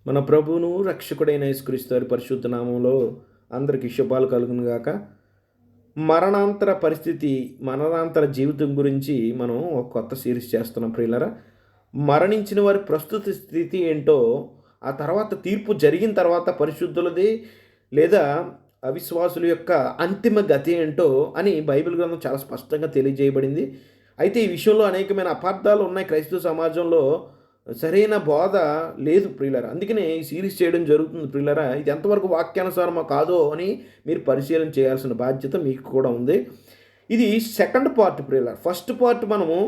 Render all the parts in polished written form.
మన ప్రభువును రక్షకుడైన యేసుక్రీస్తు వారి పరిశుద్ధ నామంలో అందరికి శుభాలు కలుగును గాక. మరణాంతర పరిస్థితి, మరణాంతర జీవితం గురించి మనం ఒక కొత్త సిరీస్ చేస్తున్నాం ప్రియులారా. మరణించిన వారి ప్రస్తుత స్థితి ఏంటో, ఆ తర్వాత తీర్పు జరిగిన తర్వాత పరిశుద్ధులది లేదా అవిశ్వాసుల యొక్క అంతిమ గతి ఏంటో అని బైబిల్ గ్రంథం చాలా స్పష్టంగా తెలియజేయబడింది. అయితే ఈ విషయంలో అనేకమైన అపార్థాలు ఉన్నాయి క్రైస్తవ సమాజంలో. సరైన బోధ లేదు ప్రియులారా. అందుకనే ఈ సిరీస్ చేయడం జరుగుతుంది ప్రియులారా. ఇది ఎంతవరకు వాక్యానుసారమో కాదో అని మీరు పరిశీలన చేయాల్సిన బాధ్యత మీకు కూడా ఉంది. ఇది సెకండ్ పార్ట్ ప్రియులారా. ఫస్ట్ పార్ట్ మనము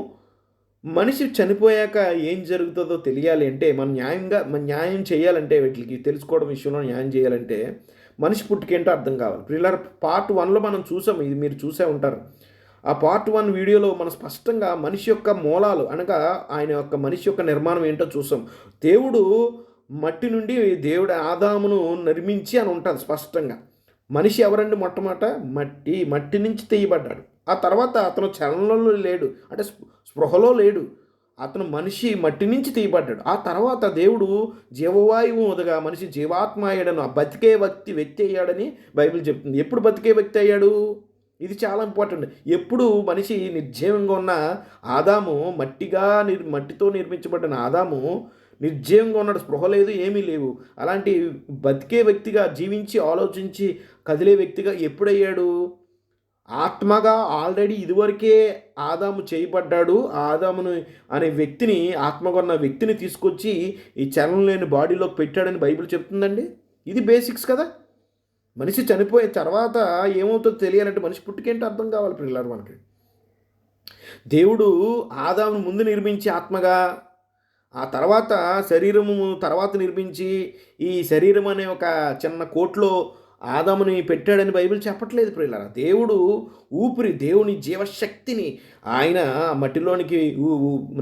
మనిషి చనిపోయాక ఏం జరుగుతుందో తెలియాలి అంటే, మన న్యాయం చేయాలంటే, వీటికి తెలుసుకోవడం విషయంలో న్యాయం చేయాలంటే మనిషి పుట్టుకేంటో అర్థం కావాలి ప్రియులారా. పార్ట్ 1లో మనం చూసాం, ఇది మీరు చూసే ఉంటారు. ఆ పార్ట్ 1 వీడియోలో మనం స్పష్టంగా మనిషి యొక్క మూలాలు అనగా ఆయన యొక్క మనిషి యొక్క నిర్మాణం ఏంటో చూసాం. దేవుడు మట్టి నుండి దేవుడు ఆదామును నిర్మించి అని ఉంటుంది స్పష్టంగా. మనిషి ఎవరండి? మొట్టమొదట మట్టి నుంచి తీయబడ్డాడు. ఆ తర్వాత అతను చలనంలో లేడు, అంటే స్పృహలో లేడు. అతను మనిషి మట్టి నుంచి తీయబడ్డాడు. ఆ తర్వాత దేవుడు జీవవాయువు వదగా మనిషి జీవాత్మ అయ్యాడని, ఆ బతికే వ్యక్తి అయ్యాడని బైబిల్ చెప్తుంది. ఎప్పుడు బతికే వ్యక్తి అయ్యాడు? ఇది చాలా ఇంపార్టెంట్. ఎప్పుడు మనిషి నిర్జీవంగా ఉన్న ఆదాము, మట్టితో నిర్మించబడిన ఆదాము నిర్జీవంగా ఉన్నాడు, స్పృహ లేదు, ఏమీ లేవు. అలాంటి బతికే వ్యక్తిగా, జీవించి ఆలోచించి కదిలే వ్యక్తిగా ఎప్పుడయ్యాడు? ఆత్మగా ఆల్రెడీ ఇదివరకే ఆదాము చేయబడ్డాడు. ఆదామును అనే వ్యక్తిని, ఆత్మగా ఉన్న వ్యక్తిని తీసుకొచ్చి ఈ చలనం లేని బాడీలోకి పెట్టాడని బైబిల్ చెప్తుందండి. ఇది బేసిక్స్ కదా. మనిషి చనిపోయిన తర్వాత ఏమవుతుందో తెలియాలంటే మనిషి పుట్టుకేంటో అర్థం కావాలి పిల్లలు మనకి. దేవుడు ఆదామును ముందు నిర్మించి ఆత్మగా, ఆ తర్వాత శరీరము తర్వాత నిర్మించి ఈ శరీరం అనే ఒక చిన్న కోట్లో ఆదాముని పెట్టాడని బైబిల్ చెప్పట్లేదు ప్రియులారా. దేవుడు ఊపిరి, దేవుని జీవశక్తిని ఆయన మట్టిలోనికి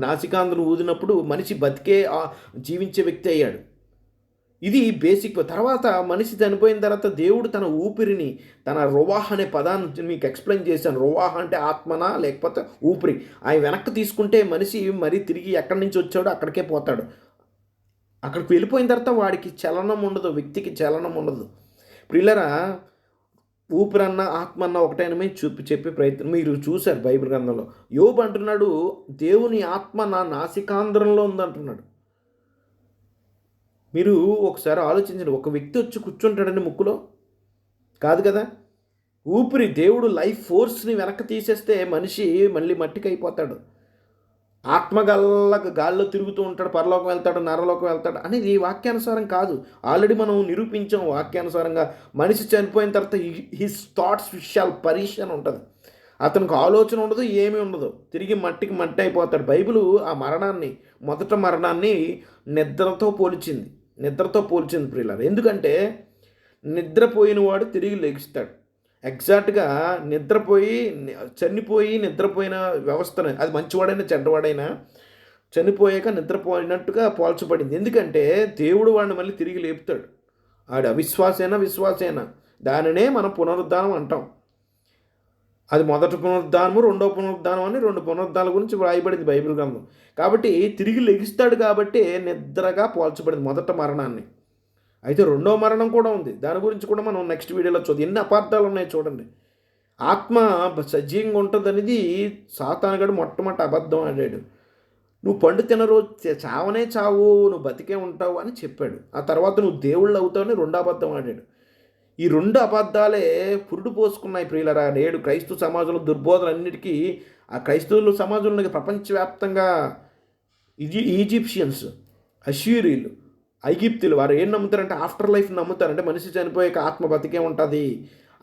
నాసికాంధ్రం ఊదినప్పుడు మనిషి బతికే జీవించే వ్యక్తి అయ్యాడు. ఇది బేసిక్. తర్వాత మనిషి చనిపోయిన తర్వాత దేవుడు తన ఊపిరిని, తన రువాహ్ అనే పదాన్ని మీకు ఎక్స్ప్లెయిన్ చేశాను. రువాహ్ అంటే ఆత్మనా లేకపోతే ఊపిరి. ఆయన వెనక్కి తీసుకుంటే మనిషి మరీ తిరిగి ఎక్కడి నుంచి వచ్చాడో అక్కడికే పోతాడు. అక్కడికి వెళ్ళిపోయిన తర్వాత వాడికి చలనం ఉండదు, వ్యక్తికి చలనం ఉండదు. ప్రియులరా, ఊపిరన్న ఆత్మ అన్న ఒకటైనమే చెప్పే ప్రయత్నం మీరు చూశారు బైబిల్ గ్రంథంలో. యోబు అంటున్నాడు, దేవుని ఆత్మ నా నాసికాంధ్రంలో ఉందంటున్నాడు. మీరు ఒకసారి ఆలోచించండి, ఒక వ్యక్తి వచ్చి కూర్చుంటాడండి ముక్కులో? కాదు కదా. ఊపిరి, దేవుడు లైఫ్ ఫోర్స్ని వెనక్కి తీసేస్తే మనిషి మళ్ళీ మట్టికి అయిపోతాడు. ఆత్మగల్లగా గాల్లో తిరుగుతూ ఉంటాడు, పరలోకం వెళ్తాడు, నరలోకం వెళ్తాడు అనేది వాక్యానుసారం కాదు. ఆల్రెడీ మనం నిరూపించాం వాక్యానుసారంగా. మనిషి చనిపోయిన తర్వాత హిస్ థాట్స్ షాల్ పరిష్ అని ఉంటుంది. అతనికి ఆలోచన ఉండదు, ఏమీ ఉండదు, తిరిగి మట్టికి మట్టి అయిపోతాడు. బైబిలు ఆ మరణాన్ని, మొదట మరణాన్ని నిద్రతో పోల్చింది ప్రియులారా. ఎందుకంటే నిద్రపోయిన వాడు తిరిగి లెగుస్తాడు. ఎగ్జాక్ట్గా నిద్రపోయిన వ్యవస్థను, అది మంచివాడైనా చెడ్డవాడైనా చనిపోయాక నిద్రపోయినట్టుగా పోల్చబడింది. ఎందుకంటే దేవుడు వాడిని మళ్ళీ తిరిగి లేపుతాడు. ఆడు విశ్వాసేనా దానినే మనం పునరుద్ధానం అంటాం. అది మొదటి పునరుద్ధానము, రెండో పునరుద్ధానం అని 2 పునరుద్ధానాల గురించి వ్రాయబడింది బైబిల్ గ్రంథం. కాబట్టి తిరిగి లెగిస్తాడు కాబట్టి నిద్రగా పోల్చబడింది మొదట మరణాన్ని. అయితే రెండో మరణం కూడా ఉంది, దాని గురించి కూడా మనం నెక్స్ట్ వీడియోలో చూద్దాం. ఎన్ని అపార్థాలు ఉన్నాయి చూడండి. ఆత్మ సజీవంగా ఉంటుంది అనేది సాతానుగాడు మొట్టమొదటి అబద్ధం ఆడాడు. నువ్వు పండు తిన రోజు చావనే చావు, నువ్వు బతికే ఉంటావు అని చెప్పాడు. ఆ తర్వాత నువ్వు దేవుళ్ళు అవుతావని రెండో అబద్ధం ఆడాడు. ఈ 2 అబద్ధాలే పురుడు పోసుకున్నాయి ప్రియులరా. నేడు క్రైస్తవ సమాజంలో దుర్బోధనన్నిటికీ, ఆ క్రైస్తవుల సమాజంలో ప్రపంచవ్యాప్తంగా ఈజిప్షియన్స్, అష్యూరీలు, ఐగిప్తులు వారు ఏం నమ్ముతారంటే ఆఫ్టర్ లైఫ్ నమ్ముతారంటే మనిషి చనిపోయాక ఆత్మ బతికే ఉంటుంది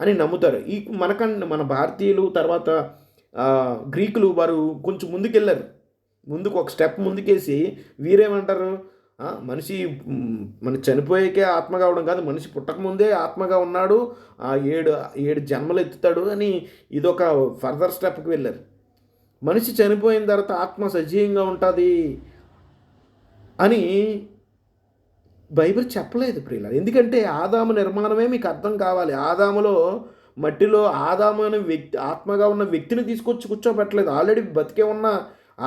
అని నమ్ముతారు. మన భారతీయులు తర్వాత గ్రీకులు వారు కొంచెం ముందుకెళ్ళారు. ముందుకు ఒక స్టెప్ ముందుకేసి వీరేమంటారు, మనిషి చనిపోయాకే ఆత్మ కావడం కాదు, మనిషి పుట్టకముందే ఆత్మగా ఉన్నాడు, 7 జన్మలు ఎత్తుతాడు అని ఇదొక ఫర్దర్ స్టెప్కి వెళ్ళారు. మనిషి చనిపోయిన తర్వాత ఆత్మ సజీవంగా ఉంటుంది అని బైబిల్ చెప్పలేదు ప్రియులారా. ఎందుకంటే ఆదాము నిర్మాణమే మీకు అర్థం కావాలి. మట్టిలో ఆదాము అనే వ్యక్తి, ఆత్మగా ఉన్న వ్యక్తిని తీసుకొచ్చి కూర్చోబెట్టలేదు. ఆల్రెడీ బతికే ఉన్న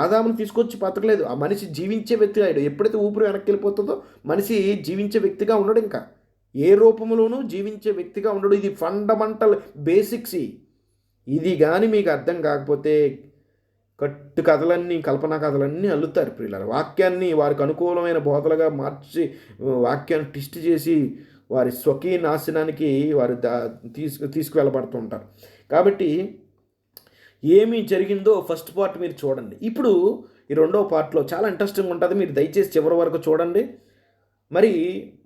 ఆదామును తీసుకొచ్చి బతకలేదు. ఆ మనిషి జీవించే వ్యక్తిగా అయ్యాడు. ఎప్పుడైతే ఊపిరి వెనక్కి వెళ్ళిపోతుందో మనిషి జీవించే వ్యక్తిగా ఉండడు. ఇంకా ఏ రూపంలోనూ జీవించే వ్యక్తిగా ఉండడు. ఇది ఫండమెంటల్ బేసిక్స్. ఇది కానీ మీకు అర్థం కాకపోతే కట్టు కథలన్నీ, కల్పనా కథలన్నీ అల్లుతారు ప్రియులారా. వాక్యాన్ని వారికి అనుకూలమైన బోధలుగా మార్చి, వాక్యాన్ని ట్విస్ట్ చేసి వారి స్వకీయ నాశనానికి వారు తీసుకువెళ్ళబడుతూ ఉంటారు. కాబట్టి ఏమి జరిగిందో ఫస్ట్ పార్ట్ మీరు చూడండి. ఇప్పుడు ఈ రెండవ పార్ట్లో చాలా ఇంట్రెస్టింగ్ ఉంటుంది. మీరు దయచేసి చివరి వరకు చూడండి. మరి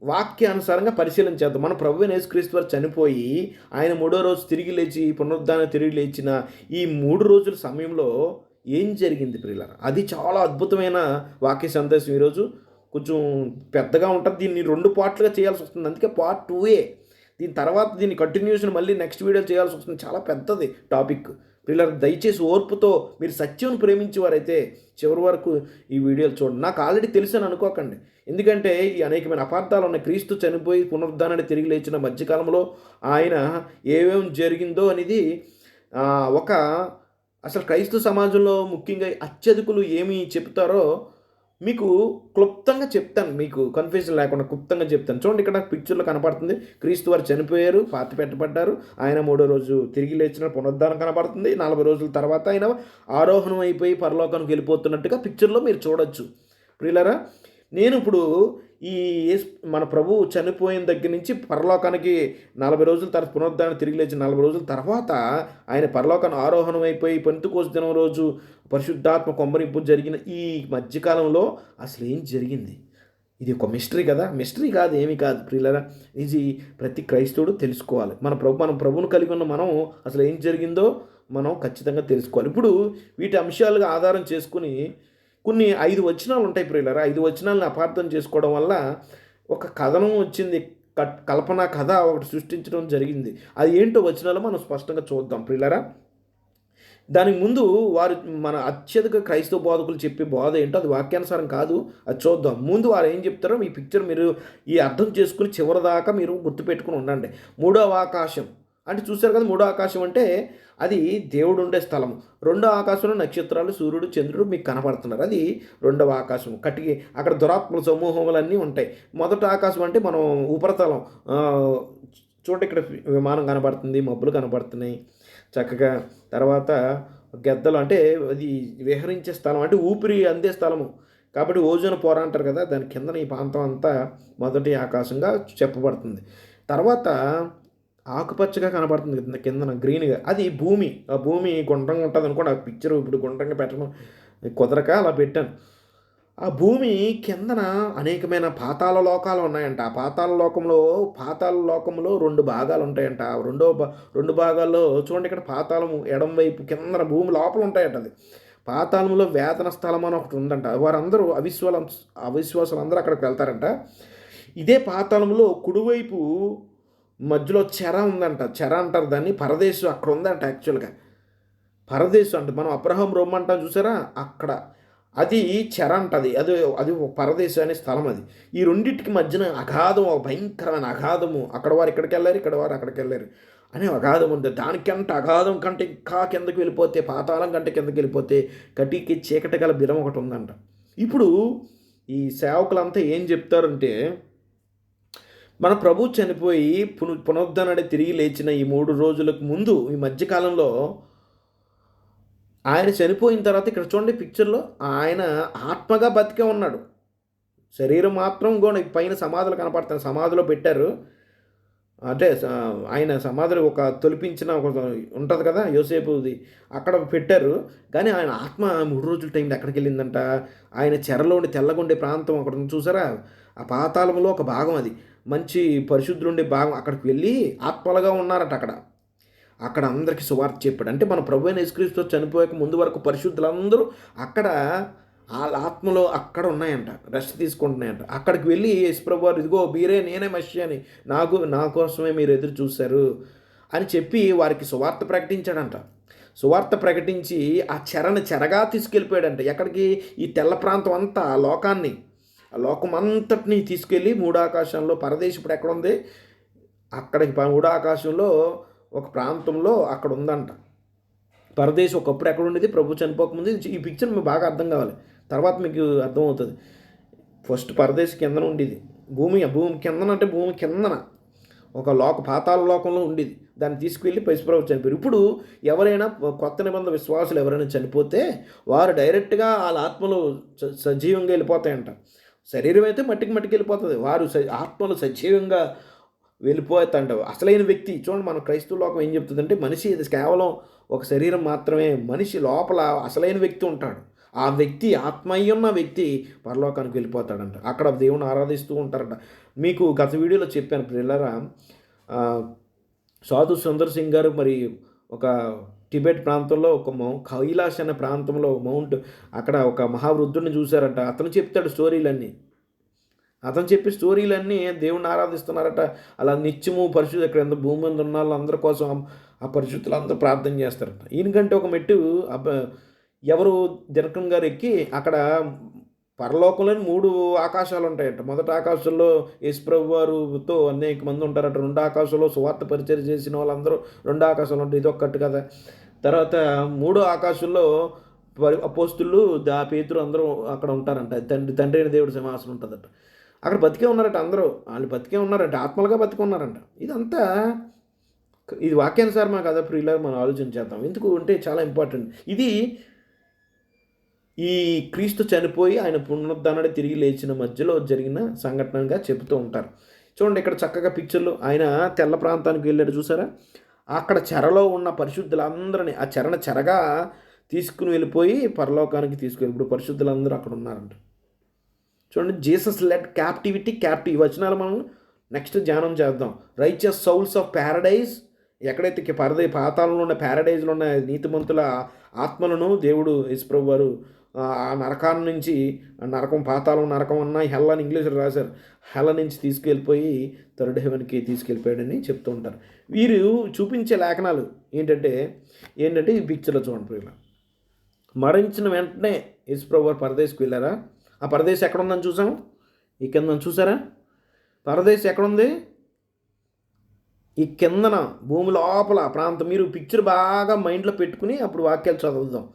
వాక్యానుసారంగా పరిశీలన చేద్దాం. మన ప్రభువైన యేసుక్రీస్తు వారు చనిపోయి ఆయన 3వ రోజు తిరిగి లేచి పునరుద్ధానం తిరిగి లేచిన ఈ 3 రోజుల సమయంలో ఏం జరిగింది ప్రియులారా? అది చాలా అద్భుతమైన వాక్య సందేశం. ఈరోజు కొంచెం పెద్దగా ఉంటుంది. దీన్ని 2 పార్ట్లుగా చేయాల్సి వస్తుంది. అందుకే పార్ట్ 2A. దీని తర్వాత దీన్ని కంటిన్యూషన్ మళ్ళీ నెక్స్ట్ వీడియోలు చేయాల్సి వస్తుంది. చాలా పెద్దది టాపిక్. ప్రియులారా, దయచేసి ఓర్పుతో మీరు సత్యం ప్రేమించేవారైతే చివరి వరకు ఈ వీడియోలు చూడండి. నాకు ఆల్రెడీ తెలుసని అనుకోకండి. ఎందుకంటే ఈ అనేకమైన అపార్థాలు ఉన్నాయి. క్రీస్తు చనిపోయి పునరుద్ధానాన్ని తిరిగి లేచిన మధ్యకాలంలో ఆయన ఏమేమి జరిగిందో అనేది ఒక అసలు క్రైస్తవ సమాజంలో ముఖ్యంగా అత్యధికులు ఏమి చెప్తారో మీకు క్లుప్తంగా చెప్తాను. మీకు కన్ఫ్యూజన్ లేకుండా క్లుప్తంగా చెప్తాను. చూడండి, ఇక్కడ పిక్చర్లో కనపడుతుంది. క్రీస్తు వారు చనిపోయారు, పాతి పెట్టబడ్డారు. ఆయన 3వ రోజు తిరిగి లేచిన పునరుద్ధానం కనపడుతుంది. 40 రోజుల తర్వాత ఆయన ఆరోహణం అయిపోయి పరలోకానికి వెళ్ళిపోతున్నట్టుగా పిక్చర్లో మీరు చూడొచ్చు. ప్రియులారా, నేను ఇప్పుడు ఈ మన ప్రభువు చనిపోయిన దగ్గర నుంచి పరలోకానికి 40 రోజుల తర్వాత పునరుద్ధానం తిరిగి లేచి 40 రోజుల తర్వాత ఆయన పరలోకాన్ని ఆరోహణం అయిపోయి పెంతెకోస్తు దినం రోజు పరిశుద్ధాత్మ కొమ్మరింపు జరిగిన ఈ మధ్యకాలంలో అసలు ఏం జరిగింది? ఇది ఒక మిస్టరీ కదా. మిస్టరీ కాదు, ఏమీ కాదు ప్రియులారా. ఇది ప్రతి క్రైస్తవుడు తెలుసుకోవాలి. మన ప్రభువును కలిగి ఉన్న మనం అసలు ఏం జరిగిందో మనం ఖచ్చితంగా తెలుసుకోవాలి. ఇప్పుడు వీటి అంశాలుగా ఆధారం చేసుకుని కొన్ని 5 వచనాలు ఉంటాయి ప్రియులారా. 5 వచనాలను అపార్థం చేసుకోవడం వల్ల ఒక కథనం వచ్చింది. కల్పన కథ ఒకటి సృష్టించడం జరిగింది. అది ఏంటో వచనాలు మనం స్పష్టంగా చూద్దాం ప్రియులారా. దానికి ముందు వారు మన అత్యధిక క్రైస్తవ బోధకులు చెప్పే బోధ ఏంటో అది వాక్యానుసారం కాదు. అది చూద్దాం. ముందు వారు ఏం చెప్తారో ఈ పిక్చర్ మీరు ఈ అర్థం చేసుకుని చివరిదాకా మీరు గుర్తుపెట్టుకుని ఉండండి. 3వ ఆకాశం అంటే చూశారు కదా. 3వ ఆకాశం అంటే అది దేవుడు ఉండే స్థలం. 2వ ఆకాశంలో నక్షత్రాలు, సూర్యుడు, చంద్రుడు మీకు కనపడుతున్నారు. అది 2వ ఆకాశం. కటికి అక్కడ దురాత్మల సమూహములన్నీ ఉంటాయి. మొదట ఆకాశం అంటే మనం ఉపరితలం. చూడండి, ఇక్కడ విమానం కనపడుతుంది, మబ్బులు కనపడుతున్నాయి చక్కగా. తర్వాత గెద్దలు అంటే అది విహరించే స్థలం, అంటే ఊపిరి అందే స్థలము. కాబట్టి ఓజోన్ పొర అంటారు కదా, దాని కిందన ఈ ప్రాంతం అంతా మొదటి ఆకాశంగా చెప్పబడుతుంది. తర్వాత ఆకుపచ్చగా కనబడుతుంది కిందన గ్రీన్గా, అది భూమి. ఆ భూమి గుండ్రంగా ఉంటుంది అనుకోండి. ఆ పిక్చర్ ఇప్పుడు గుండ్రంగా పెట్టడం కుదరక అలా పెట్టాను. ఆ భూమి కిందన అనేకమైన పాతాళ లోకాలు ఉన్నాయంట. ఆ పాతాళ లోకంలో 2 భాగాలు ఉంటాయంట. ఆ రెండు భాగాల్లో చూడండి, ఇక్కడ పాతాళము ఎడం వైపు కిందన భూమి లోపల ఉంటాయంట. అది పాతాళంలో వేదన స్థలం అని ఒకటి ఉందంట. వారందరూ అవిశ్వాసులు అందరూ అక్కడికి వెళ్తారంట. ఇదే పాతాళంలో కుడివైపు మధ్యలో చెర ఉందంట. చెర అంటారు దాన్ని, పరదేశం అక్కడ ఉందంట. యాక్చువల్గా పరదేశం అంటే మనం అబ్రహాం రోమ్ అంటాం చూసారా, అక్కడ అది చెర అంటది. అది ఒక పరదేశం అనే స్థలం. అది ఈ రెండింటికి మధ్యన అగాధం, ఒక భయంకరమైన అగాధము. అక్కడ వారు ఇక్కడికి వెళ్ళారు, ఇక్కడ వారు అక్కడికి వెళ్ళారు అనే అగాధం ఉంది. దానికంటే అగాధం కంటే ఇంకా కిందకి వెళ్ళిపోతే, పాతాళం కంటే కిందకి వెళ్ళిపోతే కటికి చీకటి గల బిలం ఒకటి ఉందంట. ఇప్పుడు ఈ సేవకులంతా ఏం చెప్తారంటే, మన ప్రభు చనిపోయి పునరుద్ధరణ తిరిగి లేచిన ఈ 3 రోజులకు ముందు ఈ మధ్యకాలంలో ఆయన చనిపోయిన తర్వాత ఇక్కడ చూడండి పిక్చర్లో ఆయన ఆత్మగా బతికే ఉన్నాడు. శరీరం మాత్రం కూడా పైన సమాధులు కనపడుతున్నాయి. సమాధిలో పెట్టారు. అంటే ఆయన సమాధులు ఒక తొలిపించిన ఒక ఉంటుంది కదా యోసేపుది, అక్కడ పెట్టారు. కానీ ఆయన ఆత్మ 3 రోజుల టైంలో ఎక్కడికి వెళ్ళిందంట. ఆయన చెరలోని తెల్లగుండే ప్రాంతం అక్కడ చూసారా, ఆ పాతాళంలో ఒక భాగం, అది మంచి పరిశుద్ధులుండే భాగం. అక్కడికి వెళ్ళి ఆత్మలుగా ఉన్నారట. అక్కడ అందరికీ సువార్త చెప్పాడు. అంటే మన ప్రభువైన యేసుక్రీస్తు చనిపోయాక ముందు వరకు పరిశుద్ధులందరూ అక్కడ వాళ్ళ ఆత్మలో అక్కడ ఉన్నాయంట, రెస్ట్ తీసుకుంటున్నాయంట. అక్కడికి వెళ్ళి యేసు ప్రభువారు, ఇదిగో మీరే, నేనే మషియాని, నా కోసమే మీరు ఎదురు చూశారు అని చెప్పి వారికి సువార్త ప్రకటించాడంట. సువార్త ప్రకటించి ఆ చెరగా తీసుకెళ్ళిపోయాడంట. ఎక్కడికి? ఈ తెల్ల ప్రాంతం అంతా, ఆ లోకం అంతటినీ తీసుకెళ్ళి 3వ ఆకాశంలో, పరదేశం ఇప్పుడు ఎక్కడ ఉంది, అక్కడికి 3వ ఆకాశంలో ఒక ప్రాంతంలో అక్కడ ఉందంట పరదేశ్ ఒకప్పుడు ఎక్కడ ఉండేది, ప్రభు చనిపోకముందు. ఈ పిక్చర్ మీకు బాగా అర్థం కావాలి, తర్వాత మీకు అర్థమవుతుంది. ఫస్ట్ పరదేశ్ కిందన ఉండేది, భూమి కిందన, అంటే భూమి కిందన ఒక పాతాళ లోకంలో ఉండేది. దాన్ని తీసుకువెళ్ళి పసిప్రభు చనిపోయారు. ఇప్పుడు ఎవరైనా కొత్త నిబంధన విశ్వాసులు ఎవరైనా చనిపోతే వారు డైరెక్ట్గా వాళ్ళ ఆత్మలు సజీవంగా వెళ్ళిపోతాయంట. శరీరం అయితే మట్టికి వెళ్ళిపోతుంది, వారు ఆత్మలు సజీవంగా వెళ్ళిపోతాయంట. అసలైన వ్యక్తి చూడండి, మన క్రైస్తవ లోకం ఏం చెప్తుందంటే మనిషి ఇది కేవలం ఒక శరీరం మాత్రమే, మనిషి లోపల అసలైన వ్యక్తి ఉంటాడు. ఆ వ్యక్తి ఆత్మ అయ్యున్న వ్యక్తి పరలోకానికి వెళ్ళిపోతాడంట, అక్కడ దేవుని ఆరాధిస్తూ ఉంటారంట. మీకు గత వీడియోలో చెప్పాను ప్రియులారా, సాధు సుందర్ సింగ్ గారు మరి ఒక టిబెట్ ప్రాంతంలో ఒక కైలాష్ అనే ప్రాంతంలో మౌంట్, అక్కడ ఒక మహావృద్ధుడిని చూశారట. అతను చెప్తాడు స్టోరీలన్నీ, అతను చెప్పే స్టోరీలన్నీ దేవుణ్ణి ఆరాధిస్తున్నారట. అలా నిత్యము పరిశుద్ధి, ఇక్కడ ఎంత భూమి మీద ఉన్న వాళ్ళందరి కోసం ఆ పరిశుద్ధులు అందరూ ప్రార్థన చేస్తారట. ఈయనకంటే ఒక మెట్టు ఎవరు దినకరన్ గారు ఎక్కి అక్కడ పరలోకంలోని 3 ఆకాశాలు ఉంటాయంట. మొదటి ఆకాశంలో యేసుప్రభు వారితో అనేక మంది ఉంటారట. 2 ఆకాశంలో సువార్త పరిచయం చేసిన వాళ్ళందరూ 2 ఆకాశాలు ఉంటాయి, ఇది ఒక్కటి కదా. తర్వాత 3 ఆకాశంలో అపోస్తులు పేతురు అందరూ అక్కడ ఉంటారంట. తండ్రి అయిన దేవుడి సింహాసనం ఉంటుందట. అక్కడ బతికే ఉన్నారట, అందరూ వాళ్ళు బతికే ఉన్నారంట, ఆత్మలుగా బతికే ఉన్నారంట. ఇదంతా ఇది వాక్యానుసారమా కదా ప్రియులారా, మనం ఆలోచన చేద్దాం. ఎందుకు అంటే చాలా ఇంపార్టెంట్ ఇది. ఈ క్రీస్తు చనిపోయి ఆయన పునరుద్ధానుడి తిరిగి లేచిన మధ్యలో జరిగిన సంఘటనగా చెబుతూ ఉంటారు. చూడండి ఇక్కడ చక్కగా పిక్చర్లు, ఆయన తెల్ల ప్రాంతానికి వెళ్ళాడు చూసారా, అక్కడ చెరలో ఉన్న పరిశుద్ధులందరినీ ఆ చెరగా తీసుకుని వెళ్ళిపోయి పరలోకానికి తీసుకువెళ్ళి ఇప్పుడు పరిశుద్ధులందరూ అక్కడ ఉన్నారంట. చూడండి, జీసస్ లెట్ క్యాప్టివ్ వచనాలు మనం నెక్స్ట్ ధ్యానం చేద్దాం. రైచియస్ సౌల్స్ ఆఫ్ ప్యారడైజ్, ఎక్కడైతే పాతాళంలో ఉన్న ప్యారడైజ్లో ఉన్న నీతిమంతుల ఆత్మలను దేవుడు యేసుప్రభు వారు ఆ నరకాన్ని నుంచి, నరకం పాతాళం నరకం అన్న హెల్ అని ఇంగ్లీష్లో రాశారు, హెల్ నుంచి తీసుకెళ్ళిపోయి థర్డ్ హెవెన్కి తీసుకెళ్ళిపోయాడని చెప్తూ ఉంటారు. వీరు చూపించే లేఖనాలు ఏంటంటే ఈ పిక్చర్లో చూడండి ప్రియుల, మరణించిన వెంటనే యేసుప్రభు వారు పరదేశకు వెళ్ళారా. ఆ పరదేశం ఎక్కడ ఉందని చూసాం, ఈ కింద చూసారా, పరదేశం ఎక్కడుంది, ఈ కిందన భూమి లోపల ప్రాంతం. మీరు పిక్చర్ బాగా మైండ్లో పెట్టుకుని అప్పుడు వాక్యాలు చదువుదాం.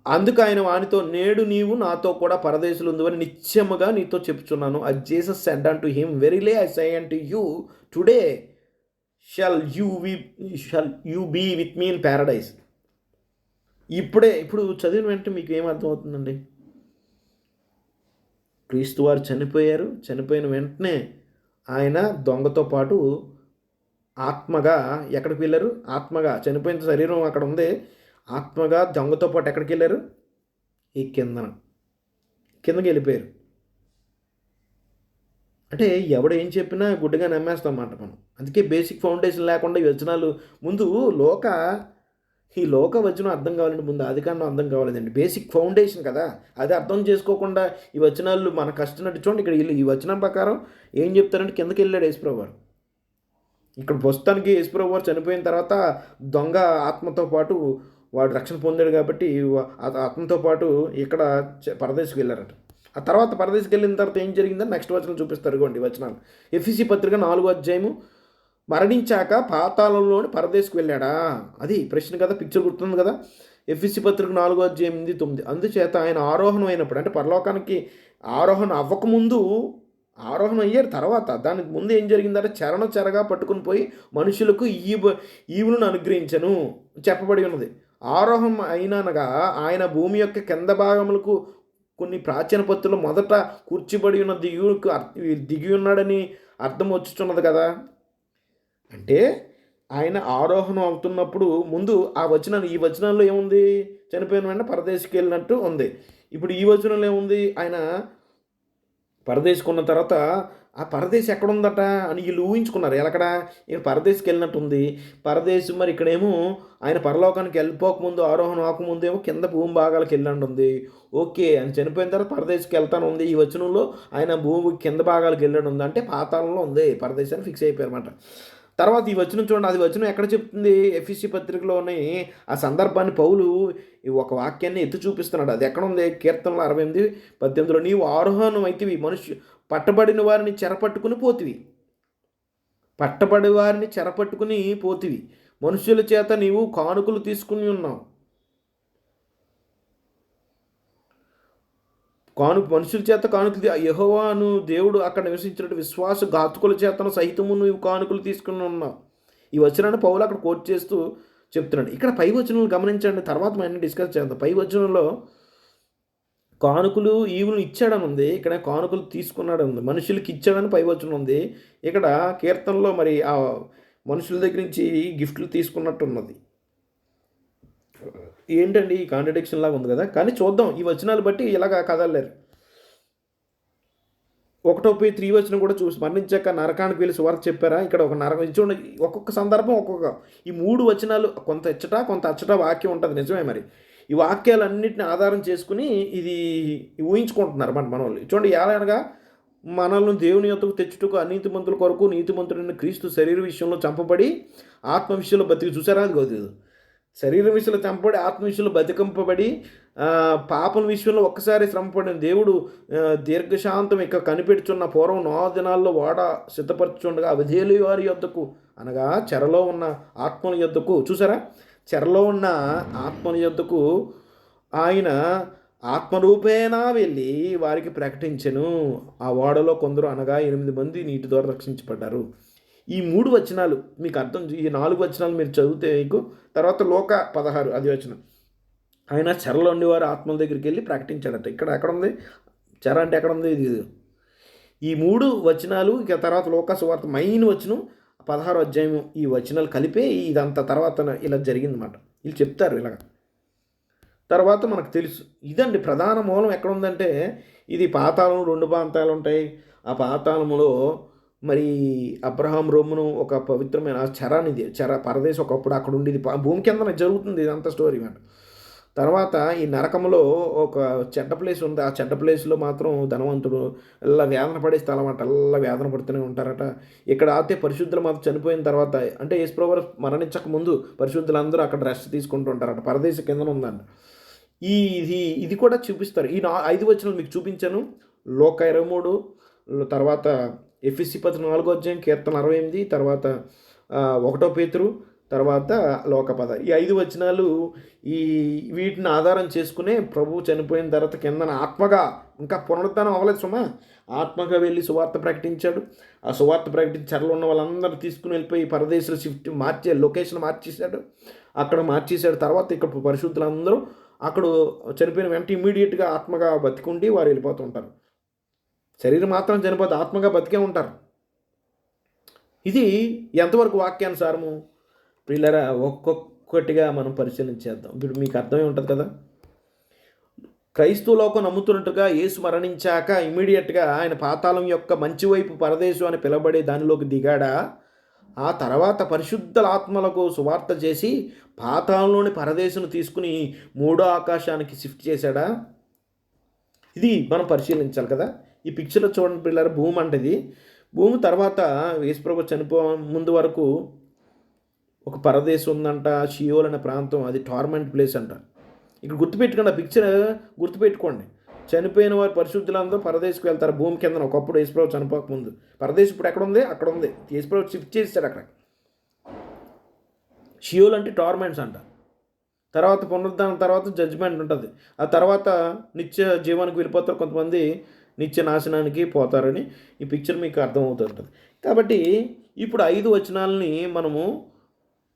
అందుకు ఆయన వానితో, నేడు నీవు నాతో కూడా పరదేశులు ఉందని నిత్యముగా నీతో చెప్పుచున్నాను. అది Jesus said unto him, verily I say unto you, today shall you be with me in paradise. ఇప్పుడు చదివిన వెంటనే మీకు ఏమర్థమవుతుందండి? క్రీస్తు వారు చనిపోయారు, చనిపోయిన వెంటనే ఆయన దొంగతో పాటు ఆత్మగా ఎక్కడికి వెళ్ళారు, ఆత్మగా చనిపోయిన శరీరం అక్కడ ఉంది, ఆత్మగా దొంగతో పాటు ఎక్కడికి వెళ్ళారు, ఈ కిందకి వెళ్ళిపోయారు. అంటే ఎవడు ఏం చెప్పినా గుడ్డగా నమ్మేస్తాం అన్నమాట మనం. అందుకే బేసిక్ ఫౌండేషన్ లేకుండా ఈ వచనాలు ముందు ఈ లోక వచనం అర్థం కావాలంటే ముందు ఆదికాండం అర్థం కావాలండి. బేసిక్ ఫౌండేషన్ కదా, అది అర్థం చేసుకోకుండా ఈ వచనాలు మన కష్టనట్టు. చూడండి ఇక్కడ ఈ వచనం ప్రకారం ఏం చెప్తారంటే కిందకి వెళ్ళాడు యేసుప్రభు వారు. ఇక్కడ ప్రస్తుతానికి యేసుప్రభు వారు చనిపోయిన తర్వాత దొంగ ఆత్మతో పాటు వాడు రక్షణ పొందాడు కాబట్టి ఆత్మతో పాటు ఇక్కడ పరదేశకు వెళ్ళారట. ఆ తర్వాత పరదేశకు వెళ్ళిన తర్వాత ఏం జరిగిందని నెక్స్ట్ వచనం చూపిస్తారు. ఇవ్వండి వచనాలు. ఎఫెసీ పత్రిక 4వ అధ్యాయము, మరణించాక పాతాళంలోని పరదేశకు వెళ్ళాడా, అది ప్రశ్న కదా, పిక్చర్ గుర్తుంది కదా. ఎఫెసీ పత్రిక 4వ అధ్యాయం 8-9. అందుచేత ఆయన ఆరోహణం అయినప్పుడు, అంటే పరలోకానికి ఆరోహణం అవ్వకముందు, ఆరోహణం అయ్యారు తర్వాత, దానికి ముందు ఏం జరిగిందంటే చెరగా పట్టుకుని పోయి మనుషులకు ఈవులను అనుగ్రహించను చెప్పబడి ఉన్నది. ఆరోహణం అయినగా ఆయన భూమి యొక్క కింద భాగములకు కొన్ని ప్రాచీన పత్రులు మొదట కూర్చిబడి ఉన్న దిగి ఉన్నాడని అర్థం వచ్చుచున్నది కదా. అంటే ఆయన ఆరోహణం అవుతున్నప్పుడు ముందు ఈ వచనంలో ఏముంది, చనిపోయిన వెంటనే పరదేశికి వెళ్ళినట్టు ఉంది. ఇప్పుడు ఈ వచనంలో ఏముంది, ఆయన పరదేశకున్న తర్వాత ఆ పరదేశం ఎక్కడ ఉందట అని వీళ్ళు ఊహించుకున్నారు. ఎక్కడ ఈయన పరదేశకి వెళ్ళినట్టు ఉంది. పరదేశం మరి ఇక్కడేమో ఆయన పరలోకానికి వెళ్ళిపోకముందు, ఆరోహణం ఆకముందు ఏమో కింద భూమి భాగాలకు వెళ్ళండి ఉంది. ఓకే, ఆయన చనిపోయిన తర్వాత పరదేశకి వెళ్తాను ఉంది. ఈ వచనంలో ఆయన భూమి కింద భాగాలకు వెళ్ళడం ఉంది, అంటే పాతాళంలో ఉంది, పరదేశాన్ని ఫిక్స్ అయిపోయారన్నమాట. తర్వాత ఈ వచనం చూడండి, అది వచనం ఎక్కడ చెప్తుంది, ఎఫెసీ పత్రికలోని ఆ సందర్భాన్ని పౌలు ఒక వాక్యాన్ని ఎత్తి చూపిస్తున్నాడు. అది ఎక్కడ ఉంది, కీర్తనలు 68:18, నీవు ఆరోహణం అయితివి, పట్టబడిన వారిని చెరపట్టుకుని పోతివి, మనుషుల చేత నీవు కానుకలు తీసుకుని ఉన్నావు. మనుషుల చేత కానుకలు యెహోవాను దేవుడు అక్కడ నివసించినట్టు విశ్వాసఘాతకుల చేతను సహితము నువ్వు కానుకలు తీసుకుని ఉన్నావు. ఈ వచనాన్ని పౌలు అక్కడ కోట్ చేస్తూ చెప్తున్నాడు. ఇక్కడ పై వచనాలు గమనించండి, తర్వాత మనం డిస్కస్ చేద్దాం. పై వచనంలో కానుకలు ఈవులు ఇచ్చాడని ఉంది, ఇక్కడ కానుకలు తీసుకున్నాడని ఉంది. మనుషులకి ఇచ్చాడని పై వచనం ఉంది. ఇక్కడ కీర్తనలో మరి ఆ మనుషుల దగ్గర నుంచి గిఫ్ట్లు తీసుకున్నట్టు ఉన్నది. ఏంటండి ఈ కాంట్రడిక్షన్ లాగా ఉంది కదా. కానీ చూద్దాం, ఈ వచనాలు బట్టి ఇలాగా కదలలేరు. 1 వచనం కూడా చూసి మరణించాక నరకానికి వెళ్ళి సువార్త చెప్పారా. ఇక్కడ ఒక నరకం చూడండి, ఒక్కొక్క సందర్భం ఒక్కొక్క, ఈ 3 వచనాలు కొంత ఇచ్చట కొంత అచ్చట వాక్యం ఉంటుంది. నిజమే. మరి ఈ వాక్యాలన్నింటిని ఆధారం చేసుకుని ఇది ఊహించుకుంటున్నారు మన వాళ్ళు. చూడండి, ఎలాగనగా మనల్ని దేవుని యొద్దకు తెచ్చుటకు అనీతిమంతుల కొరకు నీతిమంతుడైన క్రీస్తు శరీర విషయంలో చంపబడి ఆత్మ విషయంలో బతికి, చూసారా. అది కాదు, శరీరం విషయంలో చంపబడి ఆత్మ విషయంలో బతికింపబడి పాపం విషయంలో ఒక్కసారి శ్రమపడిన దేవుడు దీర్ఘశాంతం ఇక కనిపెడుచున్న పూర్వం 4 దినాల్లో వాడ సిద్ధపరచుండగా అవిధేయుల వారి యొద్దకు, అనగా చెరలో ఉన్న ఆత్మల యొద్దకు, చూసారా, చెరలో ఉన్న ఆత్మల యొద్దకు ఆయన ఆత్మరూపేణ వెళ్ళి వారికి ప్రకటించెను. ఆ ఓడలో కొందరు, అనగా 8 మంది నీటి ద్వారా రక్షించబడ్డారు. ఈ 3 వచనాలు మీకు అర్థం, ఈ 4 వచనాలు మీరు చదివితే మీకు తర్వాత లోక 16 అది వచనం, ఆయన చెరలో ఉండేవారు ఆత్మల దగ్గరికి వెళ్ళి ప్రకటించాడట. ఇక్కడ ఎక్కడ ఉంది చెర అంటే, ఎక్కడ ఉంది ఇది. ఈ 3 వచనాలు ఇక తర్వాత లోక సువార్త మెయిన్ వచనం 16 అధ్యాయం, ఈ వచనాలు కలిపే ఇదంతా తర్వాత ఇలా జరిగిందన్నమాట. వీళ్ళు చెప్తారు ఇలాగ. తర్వాత మనకు తెలుసు ఇదండి ప్రధాన మూలం ఎక్కడ ఉందంటే, ఇది పాతాళం, 2 ప్రాంతాలు ఉంటాయి. ఆ పాతాళములో మరి అబ్రహాం రోమును ఒక పవిత్రమైన చెరనిది, పరదేశం ఒకప్పుడు అక్కడ ఉండేది, భూమి కింద జరుగుతుంది ఇదంతా స్టోరీ మాట. తర్వాత ఈ నరకంలో ఒక చెడ్డ ప్లేస్ ఉంది. ఆ చెడ్డ ప్లేస్లో మాత్రం ధనవంతుడు ఎలా వేదన పడే స్థలం అంట, ఎలా వేదన పడుతూనే ఉంటారట. ఇక్కడ అయితే పరిశుద్ధులు మాత్రం చనిపోయిన తర్వాత, అంటే యేసుప్రభువు మరణించక ముందు పరిశుద్ధులందరూ అక్కడ రెస్ట్ తీసుకుంటూ ఉంటారట. పరదేశ కింద ఉందంట. ఇది కూడా చూపిస్తారు. ఈ 5 వచనాలు మీకు చూపించాను. లోక 23, తర్వాత ఎఫెసీ 4 అధ్యాయం, కీర్తన 68, తర్వాత 1 పేతురు, తర్వాత లోక 10. ఈ 5 వచనాలు వీటిని ఆధారం చేసుకునే ప్రభువు చనిపోయిన తర్వాత కిందన ఆత్మగా, ఇంకా పునరుద్ధానం అవ్వలేదు సుమా, ఆత్మగా వెళ్ళి సువార్త ప్రకటించాడు. ఆ సువార్త ప్రకటించి చెరలో ఉన్న వాళ్ళందరూ తీసుకుని వెళ్ళిపోయి పరదేశంలో లొకేషన్ మార్చేశాడు. అక్కడ మార్చేశాడు. తర్వాత ఇక్కడ పరిశుద్ధులందరూ అక్కడ చనిపోయిన వెంటనే ఇమ్మీడియట్గా ఆత్మగా బతికుండి వారు వెళ్ళిపోతూ ఉంటారు. శరీరం మాత్రం చనిపోతే ఆత్మగా బతికే ఉంటారు. ఇది ఎంతవరకు వాక్యానుసారము ప్రియులారా, ఒక్కొక్కటిగా మనం పరిశీలించేద్దాం. ఇప్పుడు మీకు అర్థమై ఉంటుంది కదా. క్రైస్తవ లోకం నమ్ముతున్నట్టుగా యేసు మరణించాక ఇమ్మీడియట్గా ఆయన పాతాళం యొక్క మంచి వైపు పరదేశం అని పిలబడే దానిలోకి దిగాడా, ఆ తర్వాత పరిశుద్ధ ఆత్మలకు సువార్త చేసి పాతాళంలోని పరదేశం తీసుకుని 3వ ఆకాశానికి షిఫ్ట్ చేశాడా, ఇది మనం పరిశీలించాలి కదా. ఈ పిక్చర్లో చూడండి పిల్లలు, భూమి అంటది. భూమి తర్వాత యేసుప్రభు చనిపో ముందు వరకు ఒక పరదేశం ఉందంట, షియోల్ అనే ప్రాంతం, అది టార్మెంట్ ప్లేస్ అంట. ఇక్కడ గుర్తుపెట్టుకోండి, ఆ పిక్చర్ గుర్తుపెట్టుకోండి. చనిపోయిన వారు పరిశుద్ధులందరూ పరదేశకు వెళ్తారు. భూమి కింద ఒకప్పుడు యేసుప్రభు చనిపోక ముందు పరదేశం ఇప్పుడు ఎక్కడ ఉంది, అక్కడ ఉంది. యేసుప్రభు షిఫ్ట్ చేశాడు అక్కడ. షియోల్ అంటే టార్మెంట్స్ అంట. తర్వాత పునరుద్ధానం తర్వాత జడ్జిమెంట్ ఉంటుంది. ఆ తర్వాత నిత్య జీవానికి వెళ్ళిపోతారు, కొంతమంది నిత్య నాశనానికి పోతారని ఈ పిక్చర్ మీకు అర్థమవుతుంటుంది. కాబట్టి ఇప్పుడు 5 వచనాలని మనము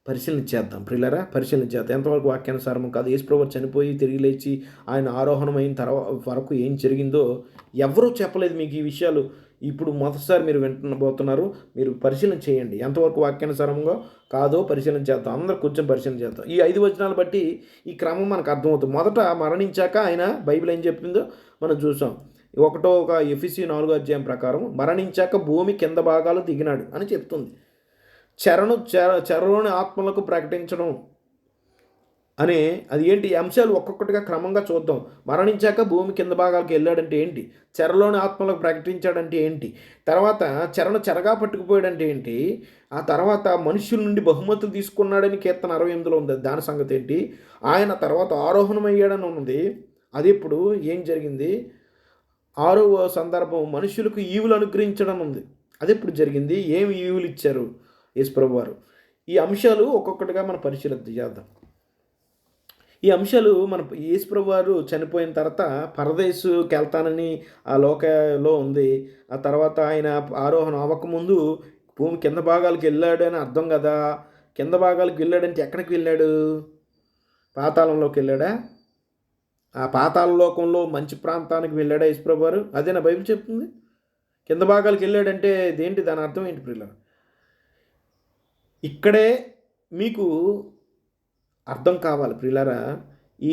పరిశీలించేద్దాం ప్రియులారా, పరిశీలించేద్దాం. ఎంతవరకు వాక్యానుసారం కాదు. యేసుప్రభువు చనిపోయి తిరిగి లేచి ఆయన ఆరోహణమైన తర్వాత వరకు ఏం జరిగిందో ఎవరూ చెప్పలేదు మీకు ఈ విషయాలు. ఇప్పుడు మొదటిసారి మీరు వింటున్నారు. మీరు పరిశీలన చేయండి, ఎంతవరకు వాక్యానుసారంగా కాదో పరిశీలన చేద్దాం. అందరూ కూర్చొని పరిశీలన చేద్దాం. ఈ 5 వచనాలు బట్టి ఈ క్రమం మనకు అర్థమవుతుంది. మొదట మరణించాక ఆయన బైబిల్ ఏం చెప్పిందో మనం చూసాం. ఒక ఎఫెసీ 4 అధ్యాయం ప్రకారం మరణించాక భూమి కింద భాగాలు దిగినాడు అని చెప్తుంది. చెరలోని ఆత్మలకు ప్రకటించడం అనే అది ఏంటి అంశాలు ఒక్కొక్కటిగా క్రమంగా చూద్దాం. మరణించాక భూమి కింద భాగాలకు వెళ్ళాడంటే ఏంటి, చెరలోని ఆత్మలకు ప్రకటించాడంటే ఏంటి, తర్వాత చెరగా పట్టుకుపోయాడంటే ఏంటి, ఆ తర్వాత మనుషుల నుండి బహుమతులు తీసుకున్నాడని కీర్తన 68లో ఉంది, దాని సంగతి ఏంటి, ఆయన తర్వాత ఆరోహణం అయ్యాడని ఉన్నది, అది ఇప్పుడు ఏం జరిగింది, 6వ సందర్భం మనుషులకు ఈవులు అనుగ్రహించడం ఉంది, అది ఇప్పుడు జరిగింది, ఏమి ఈవులు ఇచ్చారు యేసుప్రభు వారు. ఈ అంశాలు ఒక్కొక్కటిగా మనం పరిశీలన చేద్దాం. ఈ అంశాలు మన యేసుప్రభు వారు చనిపోయిన తర్వాత పరదేశుకి వెళ్తానని ఆ లోకలో ఉంది. ఆ తర్వాత ఆయన ఆరోహణ అవ్వకముందు భూమి కింద భాగాలకు వెళ్ళాడు అని అర్థం కదా. కింద భాగాలకు వెళ్ళాడంటే ఎక్కడికి వెళ్ళాడు? పాతాళంలోకి వెళ్ళాడా? ఆ పాతాళ లోకంలో మంచి ప్రాంతానికి వెళ్ళాడా యేసుప్రభు వారు? అదేనా బైబిల్ చెప్తుంది? కింద భాగాలకు వెళ్ళాడంటే దేంటి దాని అర్థం ఏంటి ప్రియులారా? ఇక్కడే మీకు అర్థం కావాలి ప్రియులారా.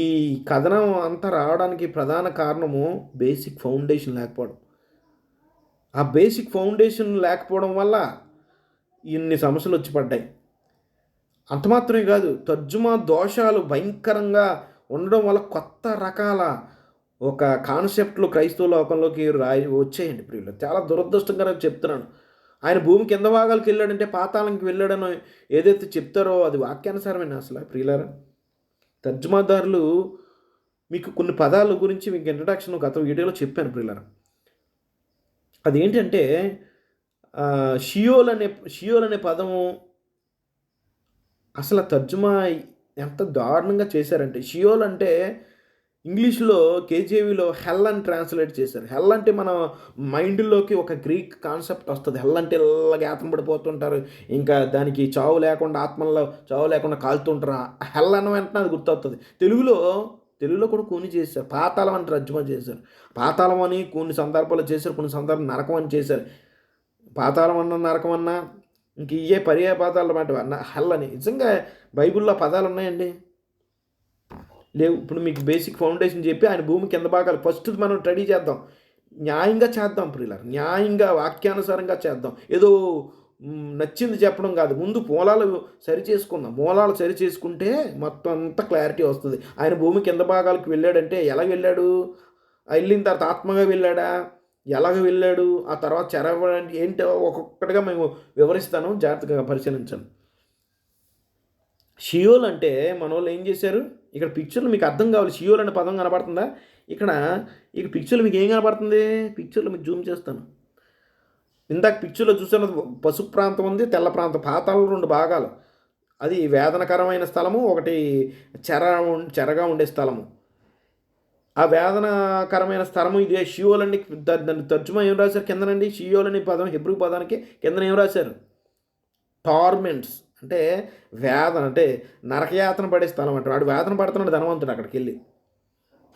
ఈ కథనం అంతా రావడానికి ప్రధాన కారణము బేసిక్ ఫౌండేషన్ లేకపోవడం. ఆ బేసిక్ ఫౌండేషన్ లేకపోవడం వల్ల ఇన్ని సమస్యలు వచ్చి పడ్డాయి. అంత మాత్రమే కాదు, తర్జుమా దోషాలు భయంకరంగా ఉండడం వల్ల కొత్త రకాల ఒక కాన్సెప్ట్లు క్రైస్తవ లోకంలోకి వచ్చాయండి ప్రియులు. చాలా దురదృష్టంగా చెప్తున్నాను. ఆయన భూమి కింద భాగాలకు వెళ్ళాడంటే పాతాళంకి వెళ్ళాడని ఏదైతే చెప్తారో అది వాక్యానుసారమైన అసలు ప్రియులారా. తర్జుమాదారులు మీకు కొన్ని పదాల గురించి మీకు ఇంట్రడక్షన్ గత వీడియోలో చెప్పాను ప్రియులారా. అదేంటంటే షియోల్ అనే పదము అసలు తర్జుమా ఎంత దారుణంగా చేశారంటే, షియోల్ అంటే ఇంగ్లీష్లో కేజేవిలో హెల్ అని ట్రాన్స్లేట్ చేశారు. హెల్ అంటే మన మైండ్లోకి ఒక గ్రీక్ కాన్సెప్ట్ వస్తుంది. హెల్ అంటే ఇలాగ యాతన పడిపోతుంటారు, ఇంకా దానికి చావు లేకుండా ఆత్మల్లో చావు లేకుండా కాలుతుంటారు. హెల్ అన్న వెంటనే అది గుర్తొస్తుంది. తెలుగులో కూడా కొన్ని చేశారు. పాతాళం అని తర్జుమా చేశారు. పాతాళం అని కొన్ని సందర్భాలు చేశారు, కొన్ని సందర్భాలు నరకం అని చేశారు. పాతాళం అన్న నరకం అన్న ఇంక ఇవే పర్యాయ పదాలు అన్నమాట. హెల్ అని నిజంగా బైబిల్లో పదాలు ఉన్నాయండి? లేవు. ఇప్పుడు మీకు బేసిక్ ఫౌండేషన్ చెప్పి ఆయన భూమి కింద భాగాలు ఫస్ట్ మనం రెడీ చేద్దాం, న్యాయంగా చేద్దాం ప్రియులారా. న్యాయంగా వాక్యానుసారంగా చేద్దాం. ఏదో నచ్చింది చెప్పడం కాదు. ముందు మూలాలు సరి చేసుకుందాం. మూలాలు సరి చేసుకుంటే మొత్తం అంతా క్లారిటీ వస్తుంది. ఆయన భూమి కింద భాగాలకు వెళ్ళాడంటే ఎలా వెళ్ళాడు? వెళ్ళిన తర్వాత ఆత్మగా వెళ్ళాడా? ఎలాగ వెళ్ళాడు? ఆ తర్వాత చెరవడానికి ఏంటో ఒక్కొక్కటిగా మేము వివరిస్తాను, జాగ్రత్తగా పరిశీలించండి. షియోల్ అంటే మన వాళ్ళు ఏం చేశారు? ఇక్కడ పిక్చర్లు మీకు అర్థం కావాలి. షియోల్ అనే పదం కనబడుతుందా? ఇక పిక్చర్లు మీకు ఏం కనబడుతుంది? పిక్చర్లు మీకు జూమ్ చేస్తాను. ఇందాక పిక్చర్లో చూసిన పసుపు ప్రాంతం ఉంది, తెల్ల ప్రాంతం, పాతాళంలో 2 భాగాలు. అది వేదనకరమైన స్థలము, ఒకటి చెరగా ఉండే స్థలము. ఆ వేదనకరమైన స్థలము ఇదే షియోల్ అండి. దాన్ని తర్జుమా ఏం రాశారు కిందనండి? షియోల్ అనే పదం హెబ్రూ పదానికి కిందన ఏం రాశారు? టార్మెంట్స్ అంటే వేదన, అంటే నరకయాతన పడే స్థలం అంటారు. వాడు వేతన పడుతున్నాడు ధనవంతుడు అక్కడికి వెళ్ళి.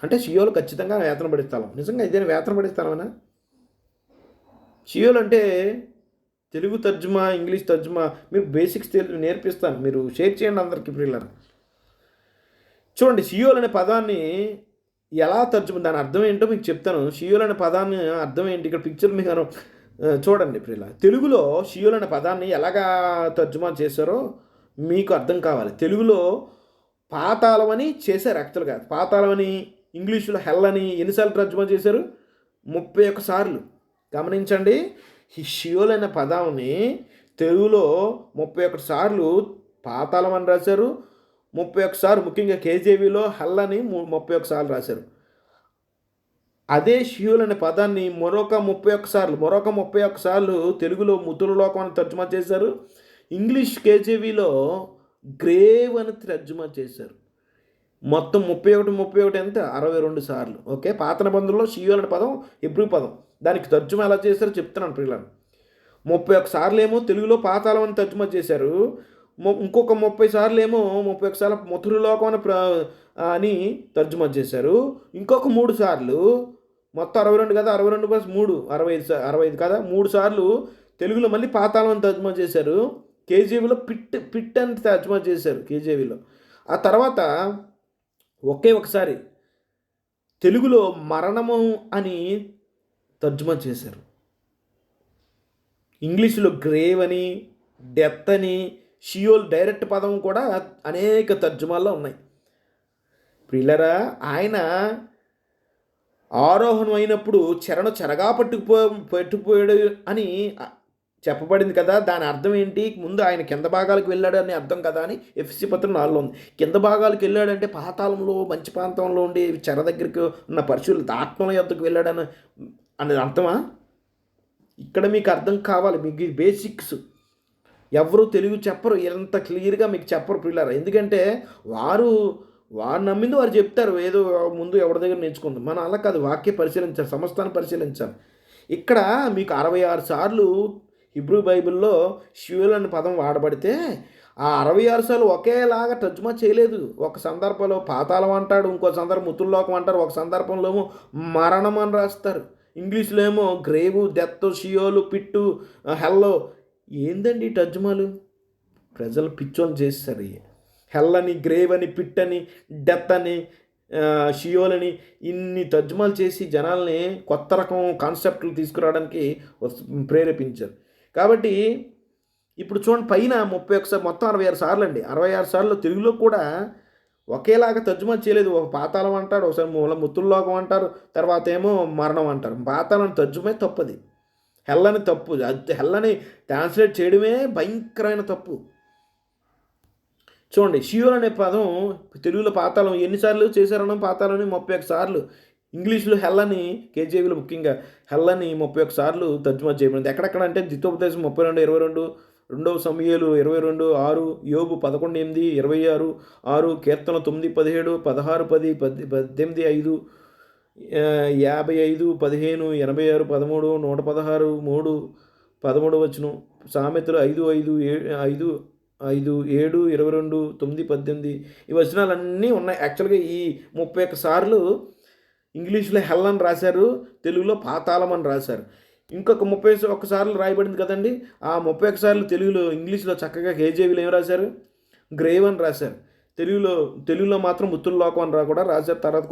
అంటే షియోలు ఖచ్చితంగా వేతన పడే స్థలం. నిజంగా ఇదేనా వేతన పడే స్థలమేనా? షియోల్ అంటే తెలుగు తర్జుమా, ఇంగ్లీష్ తర్జుమా మీరు బేసిక్స్ నేర్పిస్తాను. మీరు షేర్ చేయండి అందరికీ ప్రియులారా. చూడండి, షియోల్ అనే పదాన్ని ఎలా తర్జుమా, దాని అర్థం ఏంటో మీకు చెప్తాను. షియోల్ అనే పదాన్ని అర్థం ఏంటి? ఇక్కడ పిక్చర్ మీకు చూడండి ప్రియులారా. తెలుగులో షియోల్ అనే పదాన్ని ఎలాగా తర్జుమా చేశారో మీకు అర్థం కావాలి. తెలుగులో పాతాళం అని చేశారు యాక్చువల్గా. పాతాళం అని ఇంగ్లీషులో హెల్ అని ఎన్నిసార్లు తర్జుమా చేశారు? 31 సార్లు. గమనించండి, ఈ షియోల్ అనే పదాన్ని తెలుగులో 31 సార్లు పాతాళం అని రాశారు. 31 సార్లు ముఖ్యంగా కేజేవిలో హెల్ అని 31 సార్లు రాశారు. అదే షియోల్ అనే పదాన్ని మరొక 31 సార్లు తెలుగులో ముతుల లోకం అని తర్జుమా చేశారు. ఇంగ్లీష్ కేజేవిలో గ్రేవ్ అని తర్జుమా చేశారు. మొత్తం 31 ఎంత? 62 సార్లు. ఓకే, పాత నిబంధనలో షియోల్ అనే పదం హెబ్రూ పదం. దానికి తర్జుమా ఎలా చేశారో చెప్తున్నాను ప్రియులారా. 31 సార్లు ఏమో తెలుగులో పాతాళం అని తర్జుమా చేశారు. ఇంకొక 30 సార్లు ఏమో 31 సార్లు మధురలోకం అని తర్జుమా చేశారు. ఇంకొక 3 సార్లు, మొత్తం 62 కదా, 62 + 3 65 కదా, 3 సార్లు తెలుగులో మళ్ళీ పాతాళం అని తర్జుమా చేశారు. కేజీవీలో పిట్ అని తర్జుమా చేశారు కేజీవీలో. ఆ తర్వాత ఒకసారి తెలుగులో మరణము అని తర్జుమా చేశారు. ఇంగ్లీషులో గ్రేవ్ అని, డెత్ అని, షియోల్ డైరెక్ట్ పదం కూడా అనేక తర్జుమాల్లో ఉన్నాయి. ప్రియులారా, ఆయన ఆరోహణం అయినప్పుడు చెరగా పట్టుకుపోయాడు అని చెప్పబడింది కదా. దాని అర్థం ఏంటి? ముందు ఆయన కింద భాగాలకు వెళ్ళాడు అని అర్థం కదా అని ఎఫ్ఎస్సీ పత్రం 4లో ఉంది. కింద భాగాలకు వెళ్ళాడంటే పాతాళంలో మంచి ప్రాంతంలో ఉండి చెర దగ్గరికి ఉన్న పరిశుద్ధుల ఆత్మల యొద్దకు వెళ్ళాడని అనేది అర్థమా? ఇక్కడ మీకు అర్థం కావాలి. మీకు ఈ బేసిక్స్ ఎవరు తెలుగు చెప్పరు, ఎంత క్లియర్గా మీకు చెప్పరు ప్రియులారా. ఎందుకంటే వారు వారు నమ్మింది వారు చెప్తారు, ఏదో ముందు ఎవరి దగ్గర నేర్చుకుందాం. మనం అలా కాదు, వాక్య పరిశీలించాలి, సమస్తాన్ని పరిశీలించాలి. ఇక్కడ మీకు 66 సార్లు హిబ్రూ బైబిల్లో షియోల్ అనే పదం వాడబడితే ఆ 66 సార్లు ఒకేలాగా తర్జుమా చేయలేదు. ఒక సందర్భంలో పాతాళం అంటాడు, ఇంకో సందర్భం మృతుల్లోకం అంటారు, ఒక సందర్భంలో ఏమో మరణం అని రాస్తారు. ఇంగ్లీష్లో ఏమో గ్రేవు, డెత్, షియోలు, పిట్టు, హెల్లో. ఏందండి ఈ తర్జుమాలు? ప్రజలు పిచ్చోని చేస్తారు. హెల్ అని, గ్రేవ్ అని, పిట్ అని, డెత్ అని, షియోల్ అని ఇన్ని తర్జుమాలు చేసి జనాల్ని కొత్త రకం కాన్సెప్ట్లు తీసుకురావడానికి ప్రేరేపించారు. కాబట్టి ఇప్పుడు చూడండి, పైన 31 మొత్తం 66 సార్లు అండి. 66 సార్లు తెలుగులో కూడా ఒకేలాగా తర్జుమా చేయలేదు. ఒక పాతాళం అంటాడు, ఒకసారి మృతుల్లోకం అంటారు, తర్వాత ఏమో మరణం అంటారు. పాతాళం తర్జుమే తప్పది, హెల్ అని తప్పు. హెల్ అని ట్రాన్స్లేట్ చేయడమే భయంకరమైన తప్పు. చూడండి, షియోల్ అనే పదం తెలుగులో పాతాళం ఎన్నిసార్లు చేశారన్నాం? పాతాళం 31 సార్లు. ఇంగ్లీష్లో హెల్ అని, కేజీవీలో ముఖ్యంగా హెల్ అని 31 సార్లు తర్జుమా చేయబడింది. ఎక్కడెక్కడ అంటే ద్వితోపదేశం 32:22, 2 సమూయేలు 22:6, యోబు 11:8, 26:6, కీర్తన 9:17, 16:10, 18:5, 55:15, 86, 13, 116, 3, 13 సామెతలు 5:5, 5, 7, 22, 9, 18 ఈ వచనాలన్నీ ఉన్నాయి. యాక్చువల్గా ఈ 31 సార్లు ఇంగ్లీష్లో హెల్ అని రాశారు, తెలుగులో పాతాళం అని రాశారు. ఇంకొక 31 సార్లు రాయబడింది కదండి. ఆ 31 సార్లు ఇంగ్లీష్లో చక్కగా కేజేవీలో ఏం రాశారు? గ్రేవ్ అని రాశారు. తెలుగులో మాత్రం మృతుల్లోకం అని కూడా రాశారు. తర్వాత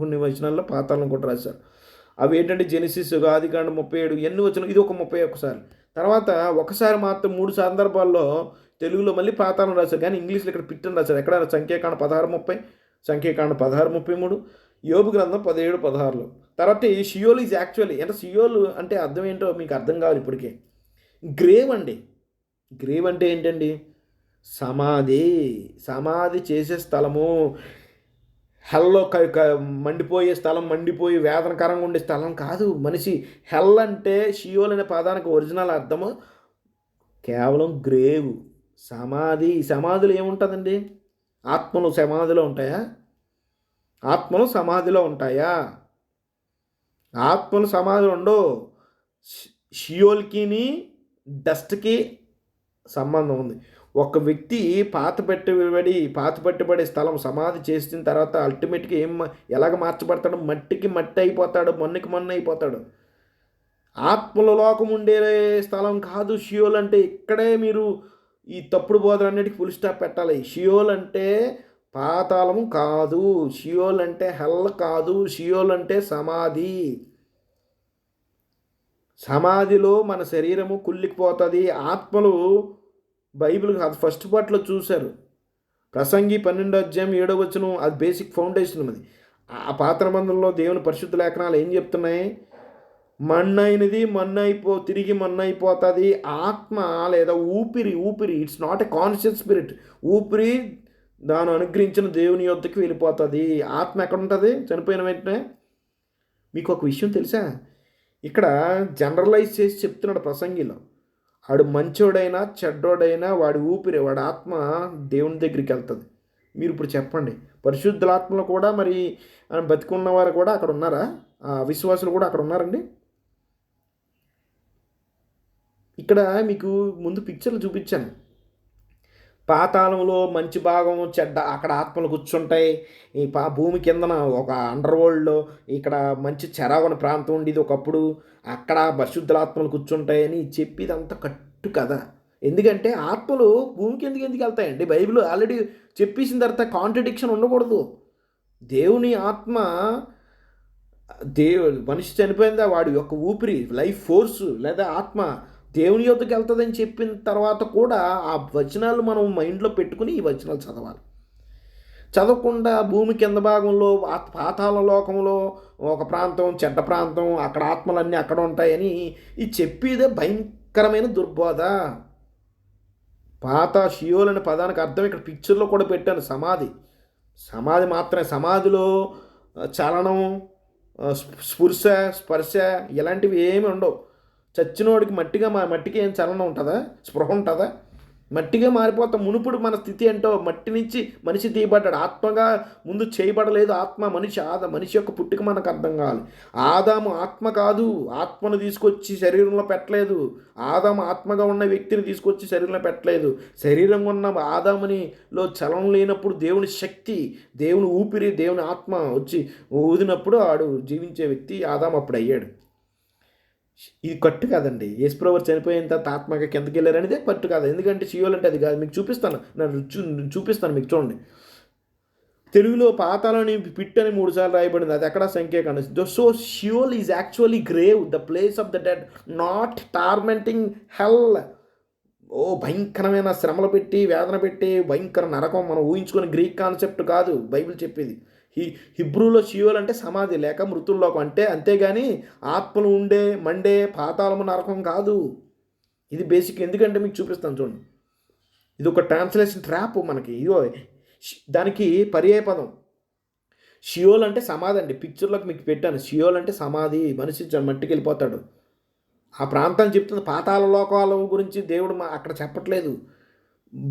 కొన్ని వచనాల్లో పాతాళం కూడా రాశారు. అవి ఏంటంటే జెనిసిస్, ఆదికాండం 37 ఎన్ని వచనం, ఇది ఒక 31 సార్లు. తర్వాత ఒకసారి మాత్రం 3 సందర్భాల్లో తెలుగులో మళ్ళీ పాతాళం రాశారు, కానీ ఇంగ్లీష్లో ఇక్కడ పిట్ అని రాశారు. ఎక్కడ? సంఖ్యాకాండం 16:30, సంఖ్యాకాండం 16:33, యోబు గ్రంథం 17:16. తర్వాత షియోల్ ఈజ్ యాక్చువల్లీ అంటే షియోల్ అంటే అర్థం ఏంటో మీకు అర్థం కావాలి ఇప్పటికే. గ్రేవ్ అండి. గ్రేవ్ అంటే ఏంటండి? సమాధి చేసే స్థలము. హెల్లో మండిపోయే స్థలం, మండిపోయి వేదనకరంగా ఉండే స్థలం కాదు మనిషి. హెల్ అంటే షియోల్ అనే పదానికి ఒరిజినల్ అర్థము కేవలం గ్రేవ్, సమాధిలో ఏముంటుందండి? ఆత్మలు సమాధిలో ఉంటాయా? ఆత్మలు సమాధిలో ఉంటాయా? ఆత్మలు సమాధిలో ఉండవు. షియోల్కిని డస్ట్కి సంబంధం ఉంది. ఒక వ్యక్తి పాతిపెట్టబడే స్థలం సమాధి చేసిన తర్వాత అల్టిమేట్గా ఎలాగ మార్చబడతాడు? మట్టికి మట్టి అయిపోతాడు, మన్నుకి మన్ను అయిపోతాడు. ఆత్మల లోకం ఉండే స్థలం కాదు షియోల్ అంటే. ఇక్కడే మీరు ఈ తప్పుడు బోధనన్నిటికీ ఫుల్ స్టాప్ పెట్టాలి. షియోల్ అంటే పాతాళము కాదు, షియోల్ అంటే హెల్ కాదు, షియోల్ అంటే సమాధిలో మన శరీరము కుళ్ళిపోతుంది. ఆత్మలు బైబిల్ అది ఫస్ట్ పార్ట్లో చూశారు. ప్రసంగి 12:7 అది బేసిక్ ఫౌండేషన్. అది ఆ పాత నిబంధనలో దేవుని పరిశుద్ధ లేఖనాలు ఏం చెప్తున్నాయి? తిరిగి మన్నైపోతుంది. ఆత్మ లేదా ఊపిరి, it's not a conscious spirit. ఊపిరి దాన్ని అనుగ్రహించిన దేవుని యొద్దకు వెళ్ళిపోతుంది. ఆత్మ ఎక్కడ ఉంటుంది? చనిపోయిన వెంటనే. మీకు ఒక విషయం తెలుసా? ఇక్కడ జనరలైజ్ చేసి చెప్తున్నాడు ప్రసంగిలో. వాడు మంచోడైనా చెడ్డోడైనా వాడి ఊపిరి, వాడి ఆత్మ దేవుని దగ్గరికి వెళ్తుంది. మీరు ఇప్పుడు చెప్పండి, పరిశుద్ధులాత్మలు కూడా మరి బతికున్నవారు కూడా అక్కడ ఉన్నారా? విశ్వాసులు కూడా అక్కడ ఉన్నారండి? ఇక్కడ మీకు ముందు పిక్చర్లు చూపించాను. పాతాళంలో మంచి భాగం, చెడ్డ అక్కడ ఆత్మలు కూర్చుంటాయి. ఈ భూమి కిందన ఒక అండర్ వరల్డ్లో ఇక్కడ మంచి చెరావన ప్రాంతం ఉండేది ఒకప్పుడు, అక్కడ పరిశుద్ధులాత్మలు కూర్చుంటాయని చెప్పేదంతా కట్టు కదా. ఎందుకంటే ఆత్మలు భూమికి ఎందుకు వెళ్తాయండి? బైబిల్ ఆల్రెడీ చెప్పేసిన తర్వాత కాంట్రడిక్షన్ ఉండకూడదు. దేవుని ఆత్మ మనిషి చనిపోయిందా వాడి యొక్క ఊపిరి, లైఫ్ ఫోర్సు లేదా ఆత్మ దేవుని యొద్దకు వెళ్తుందని చెప్పిన తర్వాత కూడా ఆ వచనాలు మనం మైండ్లో పెట్టుకుని ఈ వచనాలు చదవాలి. చదవకుండా భూమి కింద భాగంలో పాతాళ లోకంలో ఒక ప్రాంతం, చెడ్డ ప్రాంతం, అక్కడ ఆత్మలన్నీ అక్కడ ఉంటాయని ఈ చెప్పేదే భయంకరమైన దుర్బోధ. షియోల్ అనే పదానికి అర్థం ఇక్కడ పిక్చర్లో కూడా పెట్టాను. సమాధి మాత్రమే. సమాధిలో చలనం, స్పర్శ ఇలాంటివి ఏమి ఉండవు. చచ్చినోడికి మట్టికి ఏం చలనం ఉంటుందా? స్పృహ ఉంటుందా? మట్టిగా మారిపోతాం. మునుపుడు మన స్థితి ఏంటో, మట్టి నుంచి మనిషి తీయబడ్డాడు. ఆత్మగా ముందు చేయబడలేదు. ఆత్మ మనిషి యొక్క పుట్టుక మనకు అర్థం కావాలి. ఆదాము ఆత్మ కాదు, ఆత్మను తీసుకొచ్చి శరీరంలో పెట్టలేదు. ఆదాము ఆత్మగా ఉన్న వ్యక్తిని తీసుకొచ్చి శరీరంలో పెట్టలేదు. శరీరం ఉన్న ఆదామునిలో చలనం లేనప్పుడు దేవుని శక్తి, దేవుని ఊపిరి, దేవుని ఆత్మ వచ్చి ఊదినప్పుడు ఆడు జీవించే వ్యక్తి ఆదాము అప్పుడు అయ్యాడు. ఇది కట్టు కాదండి. యేసుప్రభు చనిపోయిన తర్వాత ఆత్మగా కిందకి వెళ్ళారనేదే కట్టు కాదు. ఎందుకంటే షియోల్ అంటే అది కాదు. మీకు చూపిస్తాను, చూపిస్తాను మీకు చూడండి. తెలుగులో పాతాలని పిట్ అని 3 సార్లు రాయబడింది. అది ఎక్కడ సంఖ్యాకాండ. So Sheol is actually grave, the place of the dead, not tormenting hell. భయంకరమైన శ్రమలు పెట్టి, వేదన పెట్టి, భయంకర నరకం మనం ఊహించుకునే గ్రీక్ కాన్సెప్ట్ కాదు బైబిల్ చెప్పేది. హిబ్రూలో షియోల్ అంటే సమాధి లేక మృతుల్లోకం అంటే, అంతేగాని ఆత్మలు ఉండే మండే పాతాళము నరకం కాదు. ఇది బేసిక్. ఎందుకంటే మీకు చూపిస్తాను చూడండి. ఇది ఒక ట్రాన్స్లేషన్ ట్రాప్ మనకి. ఇదో దానికి పర్యాయ పదం. షియోల్ అంటే సమాధి అండి. పిక్చర్లోకి మీకు పెట్టాను. షియోల్ అంటే సమాధి, మనిషి మట్టికి వెళ్ళిపోతాడు. ఆ ప్రాంతాన్ని చెప్తుంది. పాతాళ లోకాల గురించి దేవుడు అక్కడ చెప్పట్లేదు.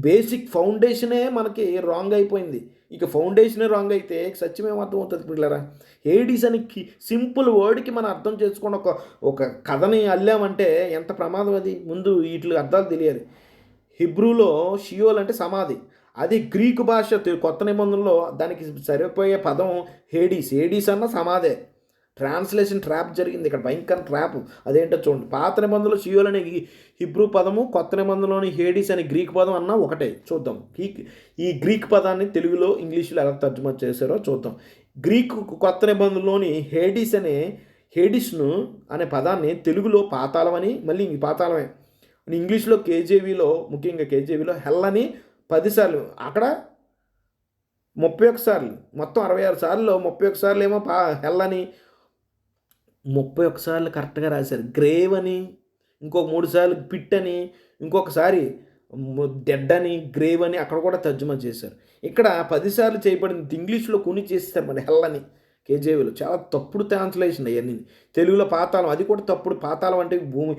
బేసిక్ ఫౌండేషనే మనకి రాంగ్ అయిపోయింది. ఇక ఫౌండేషనే రాంగ్ అయితే సత్యం ఏమర్థం అవుతుంది పిల్లరా? హేడిస్ అని సింపుల్ వర్డ్కి మనం అర్థం చేసుకొని ఒక కథని అల్లామంటే ఎంత ప్రమాదం అది. ముందు వీటి అర్థాలు తెలియాలి. హిబ్రూలో షియోల్ అంటే సమాధి. అది గ్రీకు భాష కొత్త నిబంధనలో దానికి సరిపోయే పదం హేడీస్. హేడీస్ అన్న సమాధే. ట్రాన్స్లేషన్ ట్రాప్ జరిగింది ఇక్కడ, భయంకర ట్రాప్. అదేంటో చూడండి. పాత నిబంధనలో షియోల్ అనే హిబ్రూ పదము, కొత్త నిబంధనలోని హేడీస్ అనే గ్రీక్ పదం అన్న ఒకటే. చూద్దాం ఈ గ్రీక్ పదాన్ని తెలుగులో ఇంగ్లీష్లో ఎలా తర్జుమా చేశారో చూద్దాం. గ్రీకు కొత్త నిబంధనలోని హేడిస్ను అనే పదాన్ని తెలుగులో పాతాళం అని, మళ్ళీ పాతాళమే ఇంగ్లీష్లో ముఖ్యంగా కేజేవీలో హెల్ అని 10 సార్లు, అక్కడ 31 సార్లు, మొత్తం 66 సార్లు 31 సార్లు ఏమో హెల్ అని, 31 సార్లు కరెక్ట్గా రాశారు. గ్రేవ్ అని, ఇంకొక 3 సార్లు పిట్ అని, ఇంకొకసారి డెడ్ అని, గ్రేవ్ అని అక్కడ కూడా తర్జుమా చేశారు. ఇక్కడ 10 సార్లు చేయబడింది. ఇంగ్లీష్లో కొని చేస్తారు మరి హెల్ అని. కేజేవీలో చాలా తప్పుడు ట్రాన్స్లేషన్ అవన్నీ. తెలుగులో పాతాళం, అది కూడా తప్పుడు. పాతాళం అంటే భూమి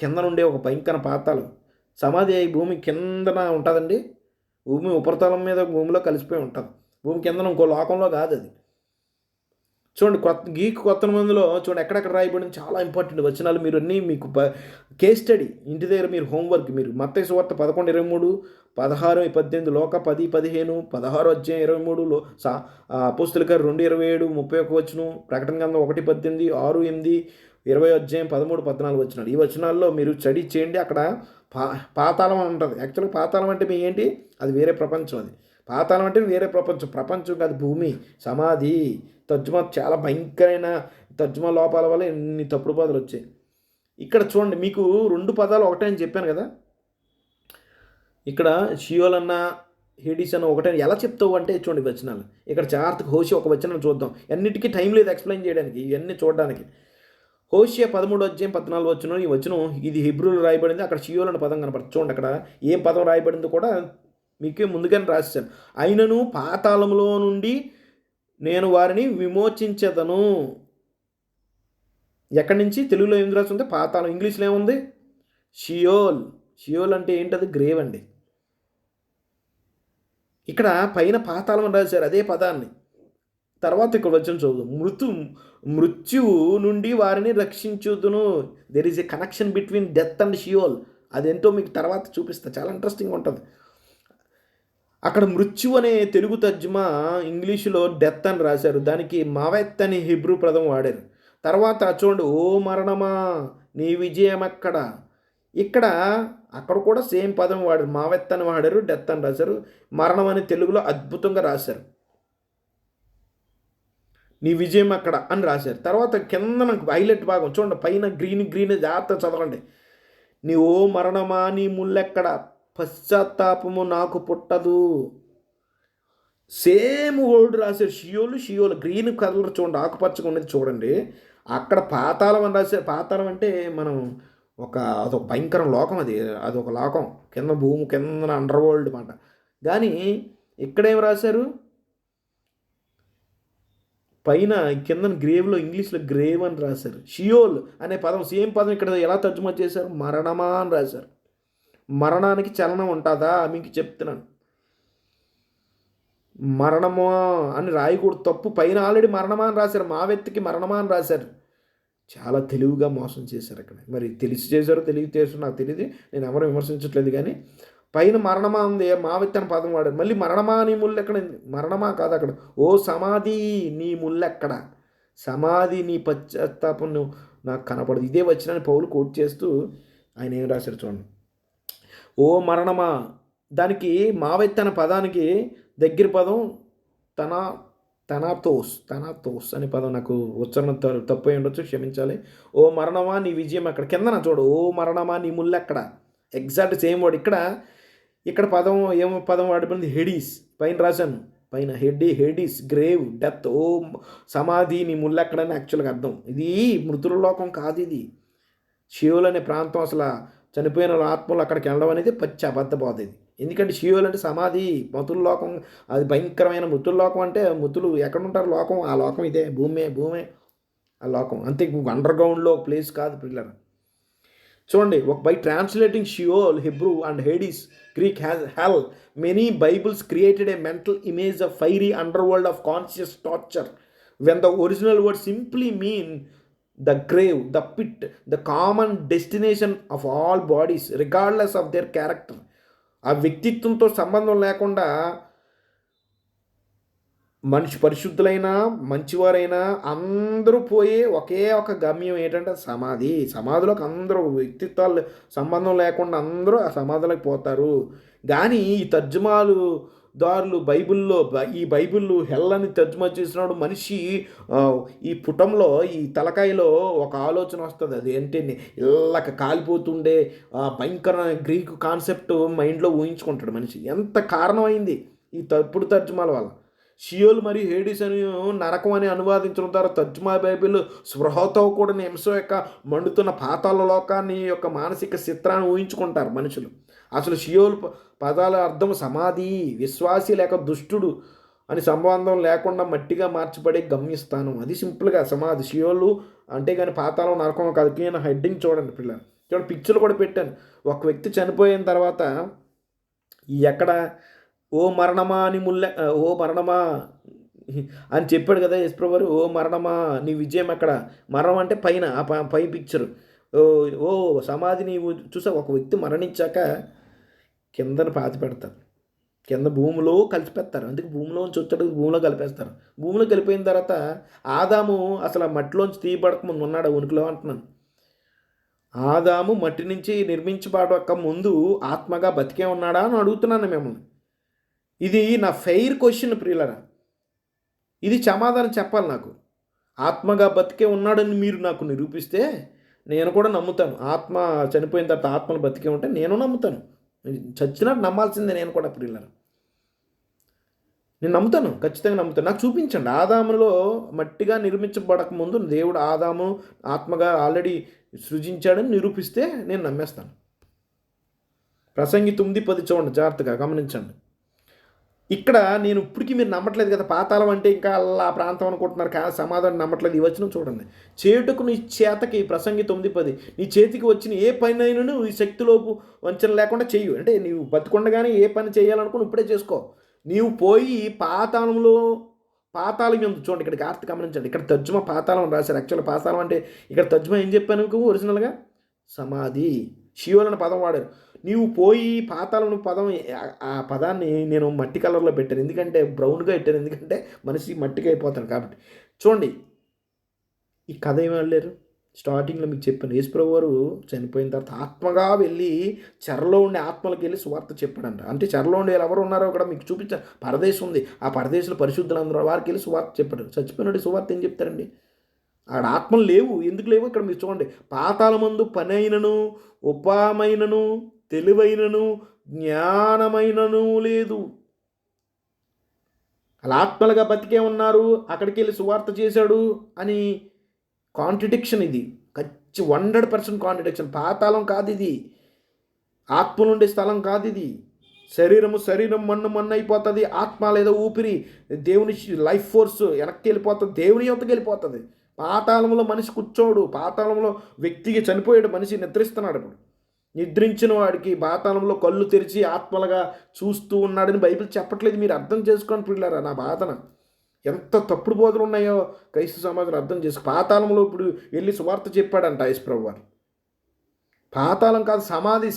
కింద నుండే ఒక భయంకర పాతాళం. సమాధి భూమి కిందన ఉంటుందండి. భూమి ఉపరితలం మీద భూమిలో కలిసిపోయి ఉంటుంది. భూమి కిందన ఇంకో లోకంలో కాదు అది. చూడండి కొత్త నిబంధనలో చూడండి ఎక్కడెక్కడ రాయబడింది. చాలా ఇంపార్టెంట్ వచనాలు. మీరు అన్నీ మీకు కేస్ స్టడీ ఇంటి దగ్గర మీరు హోంవర్క్. మీరు మత్తయి సువార్త 11:23, 16:18, లోక 10:15, 16:23, అపోస్తలుల కార్యాలు 2:27, 31, ప్రకటన గ్రంథం 1:18, 6:8, 20 13, 14 ఈ వచనాల్లో మీరు స్టడీ చేయండి. అక్కడ పాతాళం అని ఉంటుంది. యాక్చువల్గా పాతాళం అంటే మీ ఏంటి? అది వేరే ప్రపంచం. అది పాతాళం అంటే వేరే ప్రపంచం కాదు, భూమి, సమాధి. తర్జుమా చాలా భయంకరమైన తర్జుమా లోపాల వల్ల ఎన్ని తప్పుడు పదాలు వచ్చాయి. ఇక్కడ చూడండి, మీకు 2 పదాలు ఒకటే అని చెప్పాను కదా. ఇక్కడ షియోల్ అన్న హేడిస్ అన్న ఒకటే ఎలా చెప్తావు అంటే చూడండి వచనాలు. ఇక్కడ జాగ్రత్తగా హోషియా ఒక వచనం చూద్దాం. అన్నిటికీ టైం లేదు ఎక్స్ప్లెయిన్ చేయడానికి, ఇవన్నీ చూడడానికి. హోషియా 13:14 ఈ వచనం ఇది హిబ్రూలో రాయబడింది. అక్కడ షియోల్ అన్న పదం కనపడుతుంది. చూడండి అక్కడ ఏ పదం రాయబడిందో కూడా మీకు ముందుగానే రాశాను. అయినను పాతాళంలో నుండి నేను వారిని విమోచించదను. ఎక్కడి నుంచి? తెలుగులో ఏం రాస్తుంది? పాతాళం. ఇంగ్లీష్లో ఏముంది? షియోల్. షియోల్ అంటే ఏంటది? గ్రేవ్ అండి. ఇక్కడ పైన పాతాళం రాశారు అదే పదాన్ని. తర్వాత ఇక్కడ వచ్చిన చదువు. మృత్యువు నుండి వారిని రక్షించుదును. There is a connection between death and Sheol. అదేంటో మీకు తర్వాత చూపిస్తా, చాలా ఇంట్రెస్టింగ్ ఉంటుంది. అక్కడ మృత్యు అనే తెలుగు తర్జుమా ఇంగ్లీషులో డెత్ అని రాశారు. దానికి మావెత్ అని హిబ్రూ పదం వాడారు. తర్వాత చూడండి, ఓ మరణమా నీ విజయం ఎక్కడ. అక్కడ కూడా సేమ్ పదం వాడారు. మావెత్ అని వాడారు, డెత్ అని రాశారు. మరణం అని తెలుగులో అద్భుతంగా రాశారు. నీ విజయం అక్కడ అని రాశారు. తర్వాత కింద నాకు హైలైట్ భాగం చూడండి, పైన గ్రీన్ జాగ్రత్త చదవండి. నీ ఓ మరణమా నీ ముల్లెక్కడ, పశ్చాత్తాపము నాకు పుట్టదు. సేమ్ వర్డ్ రాశారు. షియోల్ గ్రీన్ కలర్ చూడండి, ఆకుపచ్చగా ఉన్నది చూడండి. అక్కడ పాతాళం అని రాశారు. పాతాళం అంటే మనం అదొక భయంకర లోకం. అదొక లోకం, కింద భూమి కింద అండర్ వరల్డ్ మాట. కానీ ఇక్కడేం రాశారు? పైన కింద గ్రేవ్లో ఇంగ్లీష్లో గ్రేవ్ అని రాశారు. షియోల్ అనే పదం సేమ్ పదం ఇక్కడ ఎలా తర్జుమా చేశారు? మరణమా అని రాశారు. మరణానికి చలనం ఉంటుందా? మీకు చెప్తున్నాను. మరణమా అని రాయకూడదు, తప్పు. పైన ఆల్రెడీ మరణమా అని రాశారు, మా వ్యక్తికి మరణమా అని రాశారు. చాలా తెలివిగా మోసం చేశారు అక్కడ. మరి తెలిసి చేశారో తెలివి చేశారో నాకు తెలియదు, నేను ఎవరు విమర్శించట్లేదు. కానీ పైన మరణమా ఉంది, మా వ్యక్తి అని పదం వాడారు. మళ్ళీ మరణమా నీ ముళ్ళు ఎక్కడ? మరణమా కాదు అక్కడ. ఓ సమాధి నీ ముళ్ళెక్కడ? సమాధి నీ పశ్చాత్తాపం నువ్వు నాకు కనపడదు. ఇదే వచ్చిన పౌలు కోట్ చేస్తూ ఆయన ఏం రాశారు చూడండి. ఓ మరణమా, దానికి మావెత్తి అనే పదానికి దగ్గర పదం తన తనాతోస్ అనే పదం, నాకు ఉచ్చారణ తప్పు అయి ఉండొచ్చు, క్షమించాలి. ఓ మరణమా నీ విజయం ఎక్కడ? కిందన చూడు, ఓ మరణమా నీ ముళ్ళు ఎక్కడ? ఎగ్జాక్ట్ సేమ్ వర్డ్ ఇక్కడ పదం ఏమో పదం వాడిపోయింది, హెడీస్. పైన రాశాను, పైన హెడీస్, గ్రేవ్, డెత్. ఓ సమాధి నీ ముళ్ళెక్కడని యాక్చువల్గా అర్థం. ఇది మృతుల లోకం కాదు, ఇది షియోల్ అనే ప్రాంతం. అసలు చనిపోయిన ఆత్మలు అక్కడికి వెళ్ళడం అనేది పచ్చి అబద్ధ బోధ ఇది. ఎందుకంటే షియోల్ అంటే సమాధి, మృతుల లోకం. అది భయంకరమైన మృతుల లోకం. అంటే మృతులు ఎక్కడ ఉంటారు? లోకం, ఆ లోకం ఇదే, భూమే ఆ లోకం. అంతే, అండర్ గ్రౌండ్లో ప్లేస్ కాదు పిల్లలు. చూడండి, by translating Sheol, Hebrew and Hades, Greek has hell, many Bibles created a mental image of fiery underworld of conscious torture, when the original word simply mean the grave, the pit, the common destination of all bodies regardless of their character. ఆ వ్యక్తిత్వంతో సంబంధం లేకుండా మనిషి పరిశుద్ధులైనా మంచివారైనా అందరూ పోయే ఒకే ఒక గమ్యం ఏంటంటే సమాధి. సమాధిలోకి అందరూ వ్యక్తిత్వాలు సంబంధం లేకుండా అందరూ ఆ సమాధిలోకి పోతారు. కానీ ఈ తర్జుమాలు దారులు ఈ బైబిల్లో హెల్ అని తర్జుమా చేసినాడు మనిషి ఈ పుటంలో, ఈ తలకాయలో ఒక ఆలోచన వస్తుంది. అది ఏంటి, ఇళ్ళక కాలిపోతుండే భయంకరమైన గ్రీకు కాన్సెప్ట్ మైండ్లో ఊహించుకుంటాడు మనిషి. ఎంత కారణమైంది ఈ తప్పుడు తర్జుమాల వల్ల. షియోల్ మరియు హేడిస్ అని నరకం అని అనువాదించడం ద్వారా తర్జుమా బైబిల్ స్పృహతో కూడిన హింస యొక్క మండుతున్న పాతాళ లోకాన్ని యొక్క మానసిక చిత్రాన్ని ఊహించుకుంటారు మనుషులు. అసలు షియోల్ పదాల అర్థం సమాధి, విశ్వాసి లేక దుష్టుడు అని సంబంధం లేకుండా మట్టిగా మార్చబడే గమ్యస్థానం. అది సింపుల్గా సమాధి, షియోలు అంటే. కానీ పాతాళం నరకం కాదు. నేను హెడ్డింగ్ చూడండి పిల్లలు, చూడండి, పిక్చర్లు కూడా పెట్టాను. ఒక వ్యక్తి చనిపోయిన తర్వాత ఎక్కడ ఓ మరణమా అని ఓ మరణమా అని చెప్పాడు కదా యేసుప్రభువు. ఓ మరణమా నీ విజయం ఎక్కడ? మరణం అంటే పైన, ఆ పై పిక్చరు. ఓ సమాధి నీవు చూసా. ఒక వ్యక్తి మరణించాక కిందన పాతి పెడతారు, కింద భూమిలో కలిసిపెడతారు. అందుకే భూమిలోంచి వచ్చాడు, భూమిలో కలిపేస్తారు. భూమిలో కలిపోయిన తర్వాత ఆదాము అసలు మట్టిలోంచి తీయబడక ఉన్నాడు ఉనికిలో అంటున్నాను. ఆదాము మట్టి నుంచి నిర్మించబడక ముందు ఆత్మగా బతికే ఉన్నాడా అని అడుగుతున్నాను మిమ్మల్ని. ఇది నా ఫెయిర్ క్వశ్చన్ ప్రియులరా. ఇది సమాధానం చెప్పాలి నాకు. ఆత్మగా బతికే ఉన్నాడని మీరు నాకు నిరూపిస్తే నేను కూడా నమ్ముతాను. ఆత్మ చనిపోయిన తర్వాత ఆత్మలు బతికే ఉంటే నేను నమ్ముతాను. చచ్చినట్టు నమ్మాల్సిందే నేను కూడా ప్రియులరా. నేను నమ్ముతాను, ఖచ్చితంగా నమ్ముతాను. నాకు చూపించండి. ఆదాములో మట్టిగా నిర్మించబడక ముందు దేవుడు ఆదాము ఆత్మగా ఆల్రెడీ సృజించాడని నిరూపిస్తే నేను నమ్మేస్తాను. ప్రసంగి 9:10 చూడండి, జాగ్రత్తగా గమనించండి. ఇక్కడ నేను ఇప్పటికీ మీరు నమ్మట్లేదు కదా, పాతాళం అంటే ఇంకా అలా ప్రాంతం అనుకుంటున్నారు, కానీ సమాధానం నమ్మట్లేదు. ఈ వచనం చూడండి. చేటుకు నీ చేతకి, ప్రసంగి 9:10, నీ చేతికి వచ్చిన ఏ పనైనా ఈ శక్తిలోపు వంచన లేకుండా చెయ్యు. అంటే నీవు బతికొండగానే ఏ పని చేయాలనుకుని ఇప్పుడే చేసుకో. నీవు పోయి పాతాళం ఉంది చూడండి. ఇక్కడ ఆర్తి గమనించండి. ఇక్కడ తర్జుమా పాతాళం రాశారు. యాక్చువల్గా పాతాళం అంటే ఇక్కడ తర్జుమా ఏం చెప్పాను ఒరిజినల్గా? సమాధి. షియోల్ అనే పదం వాడారు. నీవు పోయి పాతాళం పదం, ఆ పదాన్ని నేను మట్టి కలర్లో పెట్టాను, ఎందుకంటే బ్రౌన్గా పెట్టాను, ఎందుకంటే మనిషి మట్టిగా అయిపోతాను కాబట్టి. చూడండి, ఈ కథ ఏమి వెళ్ళారు స్టార్టింగ్లో మీకు చెప్పాను. యేసుప్రభువు వారు చనిపోయిన తర్వాత ఆత్మగా వెళ్ళి చెరలో ఉండే ఆత్మలకు వెళ్ళి సువార్త చెప్పాడంట. అంటే చెరలో ఉండే ఎవరు ఉన్నారో కూడా మీకు చూపించాను. పరదేశం ఉంది, ఆ పరదేశంలో పరిశుద్ధులందరూ వారికి వెళ్ళి సువార్త చెప్పాడు. చచ్చిపోయినట్టు సువార్త ఏం చెప్తారండి? ఆడ ఆత్మలు లేవు. ఎందుకు లేవు? ఇక్కడ మీరు చూడండి. పాతాళమందు పనైనను ఉపాయమైనను తెలివైనను జ్ఞానమైనను లేదు. అలా ఆత్మలుగా బతికే ఉన్నారు, అక్కడికి వెళ్ళి సువార్త చేశాడు అని కాంట్రడిక్షన్. ఇది 100% కాంట్రడిక్షన్. పాతాళం కాదు ఇది, ఆత్మ నుండి స్థలం కాదు ఇది. శరీరం మన్ను అయిపోతుంది. ఆత్మ లేదా ఊపిరి, దేవుని లైఫ్ ఫోర్స్ వెనక్కి వెళ్ళిపోతుంది, దేవుని యువతకి వెళ్ళిపోతుంది. పాతాళంలో మనిషి కూర్చోడు. పాతాళంలో వ్యక్తికి చనిపోయాడు, మనిషి నిద్రిస్తున్నాడు. ఇప్పుడు నిద్రించిన వాడికి పాతాళంలో కళ్ళు తెరిచి ఆత్మలుగా చూస్తూ ఉన్నాడని బైబిల్ చెప్పట్లేదు. మీరు అర్థం చేసుకోండి పిల్లరా నా బాధన. ఎంత తప్పుడు బోధలు ఉన్నాయో క్రైస్తవ సమాజంలో అర్థం చేసుకో. పాతాళంలో ఇప్పుడు వెళ్ళి సువార్త చెప్పాడంట యేసుప్రభు వారు. పాతాళం కాదు,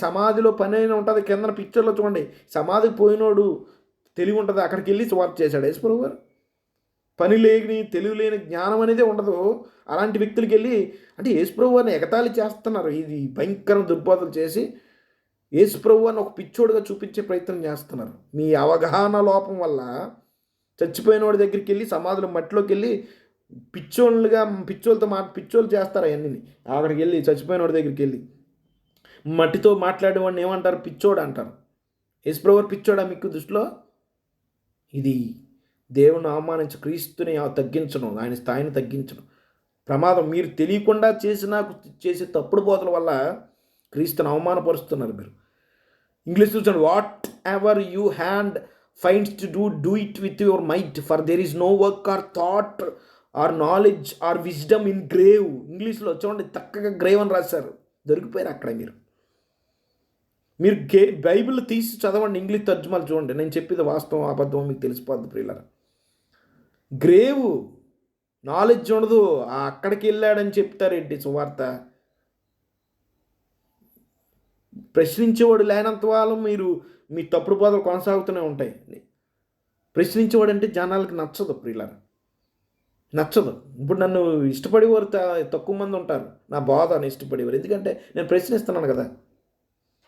సమాధిలో పని అయినా ఉంటుంది. కిందన పిక్చర్లో చూడండి, సమాధికి పోయినోడు తెలివి ఉంటుంది, అక్కడికి వెళ్ళి సువార్త చేశాడు యేసుప్రభు గారు. పని లేని తెలివి లేని జ్ఞానం అనేది ఉండదు. అలాంటి వ్యక్తులకి వెళ్ళి అంటే యేసుప్రభు వారిని ఎగతాళి చేస్తున్నారు. ఇది భయంకర దుర్బోధలు చేసి యేసుప్రభు వారిని ఒక పిచ్చోడుగా చూపించే ప్రయత్నం చేస్తున్నారు. మీ అవగాహన లోపం వల్ల చచ్చిపోయిన వాడి దగ్గరికి వెళ్ళి సమాధుల మట్టిలోకి వెళ్ళి పిచ్చోళ్ళు చేస్తారు అవన్నీ. అక్కడికి వెళ్ళి చచ్చిపోయిన వాడి దగ్గరికి వెళ్ళి మట్టితో మాట్లాడే వాడిని ఏమంటారు? పిచ్చోడు అంటారు. యేసుప్రభు పిచ్చోడా మీకు దృష్టిలో? ఇది దేవుని అవమానించి క్రీస్తుని తగ్గించడం, ఆయన స్థాయిని తగ్గించడం ప్రమాదం. మీరు తెలియకుండా చేసే తప్పుడు బోధల వల్ల క్రీస్తుని అవమానపరుస్తున్నారు మీరు. ఇంగ్లీష్ చూడండి, whatever your hand finds to do it with your might, for there is no work or thought or knowledge or wisdom in grave. ఇంగ్లీష్లో చూడండి, చక్కగా గ్రేవ్ అని రాశారు. దొరికిపోయారు అక్కడ మీరు బైబిల్ తీసి చదవండి, ఇంగ్లీష్ తర్జుమాలు చూడండి. నేను చెప్పేది వాస్తవం అబద్ధం మీకు తెలిసిపోద్ది ప్రియులారా. గ్రేవ్ నాలెడ్జ్ ఉండదు, అక్కడికి వెళ్ళాడని చెప్తారేంటి సువార్త? ప్రశ్నించేవాడు లేనంత వాళ్ళు మీరు మీ తప్పుడు బోధలు కొనసాగుతూనే ఉంటాయి. ప్రశ్నించేవాడు అంటే జనాలకి నచ్చదు ప్రియులారా, నచ్చదు. ఇప్పుడు నన్ను ఇష్టపడేవారు తక్కువ మంది ఉంటారు, నా బోధను ఇష్టపడేవారు. ఎందుకంటే నేను ప్రశ్నిస్తున్నాను కదా.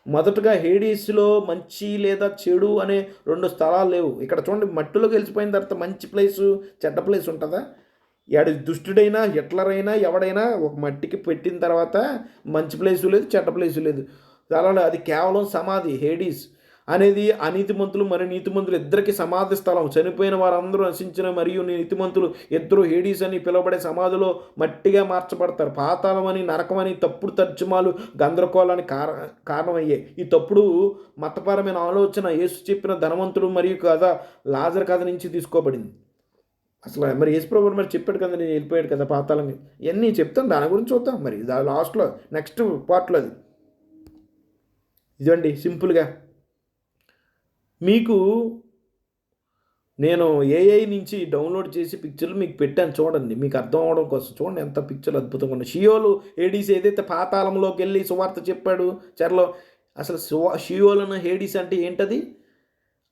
మొదటగా హేడీస్లో మంచి లేదా చెడు అనే 2 స్థలాలు లేవు. ఇక్కడ చూడండి, మట్టిలోకి వెళ్ళిపోయిన తర్వాత మంచి ప్లేసు చెడ్డ ప్లేస్ ఉంటుందా? ఎడు దుష్టుడైనా హిట్లర్ అయినా ఎవడైనా ఒక మట్టికి పెట్టిన తర్వాత మంచి ప్లేసు లేదు, చెడ్డ ప్లేసు లేదు. అలా అది కేవలం సమాధి. హేడీస్ అనేది అనీతిమంతులు మరియు నీతిమంతులు ఇద్దరికి సమాధి స్థలం. చనిపోయిన వారందరూ నశించిన మరియు నీతిమంతులు ఇద్దరు హేడీస్ అని పిలువబడే సమాధిలో మట్టిగా మార్చబడతారు. పాతాళం అని, నరకమని తప్పుడు తర్జుమాలు గందరగోళానికి కారణమయ్యాయి. ఈ తప్పుడు మతపరమైన ఆలోచన యేసు చెప్పిన ధనవంతుడు మరియు కథ లాజర్ కథ నుంచి తీసుకోబడింది. అసలు మరి యేసుప్రభు మరి చెప్పాడు కదా, నేను వెళ్ళిపోయాడు కదా పాతాళం. ఇవన్నీ చెప్తాను, దాని గురించి చూద్దాం మరి లాస్ట్లో నెక్స్ట్ పార్ట్లో. అది ఇదండి సింపుల్గా. మీకు నేను ఏఐ నుంచి డౌన్లోడ్ చేసి పిక్చర్లు మీకు పెట్టాను చూడండి, మీకు అర్థం అవడం కోసం. చూడండి ఎంత పిక్చర్లు అద్భుతంగా ఉన్నాయి. షియోలు హేడీస్ ఏదైతే పాతాళంలోకి వెళ్ళి సువార్త చెప్పాడు చెరలో, అసలు షియోలను హేడీస్ అంటే ఏంటది?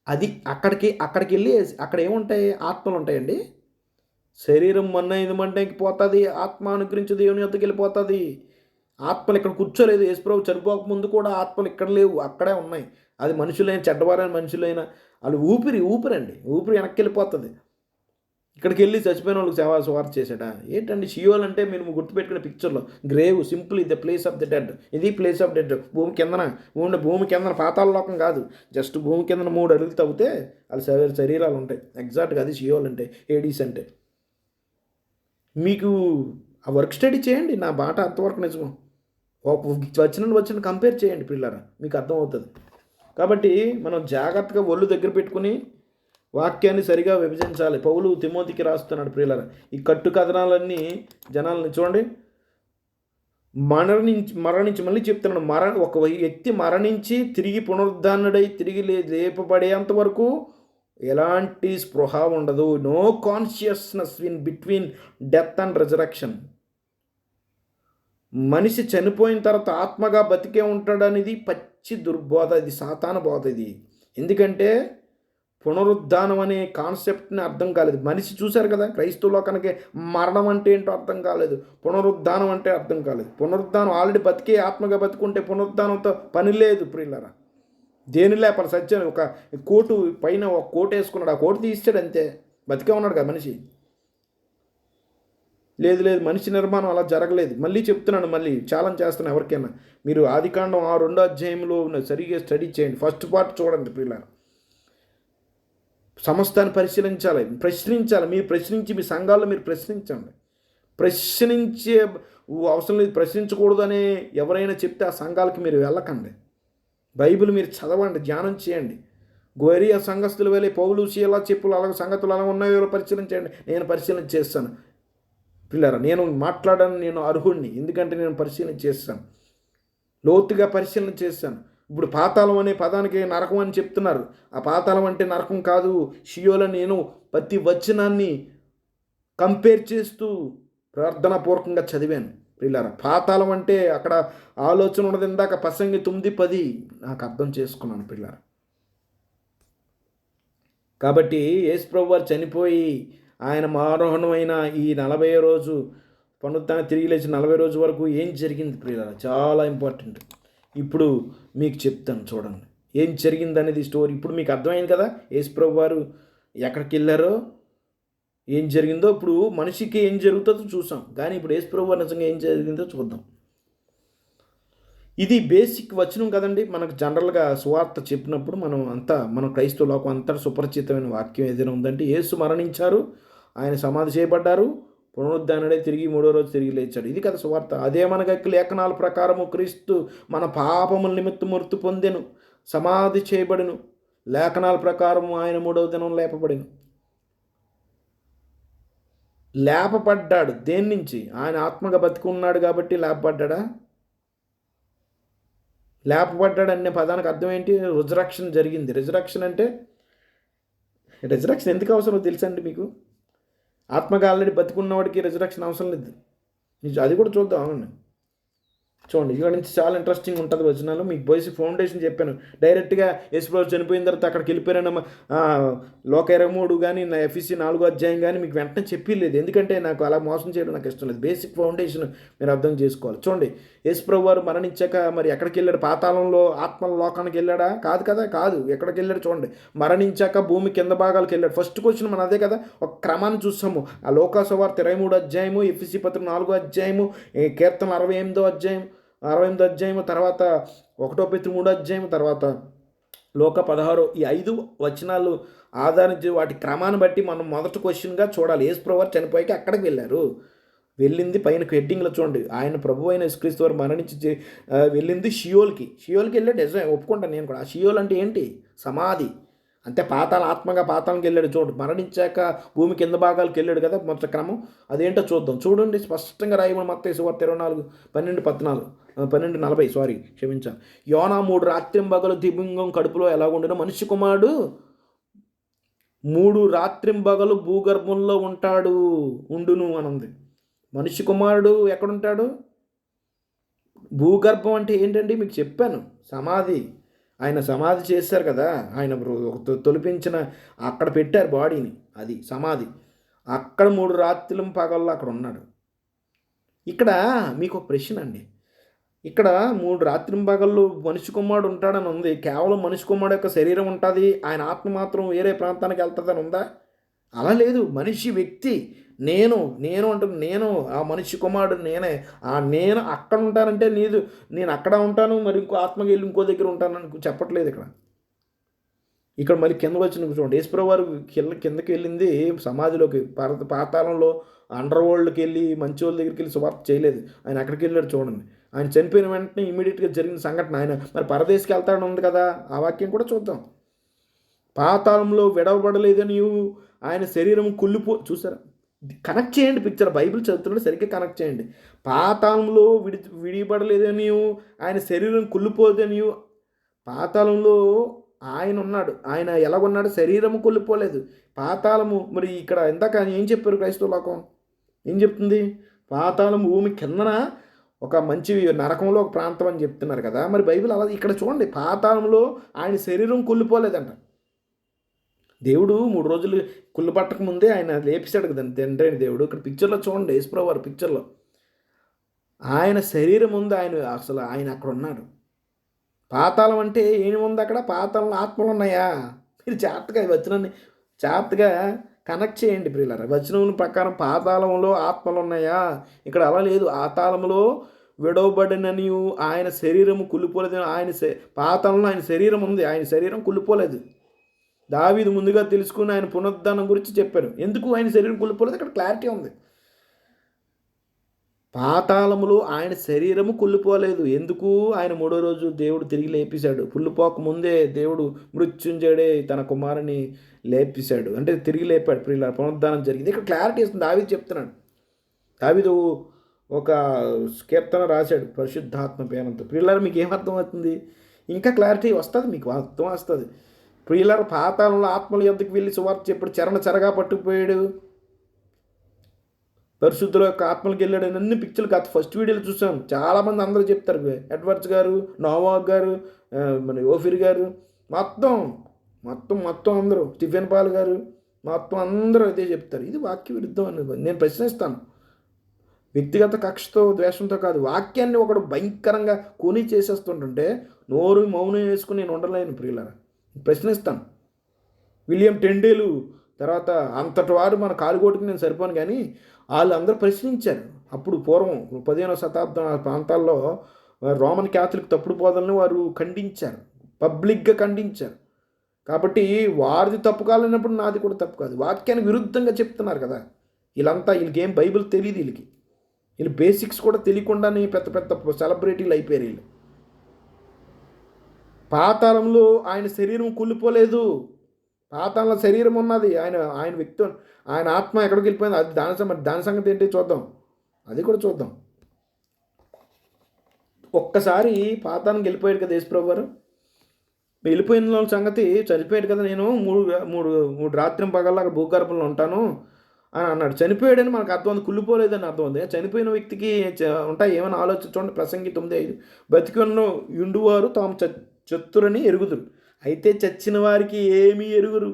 అది అక్కడికి వెళ్ళి అక్కడ ఏముంటాయి? ఆత్మలు ఉంటాయండి. శరీరం మొన్న 5 మంటకి పోతుంది, ఆత్మ అనుగ్రహించి దేవుని యొద్దకు వెళ్ళిపోతుంది. ఆత్మలు ఇక్కడ కూర్చోలేదు. యేసుప్రభు చనిపోక ముందు కూడా ఆత్మలు ఇక్కడ లేవు, అక్కడే ఉన్నాయి. అది మనుషులైన చెడ్డవారైన మనుషులైన వాళ్ళు ఊపిరి వెనక్కి వెళ్ళిపోతుంది. ఇక్కడికి వెళ్ళి చచ్చిపోయిన వాళ్ళకి సువార్త చేశాడా? ఏంటండి షియోల్ అంటే మీరు గుర్తుపెట్టుకునే పిక్చర్లో గ్రేవ్ సింపుల్ ఇది the place of the dead. ఇది ప్లేస్ ఆఫ్ డెడ్. భూమి కిందన పాతాళ లోకం కాదు, జస్ట్ భూమి కిందన 3 అడుగులు తవ్వితే వాళ్ళ శరీరాలు ఉంటాయి. ఎగ్జాక్ట్గా అది షియోల్ అంటే, హేడీస్ అంటే. మీకు ఆ వర్క్ స్టడీ చేయండి, నా బాట అంతవరకు నిజం. వచ్చిన కంపేర్ చేయండి పిల్లరా, మీకు అర్థమవుతుంది. కాబట్టి మనం జాగ్రత్తగా ఒళ్ళు దగ్గర పెట్టుకుని వాక్యాన్ని సరిగా విభజించాలి. పౌలు తిమోతికి రాస్తున్నాడు ప్రియులారా. ఈ కట్టు కథనాలన్నీ జనాలని చూడండి, మరణించి మళ్ళీ చెప్తున్నాడు, ఒక వ్యక్తి మరణించి తిరిగి పునరుద్ధానుడై తిరిగి లేపబడేంత వరకు ఎలాంటి స్పృహ ఉండదు. No consciousness between death and resurrection. మనిషి చనిపోయిన తర్వాత ఆత్మగా బతికే ఉంటాడనేది పచ్చి దుర్బోధ, ఇది సాతాను బోధ. ఇది ఎందుకంటే పునరుద్ధానం అనే కాన్సెప్ట్ని అర్థం కాలేదు. మనిషి చూశారు కదా, క్రైస్తవులో కనుక మరణం అంటే ఏంటో అర్థం కాలేదు, పునరుద్ధానం అంటే అర్థం కాలేదు. పునరుద్ధానం ఆల్రెడీ బతికే ఆత్మగా బతుకుంటే పునరుద్ధానంతో పని లేదు ప్రియులారా. దేని లేపల సత్యం ఒక కోటు పైన ఒక కోటు వేసుకున్నాడు, ఆ కోటు తీసాడు అంతే, బతికే ఉన్నాడు కదా మనిషి. లేదు మనిషి నిర్మాణం అలా జరగలేదు. మళ్ళీ చెప్తున్నాను, మళ్ళీ ఛాలెంజ్ చేస్తున్నాను ఎవరికైనా, మీరు ఆదికాండం 2వ అధ్యాయంలో సరిగ్గా స్టడీ చేయండి. ఫస్ట్ పార్ట్ చూడండి పిల్లలు. సమస్తాన్ని ప్రశ్నించాలి. మీరు ప్రశ్నించి మీ సంఘాల్లో మీరు ప్రశ్నించండి. ప్రశ్నించే అవసరం లేదు, ప్రశ్నించకూడదు అని ఎవరైనా చెప్తే ఆ సంఘాలకి మీరు వెళ్ళకండి. బైబిల్ మీరు చదవండి, ధ్యానం చేయండి. గోరియా సంఘస్థులు వెళ్ళి పౌలు ఎలా చెప్పులు అలాగే సంగతులు అలా ఉన్నాయో పరిశీలించండి. నేను పరిశీలన చేస్తాను పిల్లరా. నేను మాట్లాడను, నేను అర్హుడిని, ఎందుకంటే నేను పరిశీలన చేస్తాను. లోతుగా పరిశీలన చేశాను. ఇప్పుడు పాతాళం అనే పదానికి నరకం అని చెప్తున్నారు. ఆ పాతాళం అంటే నరకం కాదు. షియోలో నేను ప్రతి వచనాన్ని కంపేర్ చేస్తూ ప్రార్థనాపూర్వకంగా చదివాను. ప్రియులారా, పాతాళం అంటే అక్కడ ఆలోచన ఉన్నది. ఇందాక ప్రసంగి 9:10 నాకు అర్థం చేసుకున్నాను ప్రియులారా. కాబట్టి యేసుప్రభు వారు చనిపోయి ఆయన ఆరోహణమైన ఈ 40 రోజు పునరుత్థానం తిరిగి లేచి 40 రోజు వరకు ఏం జరిగింది ప్రియులారా, చాలా ఇంపార్టెంట్. ఇప్పుడు మీకు చెప్తాను చూడండి ఏం జరిగింది అనేది స్టోరీ. ఇప్పుడు మీకు అర్థమైంది కదా యేసుప్రభు వారు ఎక్కడికి వెళ్ళారో, ఏం జరిగిందో. ఇప్పుడు మనిషికి ఏం జరుగుతుందో చూసాం, కానీ ఇప్పుడు యేసుప్రభు వారు నిజంగా ఏం జరిగిందో చూద్దాం. ఇది బేసిక్ వచనం కదండి. మనకు జనరల్గా సువార్త చెప్పినప్పుడు మన క్రైస్తవ లోకం అంతా సుపరిచితమైన వాక్యం ఏదైనా ఉందంటే యేసు మరణించారు, ఆయన సమాధి చేయబడ్డారు, పునరుద్ధానుడే తిరిగి 3వ రోజు తిరిగి లేచాడు. ఇది కదా సువార్త. అదే మనకి లేఖనాల ప్రకారము క్రీస్తు మన పాపముల నిమిత్తం మృతి పొందెను, సమాధి చేయబడెను. లేఖనాల ప్రకారము ఆయన 3వ దినం లేపబడెను. లేపబడ్డాడు దేని నుంచి? ఆయన ఆత్మగా బతికున్నాడు కాబట్టి లేపబడ్డా. లేపబడ్డాడు అనే పదానికి అర్థం ఏంటి? రిజరక్షన్ జరిగింది. రిజరక్షన్ అంటే రిజరక్షన్ ఎందుకు అవసరమో తెలుసండి మీకు? ఆత్మగా ఆల్రెడీ బతికున్నవాడికి రిజరక్షన్ అవసరం లేదు. అది కూడా చూద్దాం. అవునండి, చూడండి ఇక్కడ నుంచి చాలా ఇంట్రెస్టింగ్ ఉంటుంది వచనాలు. మీకు బోయిసి ఫౌండేషన్ చెప్పాను. డైరెక్ట్గా యేసుప్రభు చనిపోయిన తర్వాత అక్కడికి వెళ్ళిపోయారన్న లోక 23 కానీ నా ఎఫ్ఈసి 4వ అధ్యాయం కానీ మీకు వెంటనే చెప్పలేదు. ఎందుకంటే నాకు అలా మోసం చేయడం నాకు ఇష్టం లేదు. బేసిక్ ఫౌండేషన్ మీరు అర్థం చేసుకోవాలి. చూడండి, యేసుప్రభు వారు మరణించాక మరి ఎక్కడికి వెళ్ళాడు? పాతాళంలో ఆత్మల లోకానికి వెళ్ళాడా? కాదు కదా, కాదు. ఎక్కడికి వెళ్ళాడు చూడండి. మరణించాక భూమి కింద భాగాలకు వెళ్ళాడు. ఫస్ట్ క్వశ్చన్ మన అదే కదా, ఒక క్రమాన్ని చూస్తాము. ఆ లోకాసువార్త 23 అధ్యాయము, ఎఫ్ఈసి పత్రిక 4వ అధ్యాయము, కీర్తన 68వ అధ్యాయం, 68 అధ్యాయము, తర్వాత 1 పేతురు 3 అధ్యాయం, తర్వాత లోక 16, ఈ 5 వచనాలు ఆధారించి వాటి క్రమాన్ని బట్టి మనం మొదటి క్వశ్చన్గా చూడాలి. యేసుప్రభు వారు చనిపోయాక అక్కడికి వెళ్ళారు. వెళ్ళింది పైన హెడ్డింగ్లో చూడండి, ఆయన ప్రభు అయిన యేసుక్రీస్తు వారు మరణించి వెళ్ళింది షియోల్కి వెళ్ళాడు. నిజమే, ఒప్పుకుంటాను నేను కూడా. ఆ షియోల్ అంటే ఏంటి? సమాధి. అంటే ఆత్మగా పాతాళంకి వెళ్ళాడు. చూడండి, మరణించాక భూమి కింద భాగాలకు వెళ్ళాడు కదా మొదటి క్రమం. అదేంటో చూద్దాం. చూడండి, స్పష్టంగా రాయమని మత్తయి సువార్త 12:40 క్షమించాను. యోనా 3 రాత్రింబగలు దివ్యంగం కడుపులో ఎలాగుండినో మనిషి కుమారుడు 3 రాత్రింబగలు భూగర్భంలో ఉండును అనుంది. మనిషి కుమారుడు ఎక్కడుంటాడు? భూగర్భం అంటే ఏంటండి? మీకు చెప్పాను, సమాధి. ఆయన సమాధి చేశారు కదా, ఆయన తొలిపించిన అక్కడ పెట్టారు బాడీని, అది సమాధి. అక్కడ 3 రాత్రులు పగల్లో అక్కడ ఉన్నాడు. ఇక్కడ మీకు ఒక ప్రశ్న అండి. ఇక్కడ 3 రాత్రింబగళ్ళు మనిషి కుమారుడు ఉంటాడని ఉంది. కేవలం మనిషి కుమారుడు యొక్క శరీరం ఉంటుంది, ఆయన ఆత్మ మాత్రం వేరే ప్రాంతానికి వెళ్తుందని ఉందా? అలా లేదు. మనిషి వ్యక్తి నేను అంటున్నా. నేను ఆ మనిషి కుమారుడు నేనే. ఆ నేను అక్కడ ఉంటానంటే నేను అక్కడ ఉంటాను, మరి ఇంకో ఆత్మకి వెళ్ళి ఇంకో దగ్గర ఉంటానని చెప్పట్లేదు ఇక్కడ మళ్ళీ కింద వచ్చిన చూడండి. యేసుప్రభు వారు కిందకి వెళ్ళింది సమాధిలోకి, పాతాళంలో అండర్ వరల్డ్కి వెళ్ళి మంచి వాళ్ళ దగ్గరికి వెళ్ళి సువార్త చేయలేదు. ఆయన అక్కడికి వెళ్ళాడు చూడండి. ఆయన చనిపోయిన వెంటనే ఇమీడియట్గా జరిగిన సంఘటన. ఆయన మరి పరదేశికి వెళ్తాడని ఉంది కదా, ఆ వాక్యం కూడా చూద్దాం. పాతాళంలో విడవబడలేదు నీవు, ఆయన శరీరం చూసారా? కనెక్ట్ చేయండి పిక్చర్. బైబిల్ చదువుతుంటే సరిగ్గా కనెక్ట్ చేయండి. పాతాళంలో విడిపడలేదే నీవు, ఆయన శరీరం కుళ్ళిపోదే నీవు. పాతాళంలో ఆయన ఉన్నాడు. ఆయన ఎలాగున్నాడు? శరీరము కుళ్ళిపోలేదు. పాతాళము మరి ఇక్కడ ఇందాక ఏం చెప్పారు క్రైస్తవ లోకం? ఏం చెప్తుంది? పాతాళం భూమి కిందన ఒక మంచి నరకంలో ఒక ప్రాంతం అని చెప్తున్నారు కదా. మరి బైబిల్ అలా ఇక్కడ చూడండి, పాతాళంలో ఆయన శరీరం కుళ్ళిపోలేదంట. దేవుడు 3 రోజులు కుళ్ళు పట్టక ముందే ఆయన లేపిస్తాడు కదా తండ్రి అయిన దేవుడు. ఇక్కడ పిక్చర్లో చూడండి, యేసుప్రభు వారి పిక్చర్లో ఆయన శరీరం ఉంది, ఆయన అక్కడ ఉన్నాడు. పాతాళం అంటే ఏముంది అక్కడ? పాతాళంలో ఆత్మలు ఉన్నాయా? మీరు జాగ్రత్తగా కనెక్ట్ చేయండి ప్రియులారా. వచనం ప్రకారం పాతాళంలో ఆత్మలు ఉన్నాయా? ఇక్కడ అలా లేదు. పాతాళంలో విడవబడినని ఆయన శరీరము కుళ్ళిపోలేదు. పాతాళంలో ఆయన శరీరం ఉంది, ఆయన శరీరం కుళ్ళిపోలేదు. దావీదు ముందుగా తెలుసుకుని ఆయన పునరుద్ధానం గురించి చెప్పారు. ఎందుకు ఆయన శరీరం కుళ్ళిపోలేదు? అక్కడ క్లారిటీ ఉంది. పాతాళములో ఆయన శరీరము కుళ్ళిపోలేదు. ఎందుకు? ఆయన 3వ రోజు దేవుడు తిరిగి లేపేశాడు. కుళ్ళిపోక ముందే దేవుడు మృత్యుంజయుడే తన కుమారుని లేపేశాడు, అంటే తిరిగి లేపాడు. ప్రియులారా, పునరుద్ధానం జరిగింది. ఇక్కడ క్లారిటీ ఇస్తుంది. దావీదు చెప్తున్నాడు. దావీదు ఒక కీర్తన రాశాడు పరిశుద్ధాత్మ పేరంతో. ప్రియులారా మీకు ఏమర్థమవుతుంది? ఇంకా క్లారిటీ వస్తుంది, మీకు అర్థం వస్తుంది. ప్రియులారా పాతాళంలో ఆత్మల యొద్దకు వెళ్ళి సువార్త చెప్పుడు చెరగా పట్టుకుపోయాడు. పరిశుద్ధుల యొక్క ఆత్మలకు వెళ్ళాడు. అన్ని పిక్చర్లు కాదు, ఫస్ట్ వీడియోలు చూసాం. చాలామంది అందరూ చెప్తారు, ఎడ్వర్డ్స్ గారు, నోవాక్ గారు, మన ఓఫిర్ గారు, మొత్తం మొత్తం మొత్తం అందరూ, స్టీఫెన్ పాల్ గారు, మొత్తం అందరూ అదే చెప్తారు. ఇది వాక్య విరుద్ధం అని నేను ప్రశ్నిస్తాను. వ్యక్తిగత కక్షతో ద్వేషంతో కాదు, వాక్యాన్ని ఒకడు భయంకరంగా కొని చేసేస్తుంటుంటే నోరు మౌనం వేసుకుని నేను ఉండలేను ప్రియులారా. ప్రశ్నిస్తాను. విలియం టెండేలు తర్వాత అంతటి వారు మన కాలుగోటుకు నేను సరిపోను, కానీ వాళ్ళు అందరూ ప్రశ్నించారు. అప్పుడు పూర్వం 15వ శతాబ్దం ప్రాంతాల్లో రోమన్ క్యాథలిక్ తప్పుడు బోధనలు వారు ఖండించారు, పబ్లిక్గా ఖండించారు. కాబట్టి వారిది తప్పు కాలేనప్పుడు నాది కూడా తప్పు కాదు. వాక్యానికి విరుద్ధంగా చెప్తున్నారు కదా వీళ్ళకి ఏం బైబిల్ తెలియదు. వీళ్ళు బేసిక్స్ కూడా తెలియకుండానే పెద్ద పెద్ద సెలబ్రిటీలు అయిపోయారు వీళ్ళు. పాతాళంలో ఆయన శరీరం కూలిపోలేదు, పాతాళంలో శరీరం ఉన్నది. ఆయన వ్యక్తి, ఆయన ఆత్మ ఎక్కడికి వెళ్ళిపోయింది, అది దాని సంగతి ఏంటి చూద్దాం, అది కూడా చూద్దాం. ఒక్కసారి పాతాళంకి వెళ్ళిపోయాడు కదా యేసుప్రభు గారు. వెళ్ళిపోయిన సంగతి చనిపోయాడు కదా, నేను మూడు రాత్రి పగల్లాగా భూగర్భంలో ఉంటాను అని అన్నాడు. చనిపోయాడని మనకు అర్థం ఉంది, కుళ్ళిపోలేదని అర్థం ఉంది. చనిపోయిన వ్యక్తికి ఉంటాయి ఏమైనా ఆలోచించండి. ప్రసంగి 9:5 బతికి ఉన్న యుండువారు తాము చతురని ఎరుగుదురు, అయితే చచ్చిన వారికి ఏమీ ఎరుగురు.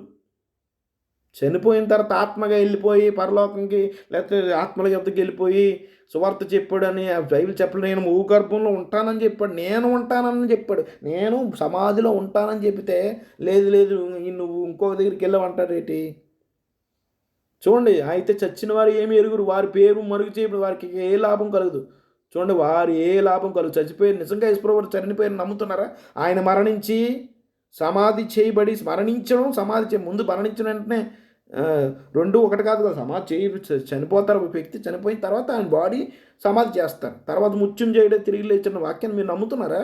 చనిపోయిన తర్వాత ఆత్మగా వెళ్ళిపోయి పరలోకంకి లేకపోతే ఆత్మల యొద్దకు వెళ్ళిపోయి సువార్త చెప్పాడని బైబిల్ చెప్పాడు. నేను భూగర్భంలో ఉంటానని చెప్పాడు, నేను ఉంటానని చెప్పాడు. నేను సమాధిలో ఉంటానని చెప్తే లేదు నువ్వు ఇంకో దగ్గరికి వెళ్ళవంటారేటి? చూడండి, అయితే చచ్చిన వారు ఏమి ఎరుగురు, వారి పేరు మరుగు చేయబడి వారికి ఏ లాభం కలగదు. చూడండి, వారు ఏ లాభం కలుగు. చచ్చిపోయి నిజంగా యేసుప్రభువు చనిపోయిన నమ్ముతున్నారా? ఆయన మరణించి సమాధి చేయబడి, మరణించడం సమాధి ముందు మరణించిన వెంటనే రెండు ఒకటి కాదు కదా. సమాధి చనిపోతారు, వ్యక్తి చనిపోయిన తర్వాత ఆయన బాడీ సమాధి చేస్తారు, తర్వాత ముత్యం చేయడం తిరిగి లేచిన వాక్యాన్ని మీరు నమ్ముతున్నారా?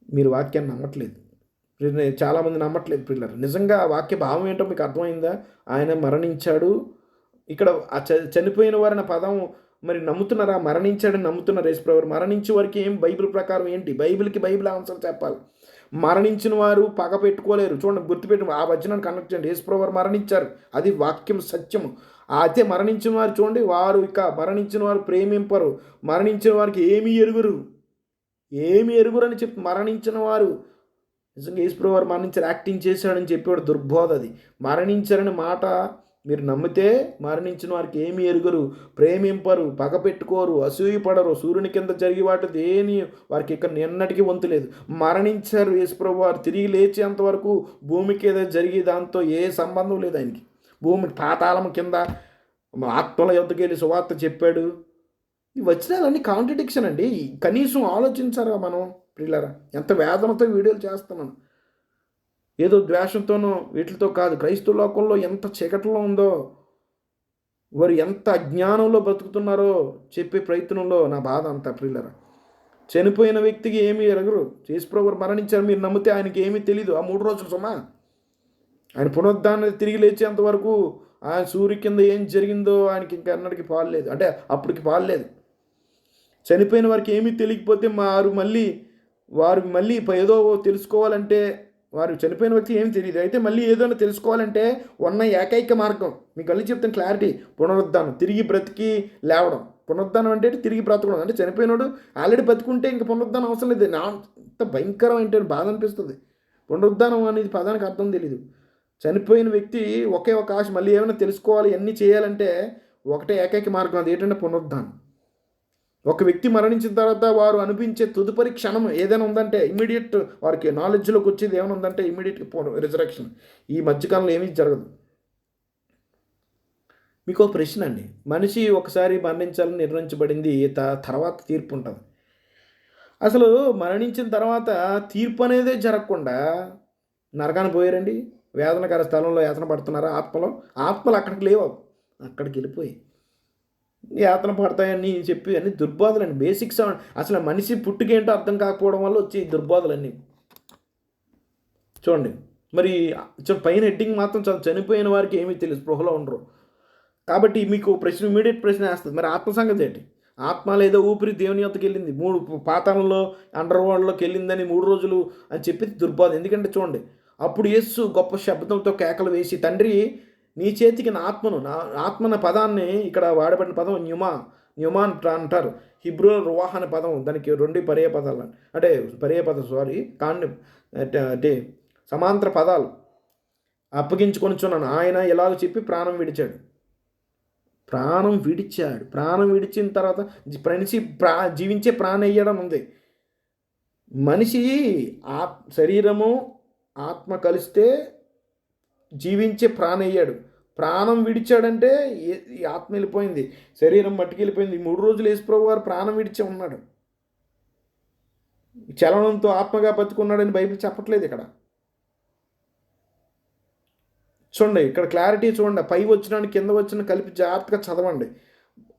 మీరు వాక్యాన్ని నమ్మట్లేదు. చాలామంది నమ్మట్లేదు పిల్లలు. నిజంగా వాక్య భావం ఏంటో మీకు అర్థమైందా? ఆయన మరణించాడు. ఇక్కడ చనిపోయిన వారిన పదం మరి నమ్ముతున్నారా? మరణించాడని నమ్ముతున్నారు. యేసుప్రభు మరణించే వారికి ఏం బైబిల్ ప్రకారం ఏంటి? బైబిల్ ఆన్సర్ చెప్పాలి. మరణించిన వారు పగ పెట్టుకోలేరు. చూడండి, గుర్తుపెట్టి ఆ వచనాన్ని కనెక్ట్ చేయండి. యేసుప్రభు మరణించారు, అది వాక్యం సత్యము. అయితే మరణించిన వారు చూడండి, వారు ఇక మరణించిన వారు ప్రేమింపరు, మరణించిన వారికి ఏమీ ఎరుగురు అని చెప్పి మరణించిన వారు నిజంగా యేసుప్రభు వారు మరణించారు, యాక్టింగ్ చేశాడని చెప్పేవాడు దుర్బోధ. అది మరణించారని మాట మీరు నమ్మితే మరణించిన వారికి ఏమి ఎరుగరు, ప్రేమింపరు, పగ పెట్టుకోరు, అసూయపడరు, సూర్యుని కింద జరిగి వాటి దేని వారికి ఇక్కడ ఎన్నటికీ వంతు లేదు. మరణించారు యేసుప్రభు వారు, తిరిగి లేచేంత వరకు భూమికి ఏదో జరిగి దాంతో ఏ సంబంధం లేదు ఆయనకి. భూమి పాతాళం కింద ఆత్మల యొద్దకు వెళ్ళి సువార్త చెప్పాడు. ఈ వచనాలన్నీ కాంట్రడిక్షన్ అండి. కనీసం ఆలోచించారా మనం ప్రియులారా? ఎంత వేదనతో వీడియోలు చేస్తున్నాను. ఏదో ద్వేషంతోనో వీటితో కాదు. క్రైస్తవ లోకంలో ఎంత చీకటిలో ఉందో, వారు ఎంత అజ్ఞానంలో బతుకుతున్నారో చెప్పే ప్రయత్నంలో నా బాధ అంతా ప్రియులారా. చనిపోయిన వ్యక్తికి ఏమీ ఎరగరు. యేసుప్రభు మరణించారు మీరు నమ్మితే ఆయనకి ఏమీ తెలీదు. ఆ 3 రోజులు సుమా ఆయన పునరుద్ధానం తిరిగి లేచేంత వరకు ఆయన సూర్యు కింద ఏం జరిగిందో ఆయనకి ఇంకా అన్నటికి పాలు అంటే అప్పటికి పాలు చనిపోయిన వారికి ఏమీ తెలియకపోతే వారు మళ్ళీ ఏదో తెలుసుకోవాలంటే, వారు చనిపోయిన వ్యక్తి ఏమి తెలియదు, అయితే మళ్ళీ ఏదైనా తెలుసుకోవాలంటే ఉన్న ఏకైక మార్గం మీకు మళ్ళీ చెప్తాను క్లారిటీ, పునరుద్ధానం, తిరిగి బ్రతికి లేవడం. పునరుద్ధానం అంటే తిరిగి బ్రతకడం. అంటే చనిపోయినాడు ఆల్రెడీ బతుకుంటే ఇంక పునరుద్ధానం అవసరం లేదు. అంత భయంకరం ఏంటంటే బాధ అనిపిస్తుంది. పునరుద్ధానం అనేది పదానికి అర్థం తెలీదు. చనిపోయిన వ్యక్తి ఒకే ఒక ఆశ, మళ్ళీ ఏమైనా తెలుసుకోవాలి, అన్నీ చేయాలంటే ఒకటే ఏకైక మార్గం, అది ఏంటంటే పునరుద్ధానం. ఒక వ్యక్తి మరణించిన తర్వాత వారు అనిపించే తదుపరి క్షణం ఏదైనా ఉందంటే ఇమీడియట్ వారికి నాలెడ్జ్లోకి వచ్చేది ఏమైనా ఉందంటే ఇమీడియట్ రిజరక్షన్. ఈ మధ్యకాలంలో ఏమీ జరగదు. మీకు ఒక ప్రశ్న అండి. మనిషి ఒకసారి మరణించాలని నిర్ణయించబడింది, తర్వాత తీర్పు ఉంటుంది. అసలు మరణించిన తర్వాత తీర్పు అనేదే జరగకుండా నరకాన్ని పోయారండి. వేదనకర స్థలంలో యాతన పడుతున్నారా? ఆత్మలు అక్కడికి లేవు, అక్కడికి వెళ్ళిపోయి యాతన పడతాయని చెప్పి అన్ని దుర్బోధలండి. బేసిక్స్ అసలు మనిషి పుట్టుకేంటో అర్థం కాకపోవడం వల్ల వచ్చే దుర్బోధలన్నీ చూడండి. మరి పైన హెడ్డింగ్ మాత్రం చనిపోయిన వారికి ఏమీ తెలియదు, స్పృహలో ఉండరు. కాబట్టి మీకు ప్రశ్న ఇమీడియట్ ప్రశ్న వేస్తుంది, మరి ఆత్మ సంగతి ఏంటి? ఆత్మ లేదా ఊపిరి దేవుని యొద్దకు వెళ్ళింది, 3 పాతాళంలో అండర్ వరల్డ్లోకి వెళ్ళిందని 3 రోజులు అని చెప్పి దుర్బోధ. ఎందుకంటే చూడండి, అప్పుడు యేసు గొప్ప శబ్దంతో కేకలు వేసి, తండ్రి నీ చేతికి నా ఆత్మను, నా ఆత్మ అనే పదాన్ని ఇక్కడ వాడబడిన పదం న్యూమా అంటారు. హిబ్రూ రువాహ్ అనే పదం, దానికి 2 పర్యాయ పదాలు, అంటే పర్యాయ పదం సారీ అంటే సమాంతర పదాలు. అప్పగించుకొనిచున్నాను, ఆయన ఇలాగ చెప్పి ప్రాణం విడిచాడు. ప్రాణం విడిచిన తర్వాత జీవించే ప్రాణం వేయడం ఉంది. మనిషి శరీరము ఆత్మ కలిస్తే జీవించే ప్రాణం అయ్యాడు. ప్రాణం విడిచాడంటే ఈ ఆత్మ వెళ్ళిపోయింది, శరీరం మట్టికి వెళ్ళిపోయింది. 3 రోజులు యేసుప్రభు వారు ప్రాణం విడిచే ఉన్నాడు. చలనంతో ఆత్మగా బతుకున్నాడని బైబిల్ చెప్పట్లేదు ఇక్కడ. చూడండి, ఇక్కడ క్లారిటీ చూడండి, పై వచ్చిన కింద వచ్చిన కలిపి జాగ్రత్తగా చదవండి.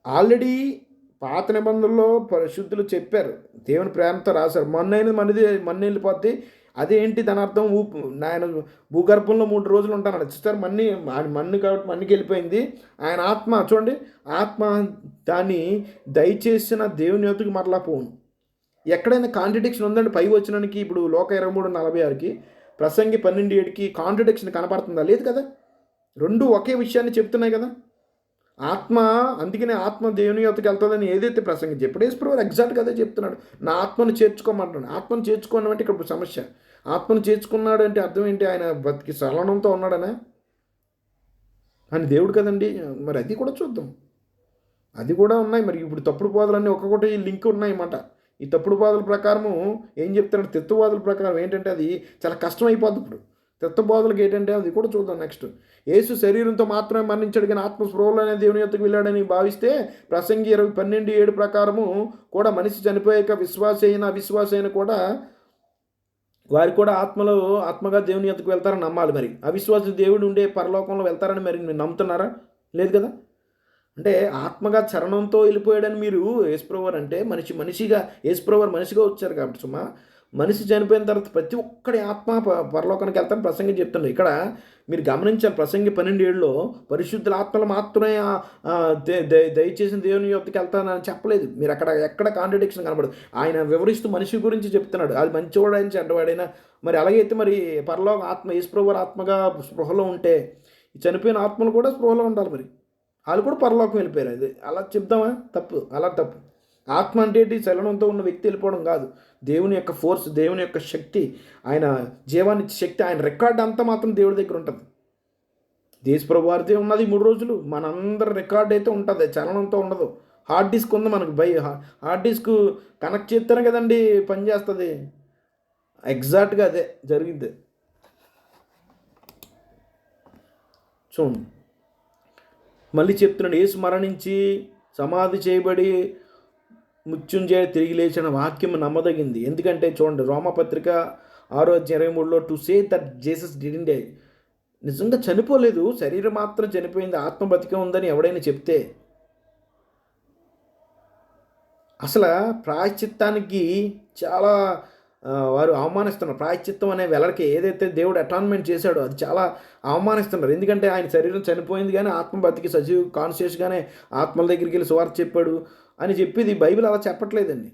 ఆల్రెడీ పాత నిబంధనలో పరిశుద్ధులు చెప్పారు, దేవుని ప్రేమతో రాశారు, మన్ను వెళ్ళిపోద్ది. అదేంటి దాని అర్థం? ఆయన భూగర్భంలో 3 రోజులు ఉంటాను సార్, మన్ను కాబట్టి మన్నుకి వెళ్ళిపోయింది. ఆయన ఆత్మ చూడండి, ఆత్మ దాన్ని దయచేసిన దేవుని యొద్దకు మరలా పోను. ఎక్కడైనా కాంట్రడిక్షన్ ఉందండి పై వచ్చినానికి? ఇప్పుడు లోక 23:46కి ప్రసంగి 12:7కి కాంట్రడిక్షన్ కనపడుతుందా? లేదు కదా. 2 ఒకే విషయాన్ని చెప్తున్నాయి కదా. ఆత్మ, అందుకనే ఆత్మ దేవుని యొద్దకు వెళ్తుందని ఏదైతే ప్రసంగం చెప్పాడు యేసుప్రభువు ఎగ్జాక్ట్గా అదే చెప్తున్నాడు. నా ఆత్మను చేర్చుకోమంటున్నాడు. ఆత్మను చేర్చుకోవడం అంటే ఇక్కడ సమస్య. ఆత్మను చేర్చుకున్నాడు అంటే అర్థం ఏంటి? ఆయన బతికి సలనంతో ఉన్నాడనే అని దేవుడు కదండి. మరి అది కూడా చూద్దాం, అది కూడా ఉన్నాయి. మరి ఇప్పుడు తప్పుడు బోధలన్నీ ఒక్కొక్కటి లింక్ ఉన్నాయన్నమాట. ఈ తప్పుడు బోధల ప్రకారము ఏం చెప్తాడు? తత్వవాదుల ప్రకారం ఏంటంటే అది చాలా కష్టం అయిపోద్ది. ఇప్పుడు తత్వబోధలకు ఏంటంటే అది కూడా చూద్దాం నెక్స్ట్. యేసు శరీరంతో మాత్రమే మరణించాడు కానీ ఆత్మ స్పృహలోనే దేవుని యొద్దకు వెళ్ళాడని భావిస్తే ప్రసంగి 12:7 ప్రకారము కూడా మనిషి చనిపోయాక విశ్వాస అయిన కూడా వారు కూడా ఆత్మగా దేవుని యొద్దకు వెళ్తారని నమ్మాలి. మరి అవిశ్వాస దేవుడు ఉండే పరలోకంలో వెళ్తారని మరి మీరు నమ్ముతున్నారా? లేదు కదా. అంటే ఆత్మగా చరణంతో వెళ్ళిపోయాడని మీరు యేసుప్రభువారు అంటే మనిషిగా యేసుప్రభువారు మనిషిగా వచ్చారు కాబట్టి సుమా, మనిషి చనిపోయిన తర్వాత ప్రతి ఒక్కడి ఆత్మ పరలోకానికి వెళ్తారని ప్రసంగి చెప్తున్నారు. ఇక్కడ మీరు గమనించాలి, ప్రసంగి 12:7లో పరిశుద్ధుల ఆత్మలు మాత్రమే దయచేసిన దేవుని యొద్దకు వెళ్తానని చెప్పలేదు. మీరు ఎక్కడ కాంట్రడిక్షన్ కనబడదు. ఆయన వివరిస్తూ మనిషి గురించి చెప్తున్నాడు, అది మంచివాడైనా చెడ్డవాడైనా. మరి అలాగైతే మరి పరలోక ఆత్మ యేసుప్రభువారి ఆత్మగా స్పృహలో ఉంటే చనిపోయిన ఆత్మలు కూడా స్పృహలో ఉండాలి. మరి వాళ్ళు కూడా పరలోకం వెళ్ళిపోయారు. అది అలా చెప్దామా? తప్పు, అలా తప్పు. ఆత్మ అంటే చలనంతో ఉన్న వ్యక్తి వెళ్ళిపోవడం కాదు. దేవుని యొక్క ఫోర్స్, దేవుని యొక్క శక్తి, ఆయన జీవానికి శక్తి, ఆయన రికార్డ్ అంతా మాత్రం దేవుడి దగ్గర ఉంటుంది. యేసుప్రభువు వారిదే ఉన్నది 3 రోజులు. మనందరి రికార్డ్ అయితే ఉంటుంది, చలనంతో ఉండదు. హార్డ్ డిస్క్ ఉంది మనకు. హార్డ్ డిస్క్ కనెక్ట్ చేస్తేనే కదండి పనిచేస్తుంది. ఎగ్జాక్ట్గా అదే జరిగింది. చూడండి, మళ్ళీ చెప్తున్నాడు, యేసు మరణించి సమాధి చేయబడి మృత్యుంజయ తిరిగి లేచిన వాక్యం నమ్మదగింది. ఎందుకంటే చూడండి, రోమపత్రిక 6:23లో to say that Jesus didn't die, నిజంగా చనిపోలేదు, శరీరం మాత్రం చనిపోయింది, ఆత్మ బతికే ఉందని ఎవడైనా చెప్తే అసలు ప్రాయశ్చిత్తానికి చాలా వారు అవమానిస్తున్నారు. ప్రాయశ్చిత్తం అనే వెలకి ఏదైతే దేవుడు అటాన్మెంట్ చేశాడో అది చాలా అవమానిస్తున్నారు. ఎందుకంటే ఆయన శరీరం చనిపోయింది కానీ ఆత్మ బతికి సజీవ కాన్షియస్గానే ఆత్మల దగ్గరికి వెళ్ళి సువార్త చెప్పాడు అని చెప్పేది బైబిల్ అలా చెప్పట్లేదండి.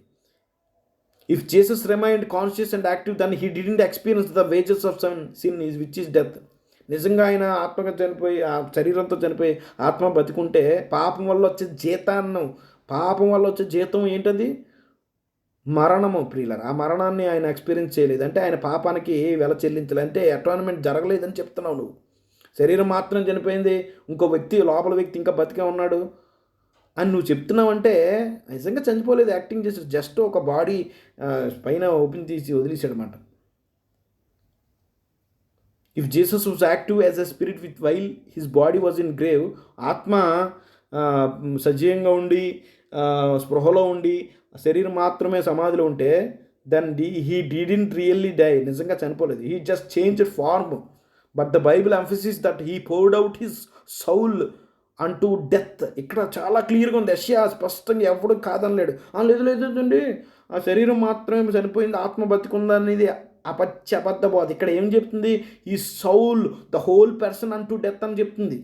If Jesus remained conscious and active then he didn't experience the wages of sin which is death. నిజంగా ఆయన ఆత్మగా చనిపోయి ఆ శరీరంతో చనిపోయి ఆత్మ బతికుంటే పాపం వల్ల వచ్చే జీతం ఏంటది? మరణము. ప్రియులారా, ఆ మరణాన్ని ఆయన ఎక్స్పీరియన్స్ చేయలేదు అంటే ఆయన పాపానికి వెల చెల్లించాలి అంటే అటాన్మెంట్ జరగలేదని చెప్తున్నావు నువ్వు. శరీరం మాత్రం చనిపోయింది, ఇంకో వ్యక్తి లోపల వ్యక్తి ఇంకా బతికే ఉన్నాడు అని నువ్వు చెప్తున్నావంటే నిజంగా చనిపోలేదు, యాక్టింగ్ చేసాడు. జస్ట్ ఒక బాడీ పైన ఓపెన్ తీసి వదిలేశాడు అన్నమాట. If Jesus was active as a spirit with while his body was in grave, ఆత్మ సజీవంగా ఉండి స్పృహలో ఉండి శరీరం మాత్రమే సమాధిలో ఉంటే then he didn't really die, నిజంగా చనిపోలేదు. He just changed form. But the Bible emphasis that he poured out his soul unto death. ఇక్కడ చాలా క్లియర్గా ఉంది, యెషయా స్పష్టంగా ఎవడు కాదనలేడు. లేదండి ఆ శరీరం మాత్రమే చనిపోయింది, ఆత్మ బతికుందనేది అబద్ధ బోధ. ఇక్కడ ఏం చెప్తుంది? ఈ సౌల్ ద హోల్ పర్సన్ అంటూ డెత్ అని చెప్తుంది.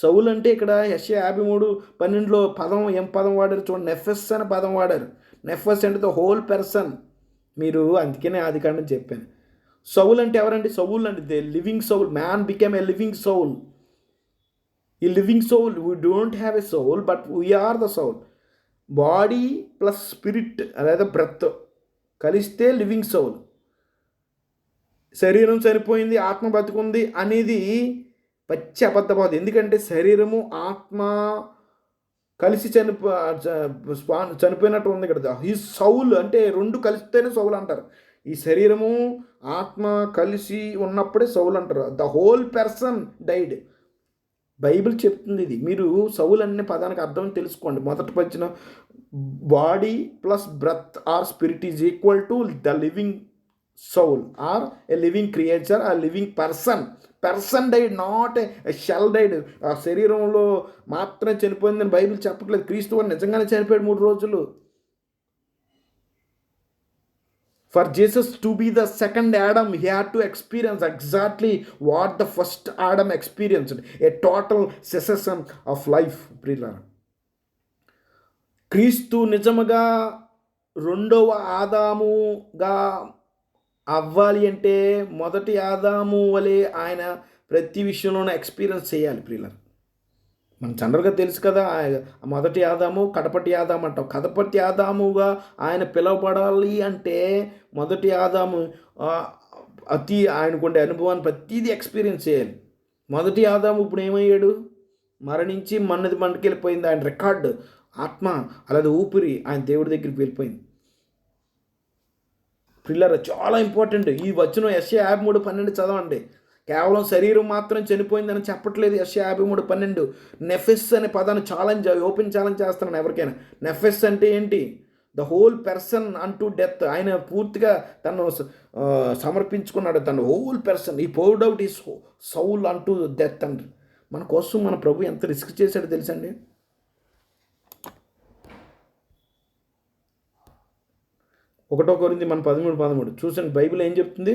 సౌలు అంటే ఇక్కడ యెషయా 53:12 పదం ఏం పదం వాడారు చూడండి, నెఫెస్ అనే పదం వాడారు. నెఫెస్ అంటే ద హోల్ పర్సన్. మీరు అందుకనే ఆదికాండం చెప్పాను. సౌల్ అంటే ఎవరండి? సౌల్ అంటే the living soul. Man became a living soul. ఈ living soul, we don't have a soul but we are the soul. Body plus spirit అதாவது బ్రెత్ కలిస్తే లివింగ్ సౌల్. శరీరం చనిపోయింది, ఆత్మ బతుకుంది అనేది పచ్చి అబద్ధబాదు. ఎందుకంటే శరీరము ఆత్మ కలిసి చనిపోయినట్టు ఉంది కదా. ఈ సౌల్ అంటే రెండు కలిస్తేనే సౌల్ అంటారు. ఈ శరీరము ఆత్మ కలిసి ఉన్నప్పుడే సౌల్ అంటారు. The whole person died. Bible చెప్తుంది ఇది. మీరు సౌల్ అనే పదానికి అర్థం తెలుసుకోండి. మొదట వచ్చిన body plus breath or spirit is equal to the living soul or a living creature or living person. Person died, not a shell died. ఆ శరీరంలో మాత్రమే చనిపోయిందని బైబిల్ చెప్పట్లేదు. క్రీస్తు వారు నిజంగానే చనిపోయాడు 3 రోజులు. For Jesus to be the second Adam, he had to experience exactly what the first Adam experienced, a total cessation of life. క్రీస్తు నిజముగా రెండవ ఆదాముగా అవ్వాలి అంటే మొదటి ఆదాము వలె ఆయన ప్రతి విషయంలోనూ ఎక్స్పీరియన్స్ చేయాలి ప్రియులారా. మన జనరల్గా తెలుసు కదా, మొదటి ఆదాము కడపటి ఆదాము అంటాం. కడపటి ఆదాముగా ఆయన పిలువబడాలి అంటే మొదటి ఆదాము ఆయనకుండే అనుభవాన్ని ప్రతిదీ ఎక్స్పీరియన్స్ చేయాలి. మొదటి ఆదాము ఇప్పుడు ఏమయ్యాడు? మరణించి మన్నది మంటకి వెళ్ళిపోయింది. ఆయన రికార్డు ఆత్మ అలాగే ఊపిరి ఆయన దేవుడి దగ్గరికి వెళ్ళిపోయింది. పిల్లరా చాలా ఇంపార్టెంట్ ఈ వచనం. యెషయా 53:12 చదవండి. కేవలం శరీరం మాత్రం చనిపోయిందని చెప్పట్లేదు. యెషయా 53:12 నెఫెస్ అనే పదాన్ని ఛాలెంజ్, ఓపెన్ ఛాలెంజ్ చేస్తున్నాను ఎవరికైనా. నెఫెస్ అంటే ఏంటి? ద హోల్ పర్సన్ అంటూ డెత్. ఆయన పూర్తిగా తను సమర్పించుకున్నాడు. తను హోల్ పర్సన్. ఈ poured out is Saul unto death అండి. మన కోసం మన ప్రభు ఎంత రిస్క్ చేశాడో తెలుసండి. 1 కొరింథీ 13:13 చూసండి. బైబిల్ ఏం చెప్తుంది?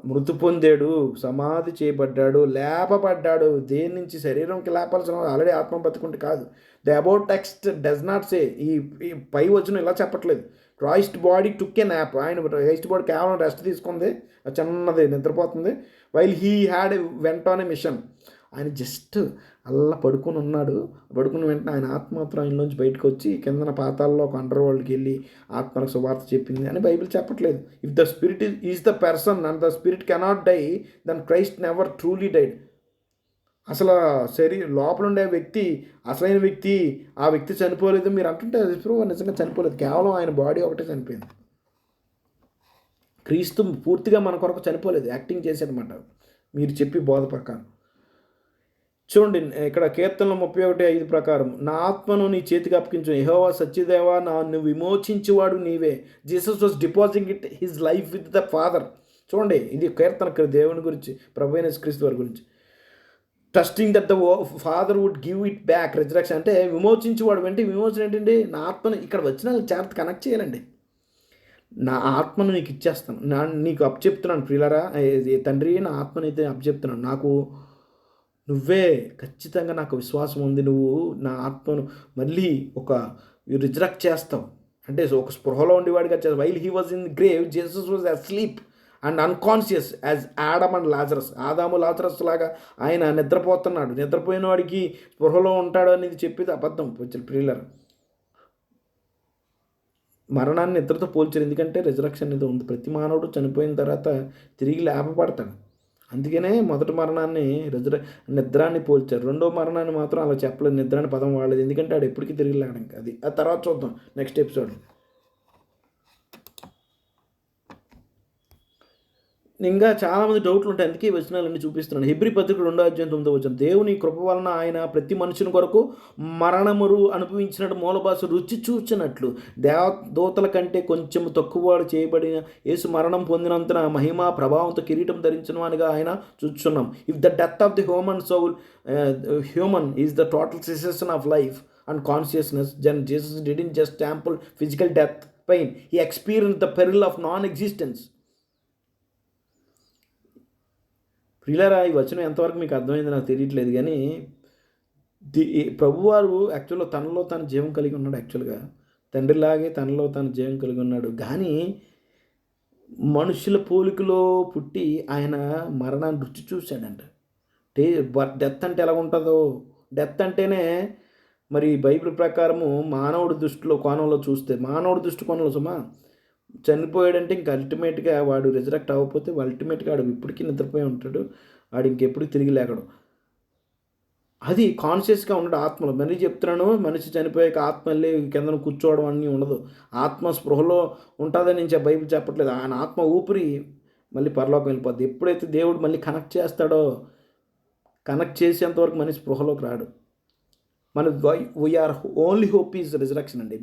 మృతి పొందాడు, సమాధి చేయబడ్డాడు, లేపబడ్డాడు. దేని నుంచి? శరీరంకి లేపాల్సిన ఆల్రెడీ ఆత్మ బతుకుంటే కాదు. The above text does not say. ఈ పై వచనం ఇలా చెప్పట్లేదు. Christ body took a nap. ఆయన క్రైస్ట్ బాడీ కేవలం రెస్ట్ తీసుకుంది, చిన్నది నిద్రపోతుంది. While he had went on a mission. ఆయన జస్ట్ అలా పడుకుని ఉన్నాడు. పడుకున్న వెంటనే ఆయన ఆత్మ మాత్రం ఆయనలోంచి బయటకు వచ్చి కిందన పాతాల్లో ఒక అండర్ వరల్డ్కి వెళ్ళి ఆత్మలకు సువార్త చెప్పింది అని బైబిల్ చెప్పట్లేదు. If the spirit is the person and the spirit cannot die, then Christ never truly died. అసలు లోపల ఉండే వ్యక్తి, అసలైన వ్యక్తి, ఆ వ్యక్తి చనిపోలేదు మీరు అంటుంటే నిజంగా చనిపోలేదు. కేవలం ఆయన బాడీ ఒకటే చనిపోయింది. క్రీస్తు పూర్తిగా మన కొరకు చనిపోలేదు, యాక్టింగ్ చేశాడనమాట మీరు చెప్పి బోధ ప్రకారం. చూడండి ఇక్కడ కీర్తనలు 31:5 ప్రకారం, నా ఆత్మను నీ చేతికి అప్పగించు, యెహోవా సత్యదేవా నన్ను విమోచించేవాడు నీవే. Jesus was depositing his life with the father. చూడండి ఇది కీర్తన దేవుని గురించి, ప్రభు అయిన క్రీస్తు వారి గురించి. Trusting that the Father would give it back. Resurrection అంటే విమోచించేవాడు. అంటే విమోచన ఏంటండి? నా ఆత్మను ఇక్కడ వచ్చిన జాగ్రత్త కనెక్ట్ చేయాలండి. నా ఆత్మను నీకు ఇచ్చేస్తాను, నీకు అప్పచెప్తున్నాను ప్రియులారా. తండ్రి నా ఆత్మను అయితే అప్పచెప్తున్నాను. నాకు నువ్వే ఖచ్చితంగా నాకు విశ్వాసం ఉంది. నువ్వు నా ఆత్మను మళ్ళీ రిజరెక్ట్ చేస్తావు. అంటే ఒక స్పృహలో ఉండేవాడిగా చేస్తావు. While he was in grave, Jesus was asleep and unconscious as Adam and Lazarus. ఆదాము లాజరస్ లాగా ఆయన నిద్రపోతున్నాడు. నిద్రపోయిన వాడికి స్పృహలో ఉంటాడు అనేది చెప్పేది అబద్ధం ప్రియులారా. మరణాన్ని నిద్రతో పోల్చారు. ఎందుకంటే రిజరక్షన్ అనేది ఉంది. ప్రతి మానవుడు చనిపోయిన తర్వాత తిరిగి లేపబడతాడు. అందుకనే మొదటి మరణాన్ని నిద్రాన్ని పోల్చారు. రెండో మరణాన్ని మాత్రం అలా చెప్పలేదు, నిద్రాన్ని పదం వాడలేదు. ఎందుకంటే ఆడు ఎప్పటికీ తిరిగి లేడం. అది ఆ తర్వాత చూద్దాం నెక్స్ట్ ఎపిసోడ్. ఇంకా చాలామంది డౌట్లు ఉంటాయి, అందుకే ఈ వచనాలన్నీ చూపిస్తున్నాను. హెబ్రీ పత్రిక 2:9 దేవుని కృప వలన ఆయన ప్రతి మనుషుని కొరకు మరణమురు అనుభవించినట్టు మూల భాష రుచి చూచినట్లు దూతల కంటే కొంచెం తక్కువవాడు చేయబడిన యేసు మరణం పొందినంతన మహిమ ప్రభావంతో కిరీటం ధరించిన వానిగా ఆయన చూస్తున్నాం. If the death of the human is the total cessation of life and consciousness, Jesus didn't just temple physical death pain, he experience the peril of non existence. ప్రియులారా ఈ వచనం ఎంతవరకు మీకు అర్థమైంది నాకు తెలియట్లేదు, కానీ ప్రభువారు యాక్చువల్గా తనలో తను జీవం కలిగి ఉన్నాడు. యాక్చువల్గా తండ్రిలాగే తనలో తను జీవం కలిగి ఉన్నాడు. కానీ మనుషుల పోలికలో పుట్టి ఆయన మరణాన్ని రుచి చూశాడంట. టే డెత్ అంటే ఎలా ఉంటుందో, డెత్ అంటేనే మరి బైబిల్ ప్రకారము మానవుడి కోణంలో చూస్తే, మానవుడి దృష్టికోణంలో సుమా చనిపోయాడంటే ఇంక అల్టిమేట్గా వాడు రిజరెక్ట్ అవ్వకపోతే అల్టిమేట్గా వాడు ఇప్పటికీ నిద్రపోయి ఉంటాడు. వాడు ఇంకెప్పుడు తిరిగి లేకడు. అది కాన్షియస్గా ఉండడు ఆత్మలో. మళ్ళీ చెప్తున్నాను, మనిషి చనిపోయాక ఆత్మ వెళ్ళి కిందన కూర్చోవడం అన్నీ ఉండదు. ఆత్మ స్పృహలో ఉంటుందని నేను బైబిల్ చెప్పట్లేదు. ఆయన ఆత్మ ఊపిరి మళ్ళీ పరలోకం వెళ్ళిపోద్ది. ఎప్పుడైతే దేవుడు మళ్ళీ కనెక్ట్ చేస్తాడో, కనెక్ట్ చేసేంతవరకు మనిషి స్పృహలోకి రాడు. మన our only hope is resurrection అండి.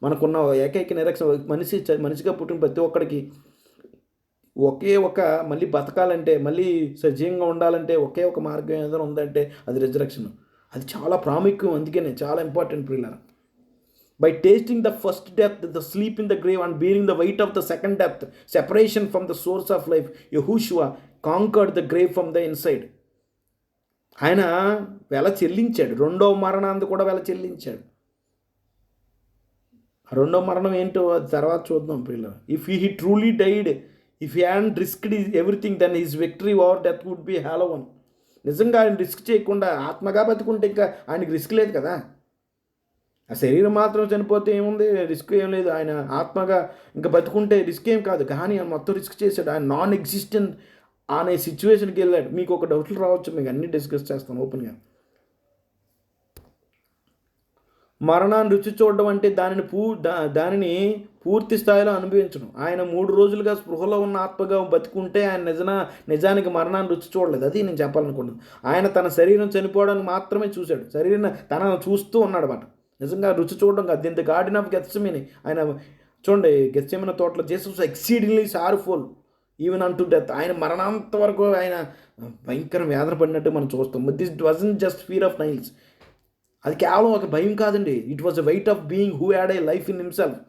మనకున్న ఏకైక నిరక్షణ మనిషిగా పుట్టిన ప్రతి ఒక్కడికి ఒకే ఒక మళ్ళీ బతకాలంటే, మళ్ళీ సజీవంగా ఉండాలంటే ఒకే ఒక మార్గం ఏదైనా ఉందంటే అది రిజరక్షన్. అది చాలా ప్రాముఖ్యం. అందుకనే చాలా ఇంపార్టెంట్ ప్రియులారా. By tasting the first death, the sleep in the grave and bearing the weight of the second death, separation from the source of life, Yehoshua conquered the grave from the inside. ఆయన వెల చెల్లించాడు. రెండవ మరణాన్ని కూడా వెల చెల్లించాడు. రెండవ మరణం ఏంటో అది తర్వాత చూద్దాం ప్రియులారా. If he truly died, if he had risked everything, then his victory over death would be hollow one. నిజంగా ఆయన రిస్క్ చేయకుండా ఆత్మగా బతుకుంటే ఇంకా ఆయనకి రిస్క్ లేదు కదా. ఆ శరీరం మాత్రం చనిపోతే ఏముంది, రిస్క్ ఏం లేదు. ఆయన ఆత్మగా ఇంకా బతుకుంటే రిస్క్ ఏం కాదు. కానీ ఆయన మొత్తం రిస్క్ చేశాడు. ఆయన నాన్ ఎగ్జిస్టెంట్ అనే సిచ్యువేషన్కి వెళ్ళాడు. మీకు ఒక డౌట్లు రావచ్చు, మీకు అన్నీ డిస్కస్ చేస్తాను ఓపెన్గా. మరణాన్ని రుచి చూడడం అంటే దానిని పూర్తి స్థాయిలో అనుభవించడం. ఆయన 3 రోజులుగా స్పృహలో ఉన్న ఆత్మగా బతుకుంటే ఆయన నిజానికి మరణాన్ని రుచి చూడలేదు. అది నేను చెప్పాలనుకుంటున్నాను. ఆయన తన శరీరం చనిపోవడానికి మాత్రమే చూశాడు. శరీరం తనను చూస్తూ ఉన్నాడు అన్నమాట. నిజంగా రుచి చూడడం కాదు. ది గార్డెన్ ఆఫ్ గెత్సెమనీ, ఆయన చూడండి, గెత్సెమనీ తోటలో Jesus exceedingly sorrowful even unto death డెత్. ఆయన మరణాంత వరకు ఆయన భయంకర వేదన పడినట్టు మనం చూస్తాం. This wasn't just fear of nails. అది కేవలం ఒక భయం కాదండి. It was a weight of being who had a life in himself.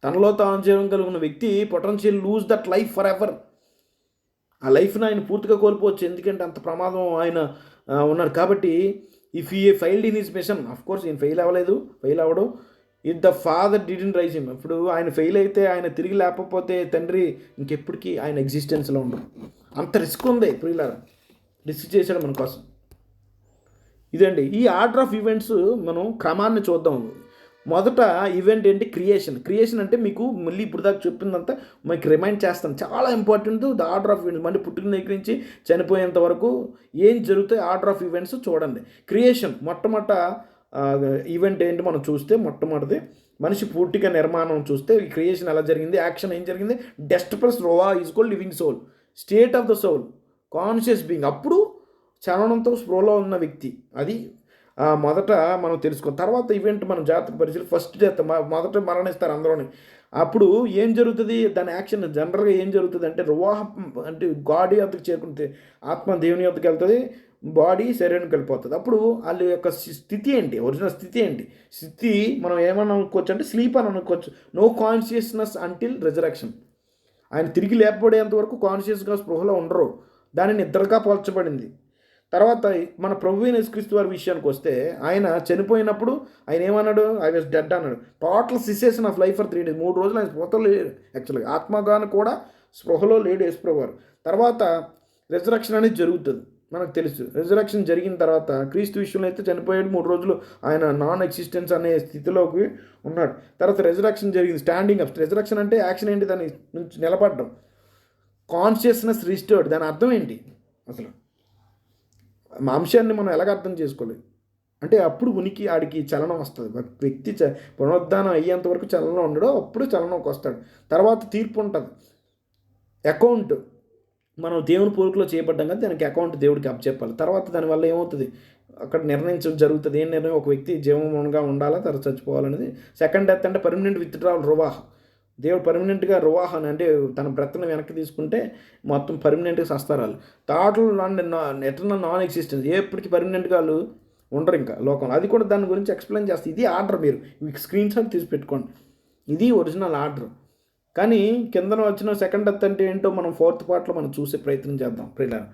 తనలో తాను జీవం కలిగిన వ్యక్తి potential lose that life forever. ఆ లైఫ్ని ఆయన పూర్తిగా కోల్పోవచ్చు. ఎందుకంటే అంత ప్రమాదం ఆయన ఉన్నాడు. కాబట్టి if he failed in his mission, of course ఈయన ఫెయిల్ అవ్వడం. If the Father didn't raise him, ఇప్పుడు ఆయన ఫెయిల్ అయితే, ఆయన తిరిగి లేకపోతే తండ్రి ఇంకెప్పటికీ ఆయన ఎగ్జిస్టెన్స్లో ఉండరు. అంత రిస్క్ ఉంది ప్రియులారా. రిస్క్ చేశాడు మన కోసం. ఇదండి ఈ ఆర్డర్ ఆఫ్ ఈవెంట్స్. మనం క్రమాన్ని చూద్దాం. మొదట ఈవెంట్ ఏంటి? క్రియేషన్ అంటే మీకు మళ్ళీ ఇప్పుడు దాకా చెప్పిందంతా మీకు రిమైండ్ చేస్తాను. చాలా important the order of events. మళ్ళీ పుట్టిన దగ్గర నుంచి చనిపోయేంత వరకు ఏం జరుగుతాయి ఆర్డర్ ఆఫ్ ఈవెంట్స్ చూడండి. క్రియేషన్ మొట్టమొదట ఈవెంట్ ఏంటి మనం చూస్తే, మొట్టమొదటిది మనిషి పూర్తిగా నిర్మాణం చూస్తే ఈ క్రియేషన్ ఎలా జరిగింది, యాక్షన్ ఏం జరిగింది. Dust plus ruach is called living soul, state of the soul, conscious being. అప్పుడు చలనంతో స్ప్రోలో ఉన్న వ్యక్తి. అది మొదట మనం తెలుసుకోవాలి. తర్వాత ఈవెంట్ మనం జాగ్రత్త పరిచయం. ఫస్ట్ డెత్, మొదట మరణిస్తారు అందరూని. అప్పుడు ఏం జరుగుతుంది, దాని యాక్షన్ జనరల్గా ఏం జరుగుతుంది అంటే వివాహం అంటే గాడి వద్దకు చేరుకుంటే ఆత్మ దేవుని వద్దకు వెళ్తుంది, బాడీ శరీరానికి వెళ్ళిపోతుంది. అప్పుడు వాళ్ళ యొక్క స్థితి ఏంటి, ఒరిజినల్ స్థితి ఏంటి? స్థితి మనం ఏమన్నా అనుకోవచ్చు అంటే స్లీప్ అని అనుకోవచ్చు. No consciousness until resurrection. ఆయన తిరిగి లేపబడేంత వరకు కాన్షియస్గా స్పృహలో ఉండరు. దానిని నిద్రగా పోల్చబడింది. తర్వాత మన ప్రభు అయిన యేసుక్రీస్తు వారి విషయానికి వస్తే, ఆయన చనిపోయినప్పుడు ఆయన ఏమన్నాడు? ఐ వాజ్ డెడ్ అన్నాడు. Total cessation of life for 3 days. 3 రోజులు ఆయన స్పృహలో లేడు. యాక్చువల్గా ఆత్మగాను కూడా స్పృహలో లేడు యేసుప్రభు వారు. తర్వాత రిజరక్షన్ అనేది జరుగుతుంది. మనకు తెలుసు రిజరక్షన్ జరిగిన తర్వాత క్రీస్తు విషయంలో అయితే చనిపోయాడు. 3 రోజులు ఆయన నాన్ ఎగ్జిస్టెన్స్ అనే స్థితిలోకి ఉన్నాడు. తర్వాత రిజరక్షన్ జరిగింది, స్టాండింగ్ అప్. రిజరక్షన్ అంటే యాక్షన్ ఏంటి? దాని నుంచి నిలబడడం. Consciousness restored. దాని అర్థం ఏంటి అసలు? మా అంశాన్ని మనం ఎలాగ అర్థం చేసుకోలేదు అంటే, అప్పుడు ఉనికి ఆడికి చలనం వస్తుంది. వ్యక్తి పునరుద్ధానం అయ్యేంత వరకు చలనం ఉండడు, అప్పుడు చలనంకి వస్తాడు. తర్వాత తీర్పు ఉంటుంది, అకౌంట్. మనం దేవుని పోలికలో చేయబడ్డాం కదా, దానికి అకౌంట్ దేవుడికి అప్పచెప్పాలి. తర్వాత దానివల్ల ఏమవుతుంది, అక్కడ నిర్ణయించడం జరుగుతుంది. ఏం నిర్ణయం? ఒక వ్యక్తి జీవంగా ఉండాలా, తర్వాత చచ్చిపోవాలనేది. సెకండ్ డెత్ అంటే పర్మనెంట్ విత్డ్రావల్, రువాహ. దేవుడు పర్మనెంట్గా రువాహన్ అంటే తన బ్రెత్ను వెనక్కి తీసుకుంటే మొత్తం పర్మనెంట్గా సస్తారు. థాట్లు ఎటర్నల్ నాన్ ఎగ్జిస్టెన్స్, ఎప్పటికీ పర్మనెంట్గా వాళ్ళు ఉండరు ఇంకా లోకంలో. అది కూడా దాని గురించి ఎక్స్ప్లెయిన్ చేస్తుంది. ఇది ఆర్డర్, మీరు స్క్రీన్ షాట్ తీసి పెట్టుకోండి. ఇది ఒరిజినల్ ఆర్డర్. కానీ కిందన వచ్చిన సెకండ్ డెత్ అంటే ఏంటో మనం 4th పార్ట్లో మనం చూసే ప్రయత్నం చేద్దాం ప్రియులారా.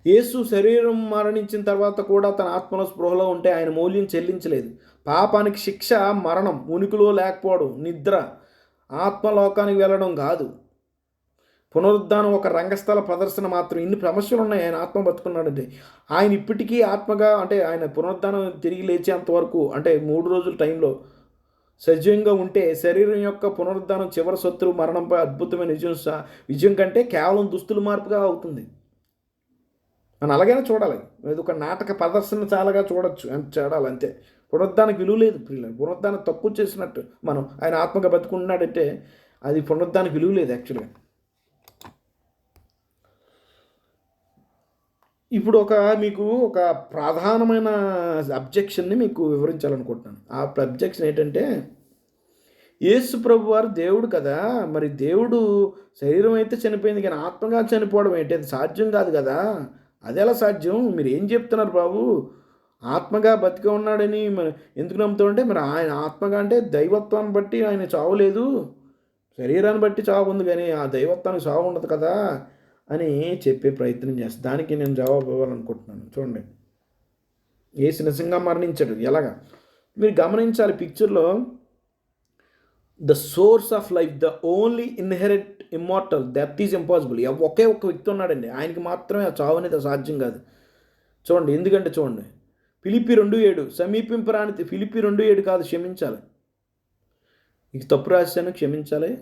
యేసు శరీరం మరణించిన తర్వాత కూడా తన ఆత్మలో స్పృహలో ఉంటే ఆయన మూల్యం చెల్లించలేదు. పాపానికి శిక్ష మరణం, ఉనికిలో లేకపోవడం, నిద్ర, ఆత్మలోకానికి వెళ్ళడం కాదు. పునరుద్ధానం ఒక రంగస్థల ప్రదర్శన మాత్రం. ఇన్ని సమస్యలు ఉన్నాయి ఆయన ఆత్మ బతుకున్నాడంటే. ఆయన ఇప్పటికీ ఆత్మగా అంటే ఆయన పునరుద్ధానం తిరిగి లేచేంత వరకు అంటే 3 రోజుల టైంలో సజీవంగా ఉంటే శరీరం యొక్క పునరుద్ధానం చివరి శత్రువు మరణంపై అద్భుతమైన విజయం కంటే కేవలం దుస్తుల మార్పుగా అవుతుంది. మనం అలాగైనా చూడాలి. ఇది ఒక నాటక ప్రదర్శన చాలాగా చూడొచ్చు, చూడాలి అంతే. పునరుద్ధానికి విలువ లేదు పిల్లలు. పునరుద్ధానం తక్కువ చేసినట్టు మనం ఆయన ఆత్మగా బతుకున్నాడంటే అది పునరుద్ధానికి విలువ లేదు యాక్చువల్గా. ఇప్పుడు మీకు ఒక ప్రధానమైన అబ్జెక్షన్ని మీకు వివరించాలనుకుంటున్నాను. ఆ అబ్జెక్షన్ ఏంటంటే, యేసు ప్రభు వారు దేవుడు కదా, మరి దేవుడు శరీరం అయితే చనిపోయింది కానీ ఆత్మగా చనిపోవడం ఏంటి? అది సాధ్యం కాదు కదా. అది ఎలా సాధ్యం? మీరు ఏం చెప్తున్నారు బాబు? ఆత్మగా బతికే ఉన్నాడని ఎందుకు నమ్ముతామంటే, మరి ఆయన ఆత్మగా అంటే దైవత్వాన్ని బట్టి ఆయన చావు లేదు, శరీరాన్ని బట్టి చావు ఉంది కానీ ఆ దైవత్వానికి చావు ఉండదు కదా అని చెప్పే ప్రయత్నం చేస్తాను. దానికి నేను జవాబు ఇవ్వాలనుకుంటున్నాను. చూడండి, యేసు నిజంగా మరణించాడు. ఎలాగా మీరు గమనించాలి. పిక్చర్లో the source of life, the only inherent immortal, death is impossible. ఒకే ఒక్క వ్యక్తి ఉన్నాడండి, ఆయనకి మాత్రమే ఆ చావు అనేది సాధ్యం కాదు. చూడండి, ఎందుకంటే చూడండి, ఫిలిప్పీ 2:7 సమీపింపరాని, ఫిలిప్పీ 2:7 కాదు, క్షమించాలి. ఇది తప్పు రాశాను, క్షమించాలి.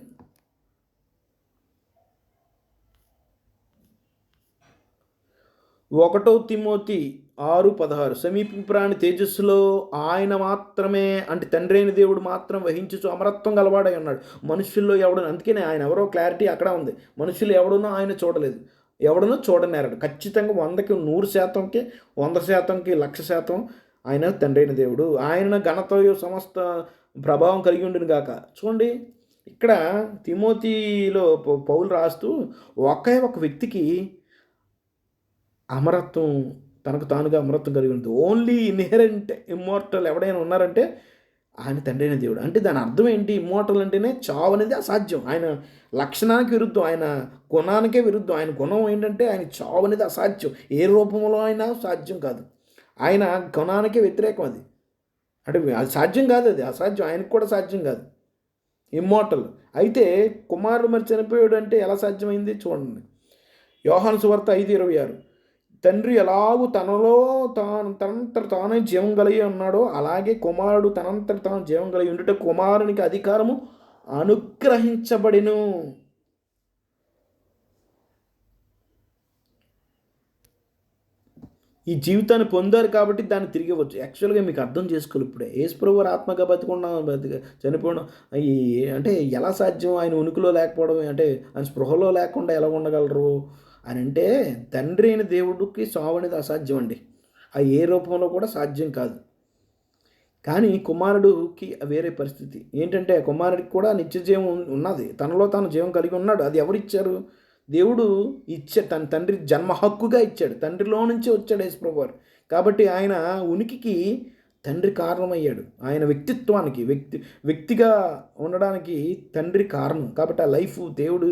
1 తిమోతి 6:16 సమీపింపరాని తేజస్సులో ఆయన మాత్రమే అంటే తండ్రి అయిన దేవుడు మాత్రం వహించుచు అమరత్వం గలవాడై ఉన్నాడు. మనుషుల్లో ఎవడు, అందుకనే ఆయన ఎవరో క్లారిటీ అక్కడ ఉంది. మనుషులు ఎవడునో ఆయన చూడలేదు, ఎవడనో చూడనేరాడు. ఖచ్చితంగా 100కి 100%కి 100%కి 1,00,000% ఆయన తండ్రి అయిన దేవుడు. ఆయన ఘనతయు సమస్త ప్రభావం కలిగి ఉండును గాక. చూడండి, ఇక్కడ తిమోతిలో పౌలు రాస్తూ ఒకే ఒక వ్యక్తికి అమరత్వం, తనకు తానుగా అమరత్వం కలిగి ఉంటుంది. ఓన్లీ ఇన్హెరెంట్ ఇమ్మోర్టల్ ఎవడైనా ఉన్నారంటే ఆయన తండ్రి అయిన దేవుడు. అంటే దాని అర్థం ఏంటి? ఇమ్మోర్టల్ అంటేనే చావు అనేది అసాధ్యం. ఆయన లక్షణానికి విరుద్ధం, ఆయన గుణానికే విరుద్ధం. ఆయన గుణం ఏంటంటే ఆయన చావు అనేది అసాధ్యం. ఏ రూపంలో అయినా సాధ్యం కాదు. ఆయన గుణానికే వ్యతిరేకం అది. అంటే అది సాధ్యం కాదు, అది అసాధ్యం. ఆయనకు కూడా సాధ్యం కాదు, ఇమ్మోర్టల్. అయితే కుమారుడు మరి చనిపోయాడు అంటే ఎలా సాధ్యమైంది? చూడండి, యోహాను సువార్త 5:26 తండ్రి ఎలాగూ తనలో తనంతట తానే జీవం కలిగి ఉన్నాడో అలాగే కుమారుడు తనంతట తాను జీవం కలిగి ఉండుట కుమారునికి అధికారము అనుగ్రహించబడిను. ఈ జీవితాన్ని పొందారు కాబట్టి దాన్ని తిరిగి వచ్చు. యాక్చువల్గా మీకు అర్థం చేసుకోవాలి. ఇప్పుడే యేసుప్రభు వారు ఆత్మగా చనిపోవడం అంటే ఎలా సాధ్యం? ఆయన ఉనికిలో లేకపోవడం అంటే ఆయన స్పృహలో లేకుండా ఎలా ఉండగలరు అని అంటే, తండ్రి అయిన దేవుడికి చావు అనేది అసాధ్యం అండి. ఆ ఏ రూపంలో కూడా సాధ్యం కాదు. కానీ కుమారుడికి వేరే పరిస్థితి ఏంటంటే, కుమారుడికి కూడా నిత్య జీవం ఉన్నది, తనలో తాను జీవం కలిగి ఉన్నాడు. అది ఎవరిచ్చారు? దేవుడు ఇచ్చాడు, తన తండ్రి జన్మ హక్కుగా ఇచ్చాడు. తండ్రిలో నుంచి వచ్చాడు యేసుప్రభు వారు. కాబట్టి ఆయన ఉనికికి తండ్రి కారణమయ్యాడు. ఆయన వ్యక్తిత్వానికి వ్యక్తిగా ఉండడానికి తండ్రి కారణం. కాబట్టి ఆ లైఫ్ దేవుడు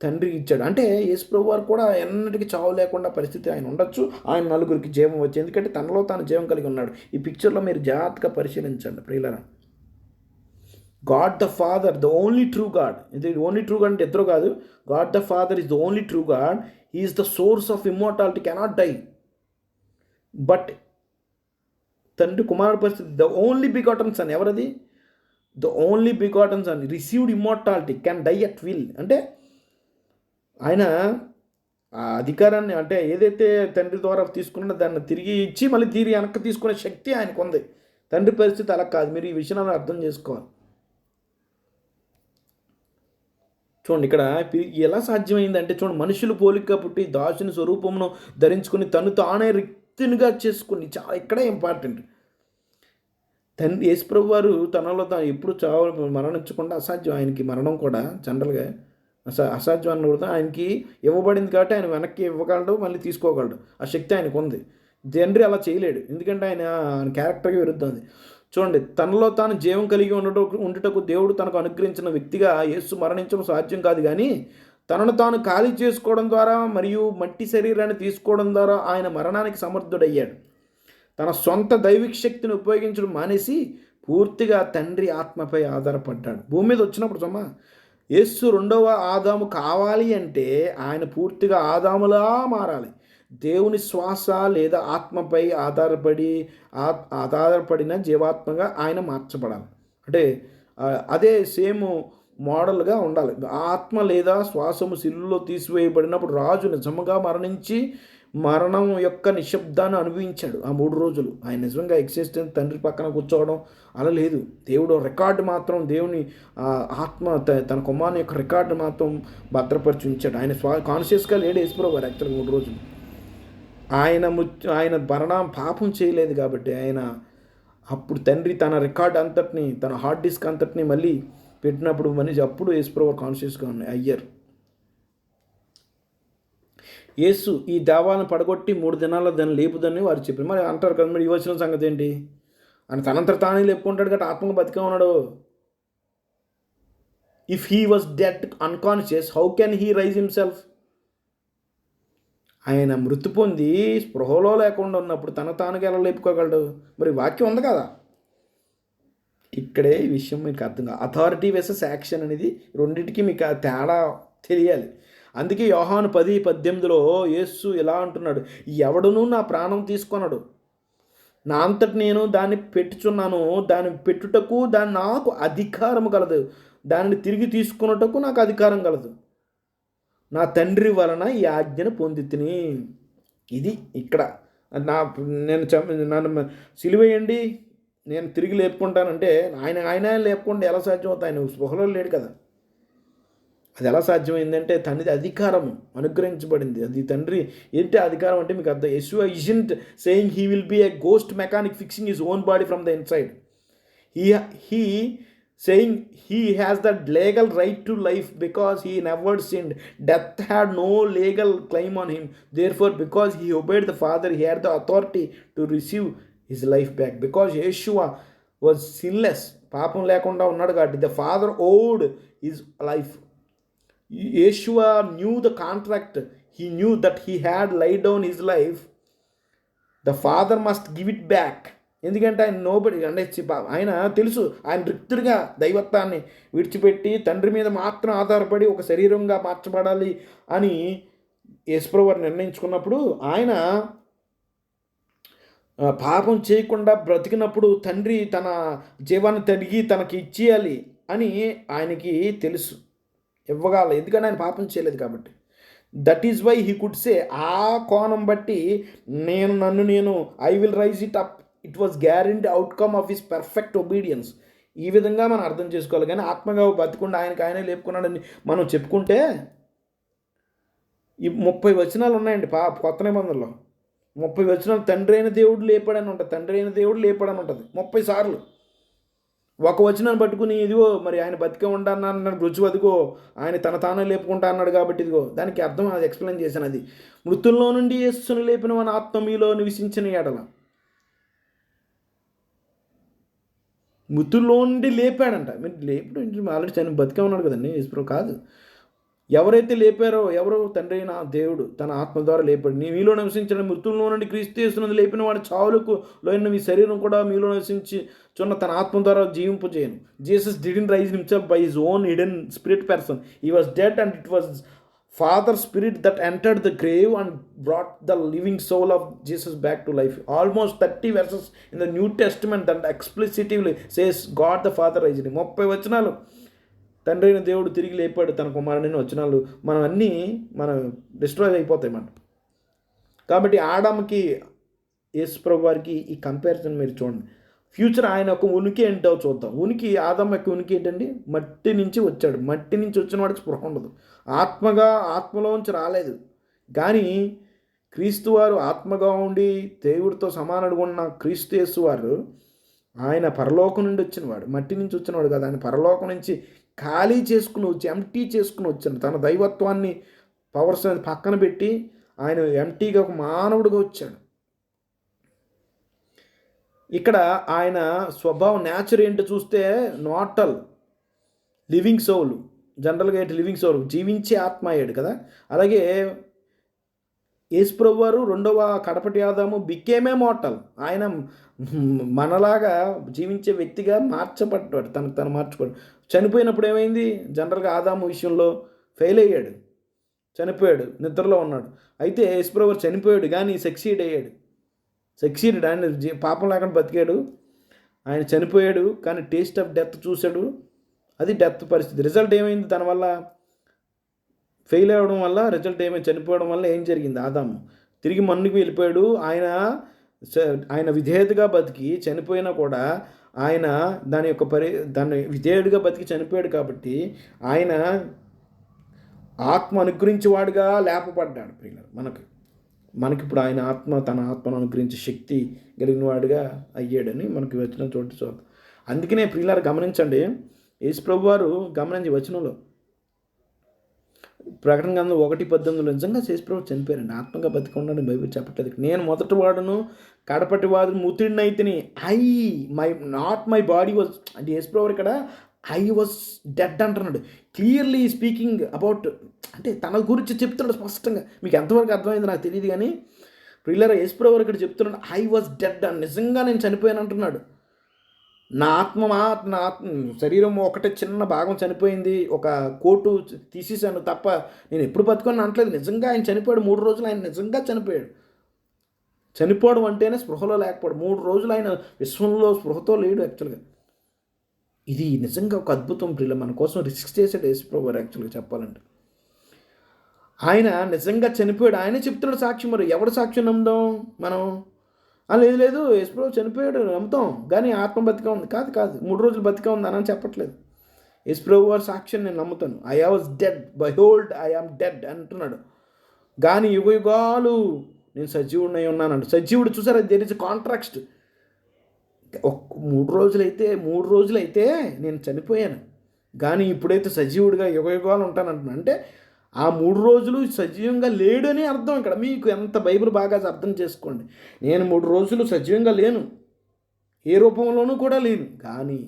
తండ్రికి ఇచ్చాడు. అంటే యేసుప్రభు వారు కూడా ఎన్నటికీ చావు లేకుండా పరిస్థితి ఆయన ఉండొచ్చు. ఆయన నలుగురికి జీవం వచ్చి, ఎందుకంటే తనలో తాను జీవం కలిగి ఉన్నాడు. ఈ పిక్చర్లో మీరు జాగ్రత్తగా పరిశీలించండి ప్రియులారా. God the Father, the only true God. ఇది ఓన్లీ ట్రూ గాడ్ అంటే ఇద్దరు కాదు. God the Father is the only true God. He is the source of immortality, cannot die. But తండ్రి కుమారుడు పరిస్థితి, ద ఓన్లీ బిగాటన్ సన్. ఎవరది? The only begotten son received immortality, can die at will. అంటే ఆయన ఆ అధికారాన్ని అంటే ఏదైతే తండ్రి ద్వారా తీసుకున్నాడో దాన్ని తిరిగి ఇచ్చి మళ్ళీ వెనక్కి తీసుకునే శక్తి ఆయనకు ఉంది. తండ్రి పరిస్థితి అలా కాదు. మీరు ఈ విషయాన్ని అర్థం చేసుకోవాలి. చూడండి, ఇక్కడ ఎలా సాధ్యమైందంటే చూడండి, మనుషులు పోలిక పుట్టి దాసుని స్వరూపమును ధరించుకుని తను తానే రిక్తునిగా చేసుకుని, చాలా ఇక్కడే ఇంపార్టెంట్. తండ్రి యేసుప్రభు వారు తనలో తాను ఎప్పుడు మరణించకుండా అసాధ్యం. ఆయనకి మరణం కూడా జనరల్గా అసాధ్యం అన్నప్పుడు ఆయనకి ఇవ్వబడింది కాబట్టి ఆయన వెనక్కి ఇవ్వగలడు, మళ్ళీ తీసుకోగలడు. ఆ శక్తి ఆయనకు ఉంది. తండ్రి అలా చేయలేడు, ఎందుకంటే ఆయన క్యారెక్టర్కి విరుద్ధం. చూడండి, తనలో తాను జీవం కలిగి ఉండుటకు దేవుడు తనకు అనుగ్రహించిన వ్యక్తిగా యేసు మరణించడం సాధ్యం కాదు. కానీ తనను తాను ఖాళీ చేసుకోవడం ద్వారా మరియు మట్టి శరీరాన్ని తీసుకోవడం ద్వారా ఆయన మరణానికి సమర్థుడయ్యాడు. తన సొంత దైవిక శక్తిని ఉపయోగించడం మానేసి పూర్తిగా తండ్రి ఆత్మపై ఆధారపడ్డాడు. భూమి మీద వచ్చినప్పుడు యేసు రెండవ ఆదాము కావాలి అంటే ఆయన పూర్తిగా ఆదాములా మారాలి. దేవుని శ్వాస లేదా ఆత్మపై ఆధారపడిన జీవాత్మగా ఆయన మార్చబడాలి. అంటే అదే సేమ్ మోడల్గా ఉండాలి. ఆత్మ లేదా శ్వాసము సిలువలో తీసివేయబడినప్పుడు రాజు నిజంగా మరణించి మరణం యొక్క నిశ్శబ్దాన్ని అనుభవించాడు ఆ 3 రోజులు. ఆయన నిజంగా ఎగ్జిస్టెన్స్ తండ్రి పక్కన కూర్చోవడం అలా లేదు. దేవుడు రికార్డు మాత్రం దేవుని ఆత్మ తన కుమారుని యొక్క రికార్డు మాత్రం భద్రపరిచి ఉంచాడు. ఆయన కాన్షియస్గా లేడు యేసుప్రభువు వారు యాక్చువల్గా 3 రోజులు. ఆయన పాపం చేయలేదు కాబట్టి ఆయన అప్పుడు తండ్రి తన రికార్డ్ అంతటిని తన హార్డ్ డిస్క్ అంతటిని మళ్ళీ పెట్టినప్పుడు మనిషి అప్పుడు యేసుప్రభువు కాన్షియస్గా అయ్యారు. యేసు ఈ దేవాలను పడగొట్టి 3 దినాల్లో దాన్ని లేపుదని వారు చెప్పారు. మరి అంటారు కదా, మరి ఈ వచ్చిన సంగతి ఏంటి అని తనంతట తానే లేపుకుంటాడు కాబట్టి ఆత్మకు బతికే ఉన్నాడు. If he was dead unconscious how can he raise himself? ఆయన మృతి పొంది స్పృహలో లేకుండా ఉన్నప్పుడు తన తానుగా ఎలా లేపుకోగలడు? మరి వాక్యం ఉంది కదా. ఇక్కడే ఈ విషయం మీకు అర్థం కాదు. అథారిటీ వెసెస్ యాక్షన్ అనేది రెండింటికి మీకు తేడా తెలియాలి. అందుకే యోహాను 10:18 యేసు ఇలా అంటున్నాడు, ఎవడునూ నా ప్రాణం తీసుకొనడు, నా అంతటి నేను దాన్ని పెట్టుచున్నాను, దాన్ని పెట్టుటకు దాన్ని నాకు అధికారం కలదు, దానిని తిరిగి తీసుకున్నటకు నాకు అధికారం కలదు, నా తండ్రి వలన ఈ ఆజ్ఞను పొందితిని. ఇది ఇక్కడ నన్ను సిలువేయండి నేను తిరిగి లేపుకుంటానంటే ఆయన లేపుకుంటే ఎలా సాధ్యం అవుతుంది? ఆయన స్పృహలో లేడు కదా. అది ఎలా సాధ్యమైందంటే తండ్రి అధికారం అనుగ్రహించబడింది. అది తండ్రి ఏంటి అధికారం అంటే మీకు అర్థం. Yeshua isn't saying he will be a ghost mechanic fixing his own body from the inside. He saying he has the legal right to life because he never sinned. Death had no legal claim on him. Therefore, because he obeyed the Father, he had the authority to receive his life back. Because Yeshua was sinless, పాపం లేకుండా ఉన్నాడు కాబట్టి the Father owed his life. Yeshua knew the contract. He knew that he had laid down his life. The Father must give it back. ఎందుకంటే ఆయన ఆయన తెలుసు, ఆయన రిక్తుడిగా దైవత్వాన్ని విడిచిపెట్టి తండ్రి మీద మాత్రం ఆధారపడి ఒక శరీరంగా మార్చబడాలి అని యేసుప్రభువు నిర్ణయించుకున్నప్పుడు ఆయన పాపం చేయకుండా బ్రతికినప్పుడు తండ్రి తన జీవాన్ని తడిగి తనకి ఇచ్చేయాలి అని ఆయనకి తెలుసు, ఇవ్వగల. ఎందుకంటే ఆయన పాపం చేయలేదు కాబట్టి. That is why he could say, ఆ కోణం బట్టి నేను I will raise it up. It was guarantee outcome of his perfect obedience. ఈ విధంగా మనం అర్థం చేసుకోవాలి. కానీ ఆత్మగా బతికుండా ఆయనే లేపుకున్నాడని మనం చెప్పుకుంటే ఈ 30 వచనాలు ఉన్నాయండి కొత్త నిబంధనలో. 30 వచనాలు తండ్రి అయిన దేవుడు లేపాడని ఉంటుంది, తండ్రి అయిన దేవుడు లేపాడని ఉంటుంది 30 సార్లు. ఒక వచనాన్ని పట్టుకుని ఇదిగో మరి ఆయన బతికే ఉండన్నాను రుచి అదిగో ఆయన తానే లేపుకుంటా అన్నాడు కాబట్టి ఇదిగో దానికి అర్థం అది ఎక్స్ప్లెయిన్ చేశాను. అది మృతుల్లో నుండి యేసును లేపిన మన ఆత్మ మీలో నివసించిన ఎడల, మృతుల్లో నుండి లేపాడంట. మీరు లేపుడు ఆల్రెడీ చని బతికే ఉన్నాడు కదండి యేసుప్రభు. కాదు, ఎవరైతే లేపారో ఎవరో తండ్రి అయిన దేవుడు తన ఆత్మ ద్వారా లేపాడు. మీలో నివసించిన మృతుల్లో నుండి క్రీస్తు యేసునందు లేపిన వాడు చావులకు లోన మీ శరీరం కూడా మీలో నివసించున్న తన ఆత్మ ద్వారా జీవింపజేయను. Jesus didn't raise himself by his own hidden spirit person. He was dead and it was Father Spirit that entered the grave and brought the living soul of Jesus back to life. Almost 30 verses in the New Testament that explicitly says God the Father raised him. 30 వచనాలు తండ్రి అయిన దేవుడు తిరిగి లేపాడు తన కుమారుని వచనాలు మనం డిస్ట్రాయ్ అయిపోతాయి మనం. కాబట్టి ఆదాముకి యేసుప్రభు వారికి ఈ కంపారిజన్ మీరు చూడండి. ఫ్యూచర్ ఆయన యొక్క ఉనికి ఏంటో చూద్దాం. ఆదాము యొక్క ఉనికి ఏంటండి? మట్టి నుంచి వచ్చాడు. మట్టి నుంచి వచ్చిన వాడికి స్పృహ ఉండదు, ఆత్మలోంచి రాలేదు. కానీ క్రీస్తు వారు ఆత్మగా ఉండి దేవుడితో సమానుడుగా ఉన్న క్రీస్తు యేసు వారు ఆయన పరలోకం నుండి వచ్చినవాడు, మట్టి నుంచి వచ్చినవాడు కదా. ఆయన పరలోకం నుంచి ఖాళీ చేసుకుని వచ్చి ఎంటీ చేసుకుని వచ్చాడు. తన దైవత్వాన్ని పవర్స్ అనేది పక్కన పెట్టి ఆయన ఎంటీగా ఒక మానవుడిగా వచ్చాడు. ఇక్కడ ఆయన స్వభావం నేచర్ ఏంటో చూస్తే నాటల్ లివింగ్ సోల్. జనరల్గా ఏంటి లివింగ్ సోల్, జీవించే ఆత్మ అయ్యాడు కదా. అలాగే యేసుప్రభు వారు రెండవ కడపటి ఆదాము బికేమే మోర్టల్. ఆయన మనలాగా జీవించే వ్యక్తిగా మార్చబడ్డాడు, తను మార్చుకోడు. చనిపోయినప్పుడు ఏమైంది? జనరల్గా ఆదాము విషయంలో ఫెయిల్ అయ్యాడు, చనిపోయాడు, నిద్రలో ఉన్నాడు. అయితే యేసుప్రభు వారు చనిపోయాడు కానీ సక్సీడ్ అయ్యాడు. ఆయన పాపం లేకుండా బతికాడు. ఆయన చనిపోయాడు కానీ టేస్ట్ ఆఫ్ డెత్ చూశాడు. అది డెత్ పరిస్థితి. రిజల్ట్ ఏమైంది? దానివల్ల ఫెయిల్ అవ్వడం వల్ల రిజల్ట్ ఏమైంది? చనిపోవడం వల్ల ఏం జరిగింది? ఆదాము తిరిగి మన్నుకి వెళ్ళిపోయాడు. ఆయన విధేయతగా బతికి చనిపోయినా కూడా ఆయన దాన్ని విధేయుడిగా బతికి చనిపోయాడు కాబట్టి ఆయన ఆత్మ అనుగ్రహించేవాడుగా లేపబడ్డాడు. ప్రియులారా, మనకిప్పుడు ఆయన తన ఆత్మను అనుగ్రహించే శక్తి కలిగిన వాడుగా అయ్యాడని మనకి వచ్చిన చోటు చూద్దాం. అందుకనే ప్రియులారా గమనించండి, యేసుప్రభు వారు గమనించి వచనంలో ప్రకటన గ్రంథం 1:18 నిజంగా యేసుప్రభు చనిపోయారండి, ఆత్మగా బతికి ఉండని బైబిల్ చెప్పట్లేదు. నేను మొదటి వాడును కడపటి వాడు ముతుడినైతిని, నాట్ మై బాడీ వాజ్, అంటే యేసుప్రభు ఇక్కడ ఐ వాజ్ డెడ్ అంటున్నాడు. క్లియర్లీ స్పీకింగ్ అబౌట్, అంటే తన గురించి చెప్తున్నాడు స్పష్టంగా. మీకు ఎంతవరకు అర్థమైంది నాకు తెలియదు కానీ ప్రియులారా, యేసుప్రభు ఇక్కడ చెప్తున్నాడు ఐ వాజ్ డెడ్ అని. నిజంగా నేను చనిపోయాను అంటున్నాడు. నా ఆత్మ శరీరం ఒకటే చిన్న భాగం చనిపోయింది, ఒక కోటు తీసేసాను తప్ప నేను ఎప్పుడు బతుకొని అనట్లేదు. నిజంగా ఆయన చనిపోయాడు. 3 రోజులు ఆయన నిజంగా చనిపోయాడు. చనిపోవడం అంటేనే స్పృహలో లేకపోవడం. 3 రోజులు ఆయన విశ్వంలో స్పృహతో లేడు యాక్చువల్గా. ఇది నిజంగా ఒక అద్భుతం ప్రియుల. మన కోసం రిస్క్ చేసాడు యేసుప్రభు వారు యాక్చువల్గా చెప్పాలంటే. ఆయన నిజంగా చనిపోయాడు. ఆయనే చెప్తున్నాడు సాక్ష్యం. మరి ఎవడు సాక్ష్యం నమ్ముదాం మనం? లేదు యేసుప్రభు చనిపోయాడు నమ్ముతాం కానీ ఆత్మ బతికా ఉంది. కాదు 3 రోజులు బతికా ఉంది అని చెప్పట్లేదు. యేసుప్రభు వారి సాక్ష్యం నేను నమ్ముతాను. I was dead, behold I am dead అంటున్నాడు. కానీ యుగాలు నేను సజీవుడినై ఉన్నానంట. సజీవుడు చూసారా, దేర్ ఇస్ కాంట్రాక్ట్. 3 రోజులైతే నేను చనిపోయాను కానీ ఇప్పుడైతే సజీవుడిగా యుగాలు ఉంటానంటున్నా. అంటే ఆ 3 రోజులు సజీవంగా లేడని అర్థం ఇక్కడ. మీకు ఎంత బైబిల్ బాగా అర్థం చేసుకోండి. నేను 3 రోజులు సజీవంగా లేను, ఏ రూపంలోనూ కూడా లేను, కానీ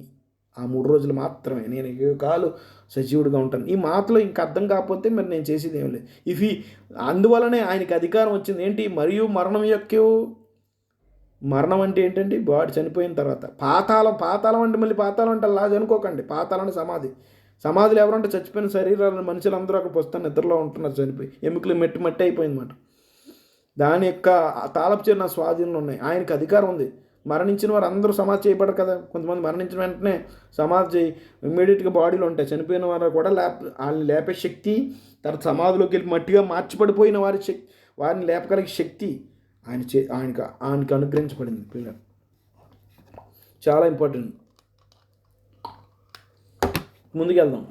ఆ 3 రోజులు మాత్రమే నేను యుగాలు సజీవుడిగా ఉంటాను. ఈ మాటలో ఇంకా అర్థం కాకపోతే మరి నేను చేసేది ఏం లేదు. అందువలనే ఆయనకి అధికారం వచ్చింది. ఏంటి? మరియు మరణం అంటే ఏంటండి? బాడీ చనిపోయిన తర్వాత పాతాళం అంటే మళ్ళీ పాతాళం అంటే అలా అనుకోకండి. పాతాళం అంటే సమాధులు ఎవరంటే చచ్చిపోయిన శరీరాలను మనుషులందరూ అక్కడ పుస్తకం నిద్రలో ఉంటున్నారు, చనిపోయి ఎముకలు మట్టి అయిపోయిందన్నమాట. దాని యొక్క తాళపు చీర నా స్వాధీనంలో ఉన్నాయి. ఆయనకి అధికారం ఉంది. మరణించిన వారు అందరూ సమాధి చేయబడరు కదా. కొంతమంది మరణించిన వెంటనే సమాధి ఇమ్మీడియట్గా బాడీలో ఉంటాయి. చనిపోయిన వారు కూడా వాళ్ళని లేపే శక్తి, తర్వాత సమాధిలోకి వెళ్ళి మట్టిగా మార్చిపడిపోయిన వారిని లేపగలిగే శక్తి ఆయనకి అనుగ్రహించబడింది. పిల్లలు చాలా ఇంపార్టెంట్. ముందుకెళ్దాం.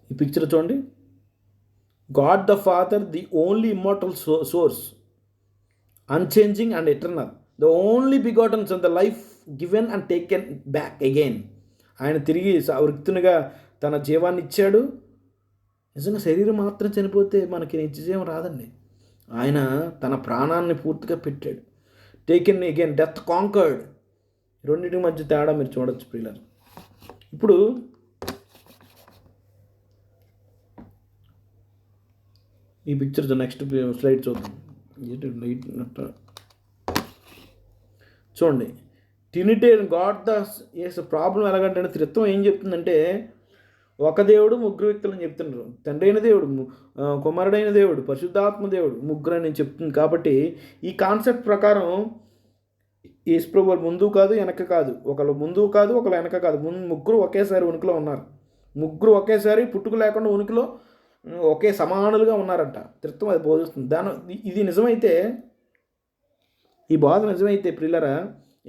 ఈ పిక్చర్ చూడండి. God the father, the only immortal source, unchanging and eternal, the only begotten sun, the life given and taken back again. ఆయన తిరిగి వృత్తునిగా తన జీవాన్ని ఇచ్చాడు. నిజంగా శరీరం మాత్రం చనిపోతే మనకి నిత్యజీవం రాదండి. ఆయన తన ప్రాణాన్ని పూర్తిగా పెట్టాడు. Taken again, death conquered. రెండింటి మధ్య తేడా మీరు చూడొచ్చు ప్రియులారా. ఇప్పుడు ఈ పిక్చర్ నెక్స్ట్ స్లైడ్ చూద్దాం. చూడండి, ట్రినిటేరియన్ గాడ్ ప్రాబ్లం ఎలాగంటే త్రిత్వం ఏం చెప్తుందంటే ఒక దేవుడు ముగ్గురు వ్యక్తులని చెప్తున్నారు. తండ్రి అయిన దేవుడు, కుమారుడైన దేవుడు, పరిశుద్ధాత్మ దేవుడు, ముగ్గురు అని చెప్తుంది. కాబట్టి ఈ కాన్సెప్ట్ ప్రకారం యేసుప్రభు ముందు కాదు వెనక కాదు, ఒకళ్ళు ముందు కాదు ఒకళ్ళు వెనక కాదు, ముగ్గురు ఒకేసారి ఉనికిలో ఉన్నారు. ముగ్గురు ఒకేసారి పుట్టుక లేకుండా ఉనికిలో ఒకే సమానులుగా ఉన్నారంట. త్రిత్వం అది బోధిస్తుంది. ఇది నిజమైతే, ఈ బోధ నిజమైతే ప్రియులారా,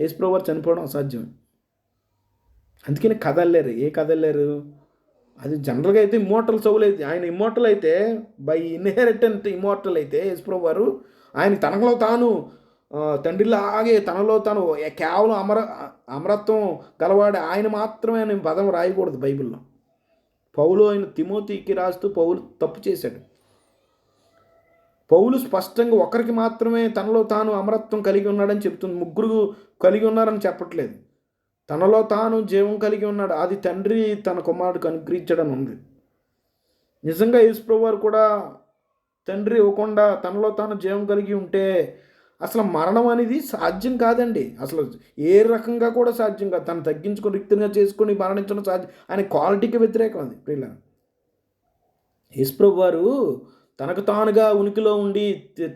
యేసుప్రభు వారు చనిపోవడం అసాధ్యం. అందుకని కదలలేరు. కదలలేరు? అది జనరల్గా అయితే ఇమ్మోర్టల్ సౌలైతే, ఆయన ఇమ్మోర్టల్ అయితే బై ఇన్హెరిటెంట్ ఇమ్మోర్టల్ అయితే యేసుప్రభు వారు ఆయన తనలో తాను తండ్రిలాగే తనలో తాను కేవలం అమరత్వం గలవాడు ఆయన మాత్రమే అనే పదం రాయకూడదు బైబిల్లో. పౌలు ఆయన తిమోతికి రాస్తూ పౌలు తప్పు చేశాడు. పౌలు స్పష్టంగా ఒకరికి మాత్రమే తనలో తాను అమరత్వం కలిగి ఉన్నాడని చెప్తుంది. ముగ్గురు కలిగి ఉన్నారని చెప్పట్లేదు. తనలో తాను జీవం కలిగి ఉన్నాడు. అది తండ్రి తన కుమారుడికి అనుగ్రహించడం ఉంది. నిజంగా యేసుప్రభువు వారు కూడా తండ్రి ఇవ్వకుండా తనలో తాను జీవం కలిగి ఉంటే అసలు మరణం అనేది సాధ్యం కాదండి. అసలు ఏ రకంగా కూడా సాధ్యం కాదు. తను తగ్గించుకొని రిక్తంగా చేసుకొని మరణించడం సాధ్యం. ఆయన క్వాలిటీకి వ్యతిరేకం అది ప్రియులారా. యేసుప్రభువు వారు తనకు తానుగా ఉనికిలో ఉండి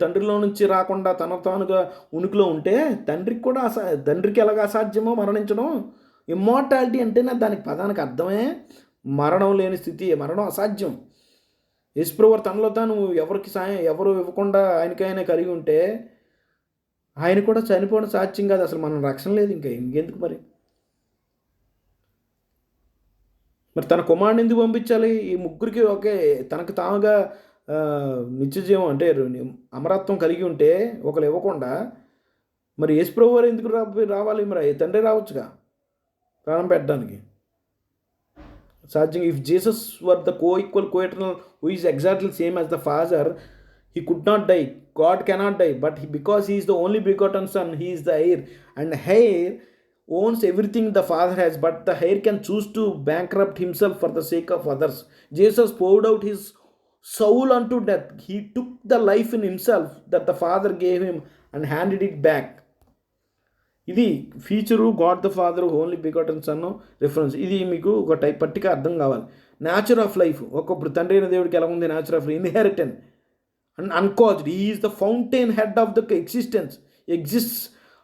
తండ్రిలో నుంచి రాకుండా తనకు తానుగా ఉనికిలో ఉంటే తండ్రికి ఎలాగ అసాధ్యమో మరణించడం. ఇమ్మోర్టాలిటీ అంటేనే దానికి పదానికి అర్థమే మరణం లేని స్థితి. మరణం అసాధ్యం. యేసుప్రభువు వారు తనలో తాను ఎవరికి సాయం ఎవరు ఇవ్వకుండా ఆయనకైనా కలిగి ఉంటే ఆయన కూడా చనిపోవడం సాధ్యం కాదు. అసలు మనం రక్షణ లేదు. ఇంకెందుకు మరి తన కుమారుని ఎందుకు పంపించాలి? ఈ ముగ్గురికి ఒకే తనకు తానుగా నిత్యజీవం అంటే అమరత్వం కలిగి ఉంటే ఒకరు ఇవ్వకుండా మరి యేసుప్రభువు వారు ఎందుకు రావాలి? మరి తండ్రి రావచ్చుగా ప్రాణం పెట్టడానికి. సాధ్యం. If Jesus were the co-equal co-eternal who is exactly same as the Father, he could not die. God cannot die, but because he is the only begotten Son, he is the heir, and heir owns everything the Father has, but the heir can choose to bankrupt himself for the sake of others. Jesus poured out his soul unto death. He took the life in himself that the Father gave him and handed it back. ఇది feature God the father only begotten sun reference. ఇది మీకు ఒక type పట్టిక అర్థం కావాలి. Nature of life ఒకప్పుడు తండ్రి అయిన దేవుడికి ఎలా ఉంది? Nature of inheritance and uncaused. He is the fountain head of the exists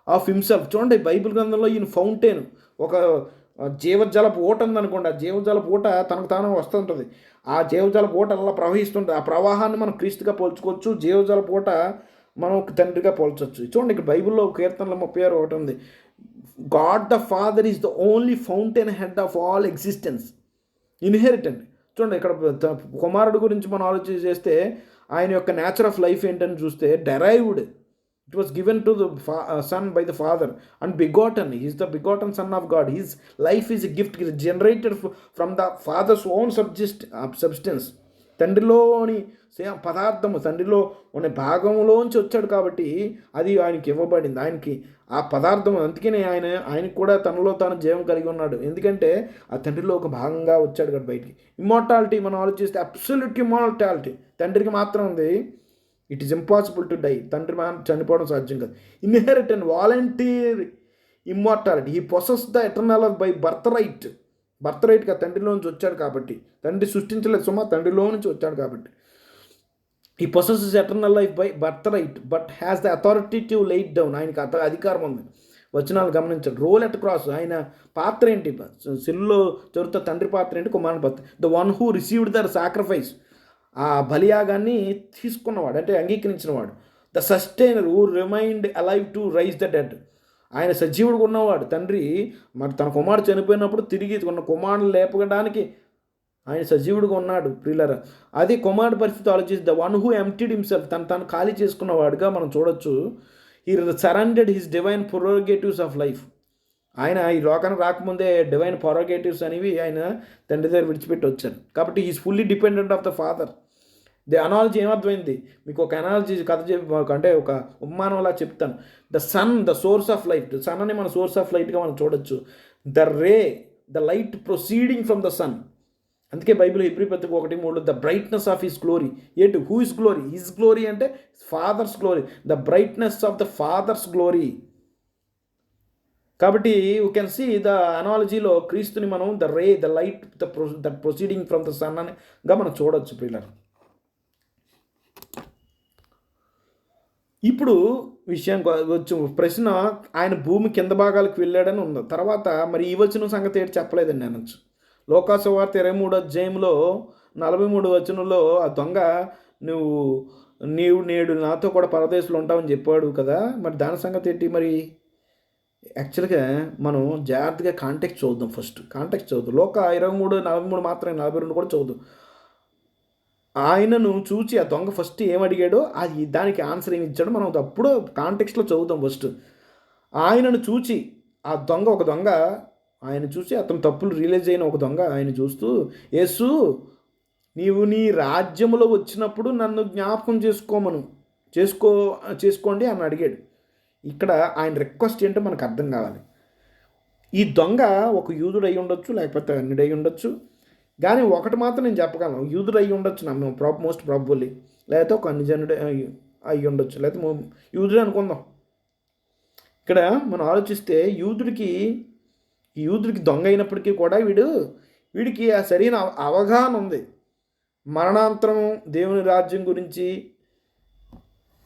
of himself. చూడండి బైబిల్ గ్రంథంలో ఈయన ఫౌంటైన్, ఒక జీవజలపు ఊట ఉందనుకోండి. ఆ జీవజలపు ఊట తనకు తాను వస్తుంటుంది. ఆ జీవజలపు ఊట అలా ప్రవహిస్తుంటుంది. ఆ ప్రవాహాన్ని మనం క్రీస్తుగా పోల్చుకోవచ్చు. జీవజలపు ఊట మనం తండ్రిగా పోల్చవచ్చు. చూడండి ఇక్కడ బైబిల్లో కీర్తనలో 36 ఒకటి ఉంది. God the Father is the only fountain head of all existence, ఇన్హెరిటెంట్. చూడండి ఇక్కడ కుమారుడు గురించి మనం ఆలోచన చేస్తే ఆయన యొక్క నేచర్ ఆఫ్ లైఫ్ ఏంటని చూస్తే derived. It was given to the son by the father and begotten. Is the begotten son of God. His life is a gift generated from the father's own substance. తండ్రిలోని పదార్థము తండ్రిలో ఉన్న భాగంలోంచి వచ్చాడు కాబట్టి అది ఆయనకి ఇవ్వబడింది. ఆయనకి ఆ పదార్థం, అందుకనే ఆయనకు కూడా తనలో తాను జీవం కలిగి ఉన్నాడు. ఎందుకంటే ఆ తండ్రిలో ఒక భాగంగా వచ్చాడు కాబట్టి బయటికి. ఇమ్మోర్టాలిటీ మనం ఆలోచిస్తే అబ్సల్యూట్ ఇమ్మోర్టాలిటీ తండ్రికి మాత్రం ఉంది. It is impossible to die. తండ్రి చనిపోవడం సాధ్యం కాదు. Inherited volunteer immortality. He possess the eternal by birth రైట్గా తండ్రిలో నుంచి వచ్చాడు కాబట్టి. తండ్రి సృష్టించలేదు సుమా, తండ్రిలో నుంచి వచ్చాడు కాబట్టి. ఈ possesses eternal life by birth right but has the authority to lay it down. ఆయనకి అధికారం ఉంది. వచనాలు గమనించండి. Role at cross. ఆయన పాత్ర ఏంటి? సిలువలో జరుగుతున్న తండ్రి పాత్ర ఏంటి? కుమారుని పాత్ర. The one who received their sacrifice. ఆ బలియాగాన్ని తీసుకున్నవాడు అంటే అంగీకరించినవాడు. The sustainer who remained alive to rise the dead. ఆయన సజీవుడుగా ఉన్నవాడు. తండ్రి మరి తన కుమారుడు చనిపోయినప్పుడు తిరిగి ఉన్న కుమారుడు లేపడానికి ఆయన సజీవుడిగా ఉన్నాడు. ప్రియులారా, అది కుమారుడు పరిస్థితి ఆలోచిస్తే the one who emptied himself, తను ఖాళీ చేసుకున్నవాడుగా మనం చూడొచ్చు. He surrendered his divine prerogatives of life. ఆయన ఈ లోకానికి రాకముందే డివైన్ ప్రొరోగేటివ్స్ అనేవి ఆయన తండ్రి దగ్గర విడిచిపెట్టి వచ్చారు. కాబట్టి he's fully dependent of the father. The analogy ఏమర్థమైంది మీకు? ఒక అనాలజీ కథ అంటే ఒక ఉపమానంలా చెప్తాను. The son the source of light. The son అని మన సోర్స్ ఆఫ్ లైట్గా మనం చూడొచ్చు. The light proceeding from the son. అందుకే బైబిల్ హెబ్రీ పత్రిక 1:3 the brightness of his glory. ఏంటి? Who is glory? His glory అంటే father's glory. The brightness of the father's glory. కాబట్టి యూ కెన్ సీ ద అనాలజీలో క్రీస్తుని మనం the light the proceeding from the son అనిగా మనం చూడొచ్చు పిల్లలు. ఇప్పుడు విషయానికి వచ్చి ప్రశ్న, ఆయన భూమి కింద భాగాలకు వెళ్ళాడని ఉంది. తర్వాత మరి ఈ వచనం సంగతి ఏంటి చెప్పలేదండి అనొచ్చు. లోకాసు వార్త 23వ అధ్యాయంలో 43 వచనంలో ఆ దొంగ నీవు నేడు నాతో కూడా పరదేశంలో ఉంటావని చెప్పాడు కదా, మరి దాని సంగతి ఏంటి? మరి యాక్చువల్గా మనం జాగ్రత్తగా కాంటెక్స్ట్ చూద్దాం. ఫస్ట్ కాంటెక్స్ట్ చూద్దాం. లోక 23:43 మాత్రమే, 42 కూడా చూద్దాం. ఆయనను చూచి ఆ దొంగ ఫస్ట్ ఏమడిగాడో అది దానికి ఆన్సర్ ఏమి ఇచ్చాడో మనం అప్పుడు కాంటెక్స్ట్లో చదువుదాం. ఫస్ట్ ఆయనను చూచి ఆ దొంగ, ఒక దొంగ ఆయన చూసి అతను తప్పులు రియలైజ్ అయిన ఒక దొంగ ఆయన చూస్తూ, యేసు నీవు నీ రాజ్యములో వచ్చినప్పుడు నన్ను జ్ఞాపకం చేసుకోండి అని అడిగాడు. ఇక్కడ ఆయన రిక్వెస్ట్ ఏంటో మనకు అర్థం కావాలి. ఈ దొంగ ఒక యూదుడు అయి ఉండొచ్చు, లేకపోతే అన్యుడు అయి ఉండొచ్చు. కానీ ఒకటి మాత్రం నేను చెప్పగలను, యూదుడు అయి ఉండొచ్చు నమ్మ మోస్ట్ ప్రాబబుల్లీ, లేకపోతే ఒక అన్యజనుడు అయి ఉండొచ్చు, లేకపోతే యూదుడు అనుకుందాం. ఇక్కడ మనం ఆలోచిస్తే యూదుడికి దొంగ అయినప్పటికీ కూడా వీడికి ఆ సరైన అవగాహన ఉంది. మరణాంతరం దేవుని రాజ్యం గురించి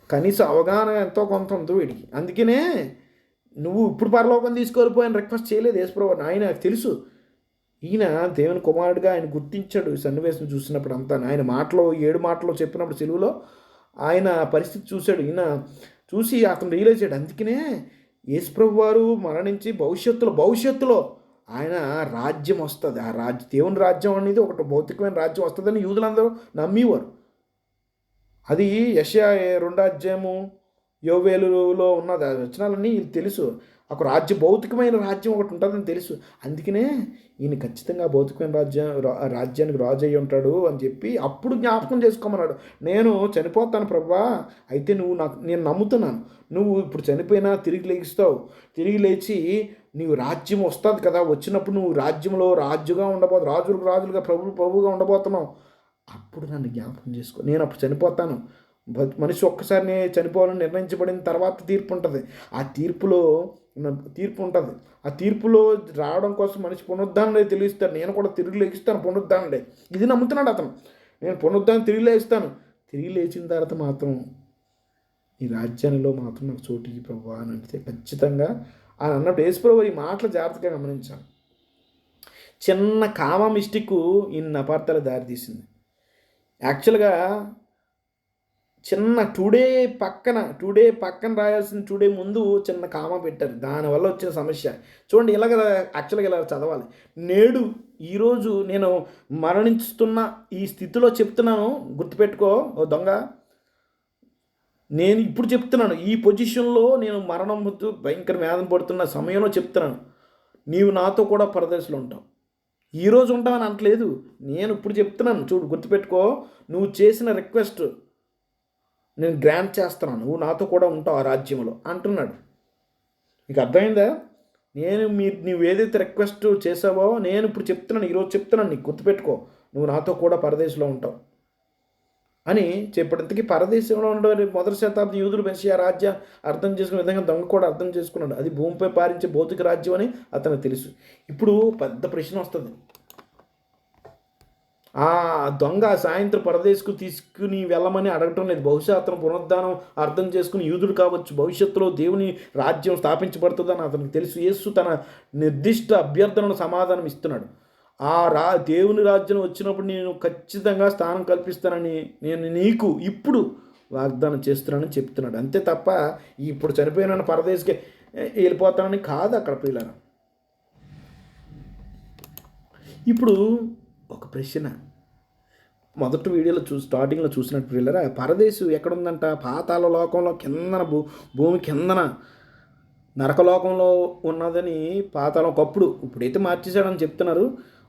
కనీస అవగాహన ఎంతో కొంత ఉంది వీడికి. అందుకనే నువ్వు ఇప్పుడు పరలోకం తీసుకెళ్ళిపోయిన రిక్వెస్ట్ చేయలేదు యేసుప్రభు. ఆయన తెలుసు ఈయన దేవుని కుమారుడిగా ఆయన గుర్తించాడు. సన్నివేశం చూసినప్పుడు అంతా ఆయన 7 మాటలు చెప్పినప్పుడు సెలువులో ఆయన పరిస్థితి చూశాడు. ఈయన చూసి అతను రియలైజ్ అయ్యాడు. అందుకనే యేసుప్రభు వారు మరణించి భవిష్యత్తులో ఆయన రాజ్యం వస్తుంది. ఆ దేవుని రాజ్యం అనేది ఒకటి భౌతికమైన రాజ్యం వస్తుందని యూదులందరూ నమ్మేవారు. అది యెషయా 2 యోవేలులో ఉన్నది. ఆ వచనాలన్నీ తెలుసు. ఒక భౌతికమైన రాజ్యం ఒకటి ఉంటుందని తెలుసు. అందుకనే ఈయన ఖచ్చితంగా భౌతికమైన రాజ్యానికి రాజు అయ్యి ఉంటాడు అని చెప్పి అప్పుడు జ్ఞాపకం చేసుకోమన్నాడు. నేను చనిపోతాను ప్రభువా, అయితే నేను నమ్ముతున్నాను, నువ్వు ఇప్పుడు చనిపోయినా తిరిగి లేస్తావు, తిరిగి లేచి నీవు రాజ్యం వస్తుంది కదా, వచ్చినప్పుడు నువ్వు రాజ్యంలో రాజుగా ఉండబోతున్నావు, రాజులుగా ప్రభువుగా ఉండబోతున్నావు, అప్పుడు నన్ను జ్ఞాపకం చేసుకో. నేను అప్పుడు చనిపోతాను. మనిషి ఒక్కసారి చనిపోవాలని నిర్ణయించబడిన తర్వాత తీర్పు ఉంటుంది. ఆ తీర్పు ఉంటుంది. ఆ తీర్పులో రావడం కోసం మనిషి పునరుద్ధానం తెలియస్తాడు. నేను కూడా తిరిగి లేస్తాను పునరుద్ధానం. ఇది నమ్ముతున్నాడు అతను. నేను పునరుద్ధానం తిరిగి లేస్తాను. తిరిగి లేచిన తర్వాత మాత్రం ఈ రాజ్యానిలో మాత్రం నాకు చోటు ఈ ప్రభు అని అంటే ఖచ్చితంగా అని అన్నప్పుడు యేసుప్రభు ఈ మాటలు జాగ్రత్తగా గమనించాను. చిన్న కామ మిస్టేక్ ఇన్ని అపార్థాలు దారితీసింది. యాక్చువల్గా చిన్న టుడే పక్కన రాయాల్సిన టుడే ముందు చిన్న కామ పెట్టారు. దానివల్ల వచ్చిన సమస్య చూడండి. యాక్చువల్గా ఇలా చదవాలి. నేడు ఈరోజు నేను మరణిస్తున్న ఈ స్థితిలో చెప్తున్నాను, గుర్తుపెట్టుకో ఓ దొంగ. నేను ఇప్పుడు చెప్తున్నాను, ఈ పొజిషన్లో నేను మరణం భయంకర వేదన పడుతున్న సమయంలో చెప్తున్నాను, నీవు నాతో కూడా పరదేశంలో ఉంటావు. ఈరోజు ఉంటావని అనట్లేదు, నేను ఇప్పుడు చెప్తున్నాను. చూడు, గుర్తుపెట్టుకో, నువ్వు చేసిన రిక్వెస్ట్ నేను గ్రాంట్ చేస్తున్నాను, నువ్వు నాతో కూడా ఉంటావు ఆ రాజ్యంలో అంటున్నాడు. నీకు అర్థమైందా? నువ్వు ఏదైతే రిక్వెస్ట్ చేసావో నేను ఇప్పుడు చెప్తున్నాను, ఈరోజు చెప్తున్నాను, నీకు గుర్తుపెట్టుకో, నువ్వు నాతో కూడా పరదేశంలో ఉంటావు అని చెప్పాడు. ఇంతకీ పరదేశంలో ఉండే మొదటి శతాబ్ది యూదులు మెస్సియా రాజ్యం అర్థం చేసుకునే విధంగా దొంగ కూడా అర్థం చేసుకున్నాడు. అది భూమిపై పాలించే భౌతిక రాజ్యం అని అతనికి తెలుసు. ఇప్పుడు పెద్ద ప్రశ్న వస్తుంది. ఆ దొంగ సాయంత్రం పరదేశకు తీసుకుని వెళ్ళమని అడగటం లేదు. బహుశా అతను పునరుద్ధానం అర్థం చేసుకుని యూదుడు కావచ్చు, భవిష్యత్తులో దేవుని రాజ్యం స్థాపించబడుతుందని అతనికి తెలుసు. యేసు తన నిర్దిష్ట అభ్యర్థనను సమాధానం ఇస్తున్నాడు. దేవుని రాజ్యం వచ్చినప్పుడు నేను ఖచ్చితంగా స్థానం కల్పిస్తానని నేను నీకు ఇప్పుడు వాగ్దానం చేస్తున్నానని చెప్తున్నాడు. అంతే తప్ప ఇప్పుడు చనిపోయిన పరదేశకి వెళ్ళిపోతానని కాదు అక్కడ ప్రియులారా. ఇప్పుడు ఒక ప్రశ్న, మొదటి వీడియోలో స్టార్టింగ్లో చూసినట్టు ప్రియులారా, పరదేశం ఎక్కడుందంట? పాతాళ లోకంలో కిందన భూమి కిందన నరకలోకంలో ఉన్నదని పాతాళం ఒకప్పుడు, ఇప్పుడైతే మార్చేశాడని చెప్తున్నారు.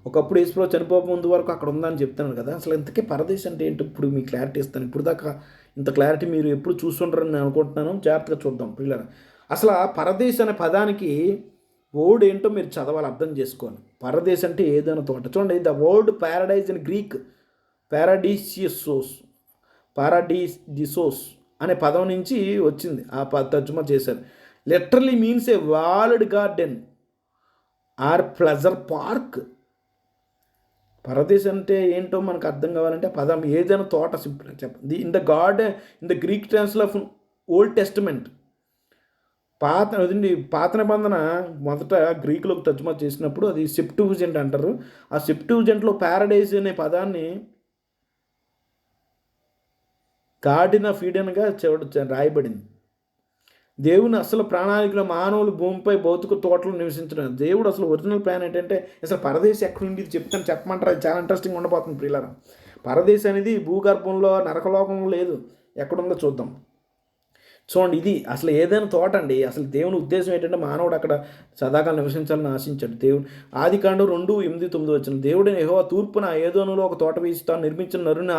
ఒకప్పుడు యేసుప్రభు చనిపోక ముందు వరకు అక్కడ ఉందని చెప్తున్నాను కదా. అసలు ఇంతకీ పరదేశం అంటే ఏంటో ఇప్పుడు మీకు క్లారిటీ ఇస్తాను. ఇప్పుడు దాకా ఇంత క్లారిటీ మీరు ఎప్పుడు చూస్తుంటారని నేను అనుకుంటున్నాను. జాగ్రత్తగా చూద్దాం పిల్లలు. అసలు ఆ పరదేశం అనే పదానికి వర్డ్ ఏంటో మీరు చదవాలి, అర్థం చేసుకోవాలి. పరదేశ్ అంటే ఏదైనా తోట. చూడండి, the word paradise in Greek పారాడీసియోస్ అనే పదం నుంచి వచ్చింది. ఆ తర్జుమా చేశారు. Literally means a walled garden or pleasure park. పరదేశం అంటే ఏంటో మనకు అర్థం కావాలంటే పదం ఏదైనా తోట, సింపుల్గా చెప్పండి. In the Greek translation of old testament, పాత నిబంధన మొదట గ్రీకులోకి తర్జుమా చేసినప్పుడు అది సెప్ట్యూజెంట్ అంటారు. ఆ సెప్ట్యూజెంట్లో ప్యారడైజ్ అనే పదాన్ని గార్డెన్ ఆఫ్ ఈడెన్గా రాయబడింది. దేవుని అసలు ప్రణాళికలో మానవులు భూమిపై భౌతిక తోటలు నివసించడం. దేవుడు అసలు ఒరిజినల్ ప్లాన్ ఏంటంటే అసలు పరదేశం ఎక్కడుండి చెప్పమంటారు. అది చాలా ఇంట్రెస్టింగ్ ఉండబోతుంది ప్రియులారా. పరదేశం అనేది భూగర్భంలో నరకలోకంలో లేదు, ఎక్కడుందో చూద్దాం. చూడండి, ఇది అసలు ఏదైనా తోట అండి. అసలు దేవుని ఉద్దేశం ఏంటంటే మానవుడు అక్కడ సదాకాలం నివసించాలని ఆశించాడు దేవుడు. ఆదికాండం 2:8-9 వచ్చిన దేవుడైన యెహోవా తూర్పున ఏదోనులో ఒక తోట వేసి తాను నిర్మించిన నరుని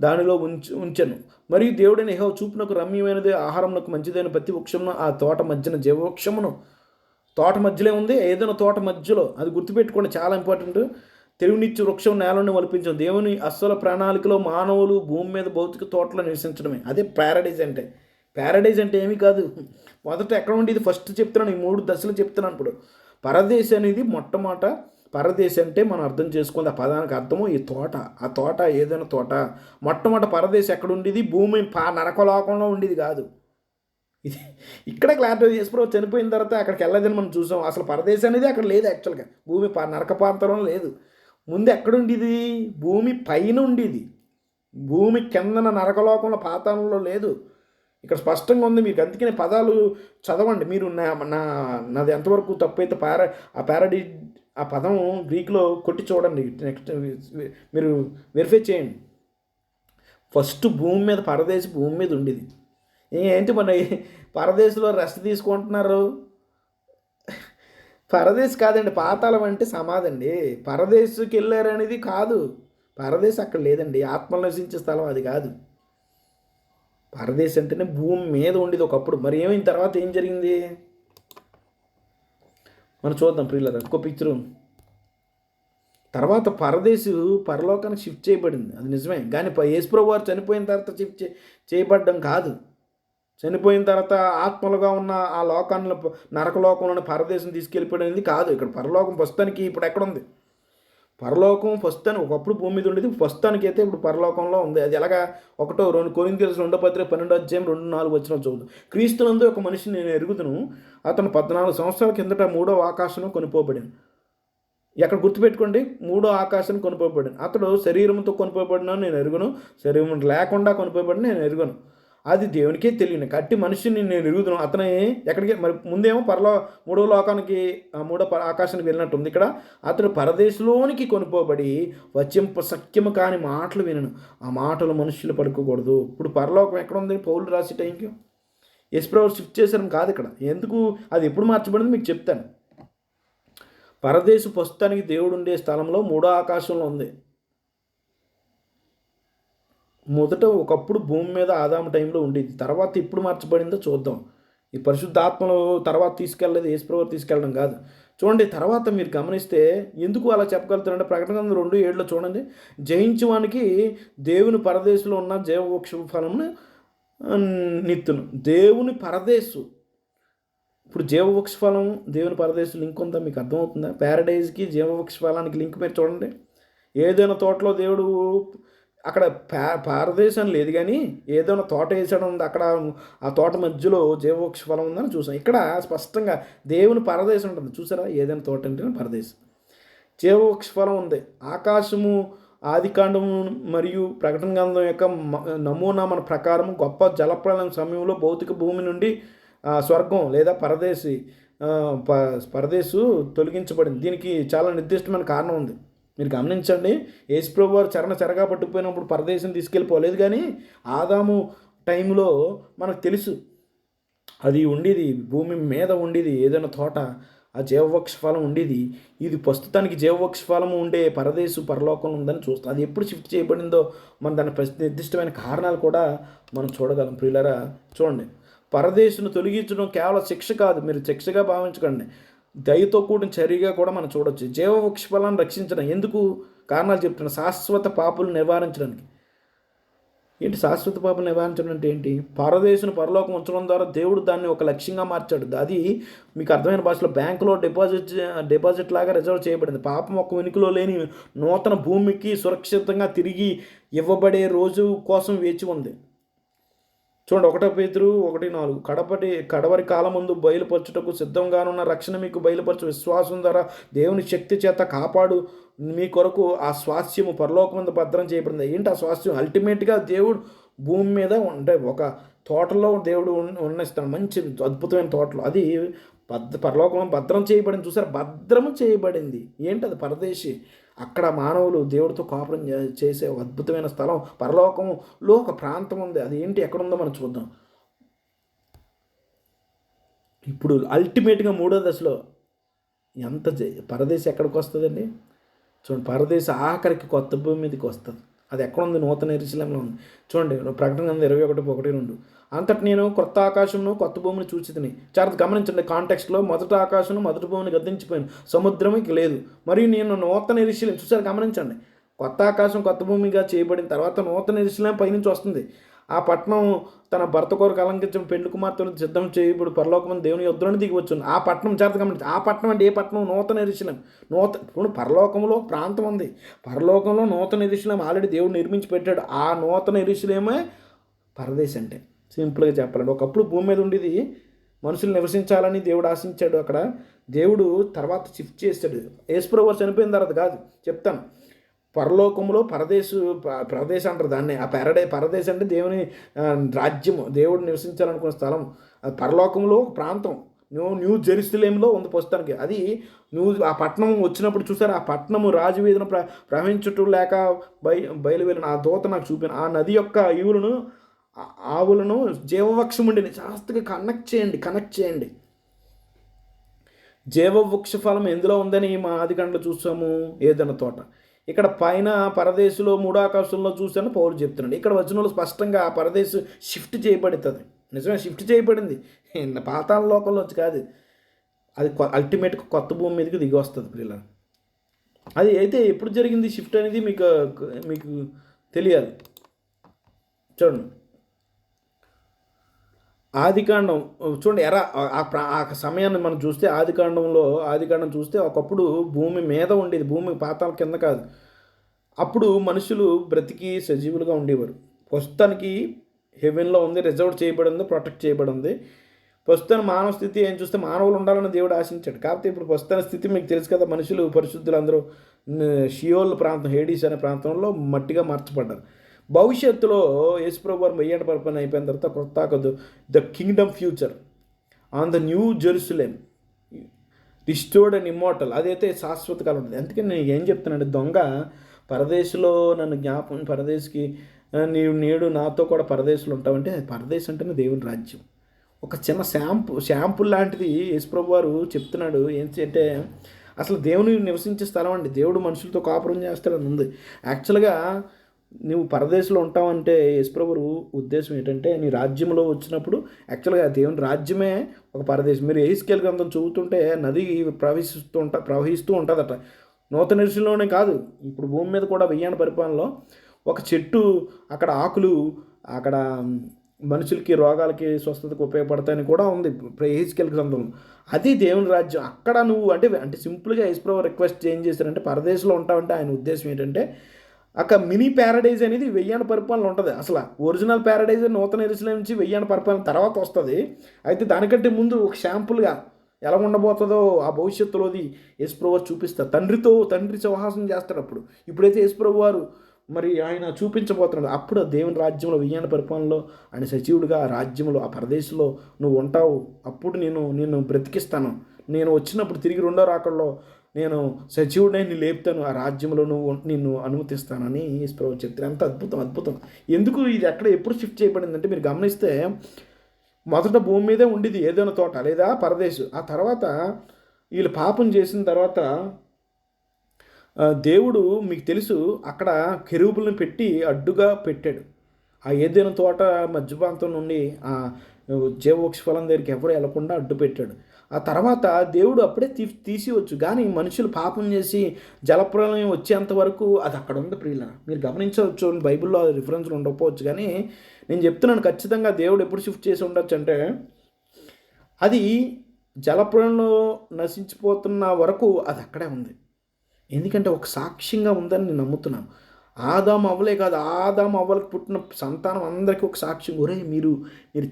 దానిలో ఉంచెను. మరియు దేవుడైన యెహోవా చూపునకు రమ్యమైనది, ఆహారమునకు మంచిదైన ప్రతి వృక్షమును ఆ తోట మధ్యన జీవవృక్షమును. తోట మధ్యలో ఉంది, ఏదైనా తోట మధ్యలో. అది గుర్తుపెట్టుకోండి, చాలా ఇంపార్టెంట్. తెలివినిచ్చు వృక్షం నేలను మలిపించడం. దేవుని అస్సల ప్రణాళికలో మానవులు భూమి మీద భౌతిక తోటలో నివసించడమే. అదే ప్యారడైజ్ అంటే. ప్యారడైజ్ అంటే ఏమీ కాదు. మొదట ఎక్కడ ఉండేది ఫస్ట్ చెప్తున్నాను, ఈ 3 దశలు చెప్తున్నాను. ఇప్పుడు పరదేశ్ అనేది మొట్టమొదట, పరదేశ్ అంటే మనం అర్థం చేసుకుంది, ఆ పదానికి అర్థము ఈ తోట. ఆ తోట ఏదైనా తోట. మొట్టమొదట పరదేశ్ ఎక్కడ ఉండేది? భూమి నరకలోకంలో ఉండేది కాదు. ఇది ఇక్కడ క్లారిటీ చేసుకుని చనిపోయిన తర్వాత అక్కడికి వెళ్ళలేదని మనం చూసాం. అసలు పరదేశం అనేది అక్కడ లేదు. యాక్చువల్గా భూమి నరకపాంతరం లేదు. ముందు ఎక్కడుండేది? భూమి పైన ఉండేది. భూమి కిందన నరకలోకంలో పాతాళంలో లేదు. ఇక్కడ స్పష్టంగా ఉంది. మీకు అందుకనే పదాలు చదవండి మీరు. నాది ఎంతవరకు తప్పైతే ప్యారడీ ఆ పదం గ్రీక్లో కొట్టి చూడండి. నెక్స్ట్ మీరు వెరిఫై చేయండి. ఫస్ట్ భూమి మీద పరదేశి భూమి మీద ఉండేది. ఏంటి మన పరదేశంలో రెస్ట్ తీసుకుంటున్నారు? పరదేశ్ కాదండి, పాతాళం అంటే సమాధి అండి. పరదేశకి వెళ్ళారనేది కాదు. పరదేశ్ అక్కడ లేదండి, ఆత్మలు నివసించే స్థలం అది కాదు. పరదేశ్ అంటేనే భూమి మీద ఉండేది ఒకప్పుడు. మరి ఏమైన తర్వాత ఏం జరిగింది మనం చూద్దాం ప్రియులారా. ఇంకో పిక్చరు. తర్వాత పరదేశు పరలోకానికి షిఫ్ట్ చేయబడింది, అది నిజమే. కానీ యేసుప్రభువు వారు చనిపోయిన తర్వాత షిఫ్ట్ చేయబడ్డం కాదు. చనిపోయిన తర్వాత ఆత్మలుగా ఉన్న ఆ లోకాన్ని, నరకలోకంలోని పరదేశం తీసుకెళ్ళిపోయింది కాదు. ఇక్కడ పరలోకం ప్రస్తుతానికి ఇప్పుడు ఎక్కడుంది? పరలోకం ప్రస్తుతానికి ఒకప్పుడు భూమి మీద ఉండేది, ప్రస్తుతానికి అయితే ఇప్పుడు పరలోకంలో ఉంది. అది ఎలాగా? 1 కొరింథీయులకు 2:12-4 చూద్దాం. క్రీస్తునందు ఒక మనిషిని నేను ఎరుగుదును, అతను 14 సంవత్సరాల కిందట 3వ ఆకాశం కొనుపోబడింది. ఎక్కడ గుర్తుపెట్టుకోండి, 3వ ఆకాశం కొనుపోబడింది. అతడు శరీరంతో కొనుపోబడిన నేను ఎరుగును, శరీరం లేకుండా కొనుపోబడిన నేను ఎరుగును. అది దేవునికే తెలియను కట్టి మనిషిని నేను ఎరుగుదును. అతని ఎక్కడికి మరి ముందేమో 3వ లోకానికి, 3వ ఆకాశానికి వెళ్ళినట్టుంది. ఇక్కడ అతడు పరదేశంలోనికి కొనుపోబడి వచ్చింప సఖ్యము కాని మాటలు వినను, ఆ మాటలు మనుషులు పడుకోకూడదు. ఇప్పుడు పరలోకం ఎక్కడ ఉంది? పౌలు రాసి టైంకి యేసుప్రభువు షిఫ్ట్ చేశారని కాదు ఇక్కడ. ఎందుకు అది ఎప్పుడు మార్చబడింది మీకు చెప్తాను. పరదేశు ప్రస్తుతానికి దేవుడు ఉండే స్థలంలో 3వ ఆకాశంలో ఉంది. మొదట ఒకప్పుడు భూమి మీద ఆదాము టైంలో ఉండేది. తర్వాత ఇప్పుడు మార్చబడిందో చూద్దాం. ఈ పరిశుద్ధాత్మలు తర్వాత తీసుకెళ్ళలేదు, యేసుప్రభువు తీసుకెళ్ళడం కాదు. చూడండి, తర్వాత మీరు గమనిస్తే ఎందుకు అలా చెప్పగలుగుతారంటే ప్రకటన 2:7 చూడండి. జయించువానికి దేవుని పరదేశంలో ఉన్న జీవవృక్ష ఫలమును నిత్తును. దేవుని పరదేశు. ఇప్పుడు జీవవృక్ష ఫలం దేవుని పరదేశం లింక్ ఉందా? మీకు అర్థమవుతుందా? ప్యారడైజ్కి జీవవృక్ష ఫలానికి లింక్ మీరు చూడండి. ఏదైనా తోటలో దేవుడు అక్కడ పారదేశం లేదు, కానీ ఏదైనా తోట వేసడం ఉంది. అక్కడ ఆ తోట మధ్యలో జీవవృక్ష ఫలం ఉందని చూసాం. ఇక్కడ స్పష్టంగా దేవుని పరదేశం ఉంటుంది. చూసారా? ఏదైనా తోట అంటే పరదేశం, జీవవృక్ష ఫలం ఉంది. ఆకాశము, ఆదికాండము మరియు ప్రకటన గ్రంథం యొక్క నమూనా మన ప్రకారం గొప్ప జలప్రలయం సమయంలో భౌతిక భూమి నుండి స్వర్గం లేదా పరదేశు తొలగించబడింది. దీనికి చాలా నిర్దిష్టమైన కారణం ఉంది. మీరు గమనించండి, యేసుప్రభువు వారు చెరగా పట్టుకుపోయినప్పుడు పరదేశం తీసుకెళ్ళిపోలేదు, కానీ ఆదాము టైంలో మనకు తెలుసు అది ఉండేది, భూమి మీద ఉండేది ఏదైనా తోట, ఆ జీవవృక్ష ఫలం ఉండేది. ఇది ప్రస్తుతానికి జీవవృక్ష ఫలము ఉండే పరదేశు పరలోకంలో ఉందని చూస్తాం. అది ఎప్పుడు షిఫ్ట్ చేయబడిందో మనం దాని నిర్దిష్టమైన కారణాలు కూడా మనం చూడగలం. ప్రియులారా చూడండి, పరదేశును తొలగించడం కేవలం శిక్ష కాదు, మీరు శిక్షగా భావించకండి, దయతో కూడిన చర్యగా కూడా మనం చూడవచ్చు. జీవవృక్ష ఫలాన్ని రక్షించడం ఎందుకు? కారణాలు చెప్తున్నా. శాశ్వత పాపులు నివారించడానికి. ఏంటి శాశ్వత పాపులు నివారించడం అంటే ఏంటి? పరదేశును పరలోకం ఉంచడం ద్వారా దేవుడు దాన్ని ఒక లక్ష్యంగా మార్చాడు. అది మీకు అర్థమైన భాషలో బ్యాంకులో డిపాజిట్ లాగా రిజర్వ్ చేయబడింది. పాపం ఒక వెనుకలో లేని నూతన భూమికి సురక్షితంగా తిరిగి ఇవ్వబడే రోజు కోసం వేచి ఉంది. చూడండి, 1 పేతురు 1:4 కడవరి కాలం ముందు బయలుపరచుటకు సిద్ధంగానున్న రక్షణ మీకు బయలుపరచు విశ్వాసం ద్వారా దేవుని శక్తి చేత కాపాడు మీ కొరకు ఆ స్వాస్థ్యము పరలోకం మీద భద్రం చేయబడింది. ఏంటి ఆ స్వాస్థ్యం? అల్టిమేట్గా దేవుడు భూమి మీద అంటే ఒక తోటలో దేవుడు ఉన్నిస్తాడు, మంచి అద్భుతమైన తోటలో. అది పరలోకంలో భద్రం చేయబడింది. చూసారు, భద్రము చేయబడింది. ఏంటి అది? పరదేశి. అక్కడ మానవులు దేవుడితో కాపురం చేసే అద్భుతమైన స్థలం. పరలోకంలో ఒక ప్రాంతం ఉంది. అది ఏంటి, ఎక్కడుందో మనం చూద్దాం. ఇప్పుడు అల్టిమేట్గా మూడో దశలో పరదేశం ఎక్కడికి వస్తుందండి? చూడండి, పరదేశం ఆఖరికి కొత్త భూమి మీదకి వస్తుంది. అది ఎక్కడుంది? నూతన యెరూషలేములో ఉంది. చూడండి, ప్రకటన గ్రంథం 21:1-2 అంతటి నేను కొత్త ఆకాశమును కొత్త భూమిని చూచితిని. జాగ్రత్త గమనించండి, కాంటెక్స్ట్లో మొదటి ఆకాశం మొదటి భూమిని గద్దించిపోయాను, సముద్రం ఇక లేదు, మరియు నేను నూతన యెరూషలేము. చూసారు, గమనించండి, కొత్త ఆకాశం కొత్త భూమిగా చేయబడిన తర్వాత నూతన యెరూషలేము పైనుంచి వస్తుంది. ఆ పట్టణం తన భర్త కొరకు అలంకరించిన పెండ్లి కుమార్తెను సిద్ధం చేయబడి పరలోకమందు దేవుని యొద్దలోనే దిగి వచ్చుంది. ఆ పట్టణం జాగ్రత్త గమనించి, ఆ పట్టణం అంటే ఏ పట్టణం? నూతన యెరూషలేము. ఇప్పుడు పరలోకంలో ప్రాంతం ఉంది, పరలోకంలో నూతన యెరూషలేము ఆల్రెడీ దేవుడు నిర్మించి పెట్టాడు. ఆ నూతన యెరూషలేమే పరదేశం అంటే. సింపుల్గా చెప్పాలండి, ఒకప్పుడు భూమి మీద ఉండేది, మనుషులు నివసించాలని దేవుడు ఆశించాడు. అక్కడ దేవుడు తర్వాత షిఫ్ట్ చేశాడు. యేసుప్రభువు వారు చనిపోయిన తర్వాత కాదు, చెప్తాను. పరలోకంలో పరదేశం అంటారు దాన్ని. ఆ పరదేశం అంటే దేవుని రాజ్యము, దేవుడు నివసించాలనుకున్న స్థలం. అది పరలోకంలో ఒక ప్రాంతం, న్యూ జెరూసలేంలో ఉంది ప్రస్తుతానికి. అది ఆ పట్టణం వచ్చినప్పుడు చూసారు, ఆ పట్టణము రాజవీధిని ప్రవహించుట లేక బయలువెళ్ళిన ఆ దూత నాకు చూపిన ఆ నది యొక్క ఆవులను జీవవృక్షముండిని. శాస్త్రకి కనెక్ట్ చేయండి. జీవవృక్ష ఫలం ఎందులో ఉందని మా ఆదికాండలో చూసాము, ఏదైనా తోట. ఇక్కడ పైన పరదేశంలో మూడో ఆకాశంలో చూసాను పౌలు చెప్తున్నాడు. ఇక్కడ వచనంలో స్పష్టంగా ఆ పరదేశం షిఫ్ట్ చేయబడుతుంది. నిజమే, షిఫ్ట్ చేయబడింది, పాతాళ లోకంలోంచి కాదు. అది అల్టిమేట్గా కొత్త భూమి మీదకి దిగి వస్తుంది పిల్లలు. అది అయితే ఎప్పుడు జరిగింది షిఫ్ట్ అనేది మీకు తెలియాలి. చూడండి, ఆదికాండం చూడండి, ఆ సమయాన్ని మనం చూస్తే ఆదికాండం చూస్తే ఒకప్పుడు భూమి మీద ఉండేది, భూమి పాతాళ కింద కాదు. అప్పుడు మనుషులు బ్రతికి సజీవులుగా ఉండేవారు. ప్రస్తుతానికి హెవెన్లో ఉంది, రిజర్వ్ చేయబడి ఉంది, ప్రొటెక్ట్ చేయబడి ఉంది. ప్రస్తుతం మానవ స్థితి ఏం చూస్తే మానవులు ఉండాలని దేవుడు ఆశించాడు. కాకపోతే ఇప్పుడు ప్రస్తుత స్థితి మీకు తెలుసు కదా, మనుషులు పరిశుద్ధులు అందరూ షియోల్ ప్రాంతం, హేడీస్ అనే ప్రాంతంలో మట్టిగా మార్చబడ్డారు. భవిష్యత్తులో యేసుప్రభు వారు మెయ్యంట పరిపాలన అయిపోయిన తర్వాత కొత్త the Kingdom future on the new Jerusalem restored and immortal, అదైతే శాశ్వత కాలం ఉంటుంది. అందుకని నేను ఏం చెప్తున్నానంటే, దొంగ పరదేశంలో నన్ను పరదేశికి నీవు నేడు నాతో కూడా పరదేశంలో ఉంటావంటే, పరదేశం అంటేనే దేవుని రాజ్యం. ఒక చిన్న శాంపుల్ లాంటిది యేసుప్రభు వారు చెప్తున్నాడు. ఏంటంటే అసలు దేవుని నివసించే స్థలం అండి. దేవుడు మనుషులతో కాపురం చేస్తాడని ఉంది. యాక్చువల్గా నువ్వు పరదేశంలో ఉంటావంటే యేసుప్రభు ఉద్దేశం ఏంటంటే, నీ రాజ్యంలో వచ్చినప్పుడు యాక్చువల్గా దేవుని రాజ్యమే ఒక పరదేశం. మీరు యెహెజ్కేలు గ్రంథం చదువుతుంటే నది ప్రవహిస్తూ ఉంటుందట. నూతన యెరూషలేంలోనే కాదు, ఇప్పుడు భూమి మీద కూడా వెయ్యాని పరిపాలనలో ఒక చెట్టు అక్కడ ఆకులు అక్కడ మనుషులకి రోగాలకి స్వస్థతకు ఉపయోగపడతాయని కూడా ఉంది యెహెజ్కేలు గ్రంథంలో. అది దేవుని రాజ్యం. అక్కడ నువ్వు అంటే సింపుల్గా యేసుప్రభు రిక్వెస్ట్ ఏం చేశారంటే, పరదేశంలో ఉంటావంటే ఆయన ఉద్దేశం ఏంటంటే, అక్కడ మినీ ప్యారడైజ్ అనేది వెయ్యాని పరిపాలన ఉంటుంది. అసలు ఒరిజినల్ ప్యారడైజ్ నూతన యెరూషలేం నుంచి వెయ్యాని పరిపాలన తర్వాత వస్తుంది. అయితే దానికంటే ముందు ఒక శాంపుల్గా ఎలా ఉండబోతుందో ఆ భవిష్యత్తులోది యేసుప్రభు వారు చూపిస్తారు. తండ్రి సహవాసం చేస్తారు. ఇప్పుడైతే యేసుప్రభు వారు మరి ఆయన చూపించబోతున్నాడు. అప్పుడు దేవుని రాజ్యంలో వెయ్యాని పరిపాలనలో ఆయన సజీవుడిగా ఆ రాజ్యంలో ఆ ప్రదేశంలో నువ్వు ఉంటావు. అప్పుడు నేను బ్రతికిస్తాను. నేను వచ్చినప్పుడు తిరిగి రెండో రాకడలో నేను సజీవుడై నిన్ను లేపుతాను, ఆ రాజ్యంలో నిన్ను అనుమతిస్తానని యేసుప్రభు చెప్తారు. ఎంత అద్భుతం. ఎందుకు ఇది ఎప్పుడు షిఫ్ట్ చేయబడిందంటే, మీరు గమనిస్తే మొదట భూమి మీదే ఉండేది ఏదైనా తోట లేదా పరదేశం. ఆ తర్వాత వీళ్ళు పాపం చేసిన తర్వాత దేవుడు మీకు తెలుసు అక్కడ కెరూబులను పెట్టి అడ్డుగా పెట్టాడు. ఆ ఏదైనా తోట మధ్య ప్రాంతం నుండి ఆ జీవవృక్ష ఫలం దగ్గరికి ఎవరు వెళ్లకుండా అడ్డు పెట్టాడు. ఆ తర్వాత దేవుడు అప్పుడే తీసివచ్చు, కానీ మనుషులు పాపం చేసి జలప్రలయం వచ్చేంత వరకు అది అక్కడ ఉంది ప్రియుల. మీరు గమనించవచ్చు, బైబిల్లో రిఫరెన్స్లు ఉండకపోవచ్చు, కానీ నేను చెప్తున్నాను ఖచ్చితంగా దేవుడు ఎప్పుడు షిఫ్ట్ చేసి ఉండొచ్చు అంటే, అది జలప్రలయంలో నశించిపోతున్న వరకు అది అక్కడే ఉంది. ఎందుకంటే ఒక సాక్ష్యంగా ఉందని నేను నమ్ముతున్నాను. ఆదాము అవ్వలే కాదు, ఆదాము అవ్వలకు పుట్టిన సంతానం అందరికీ ఒక సాక్ష్యం. ఒరే మీరు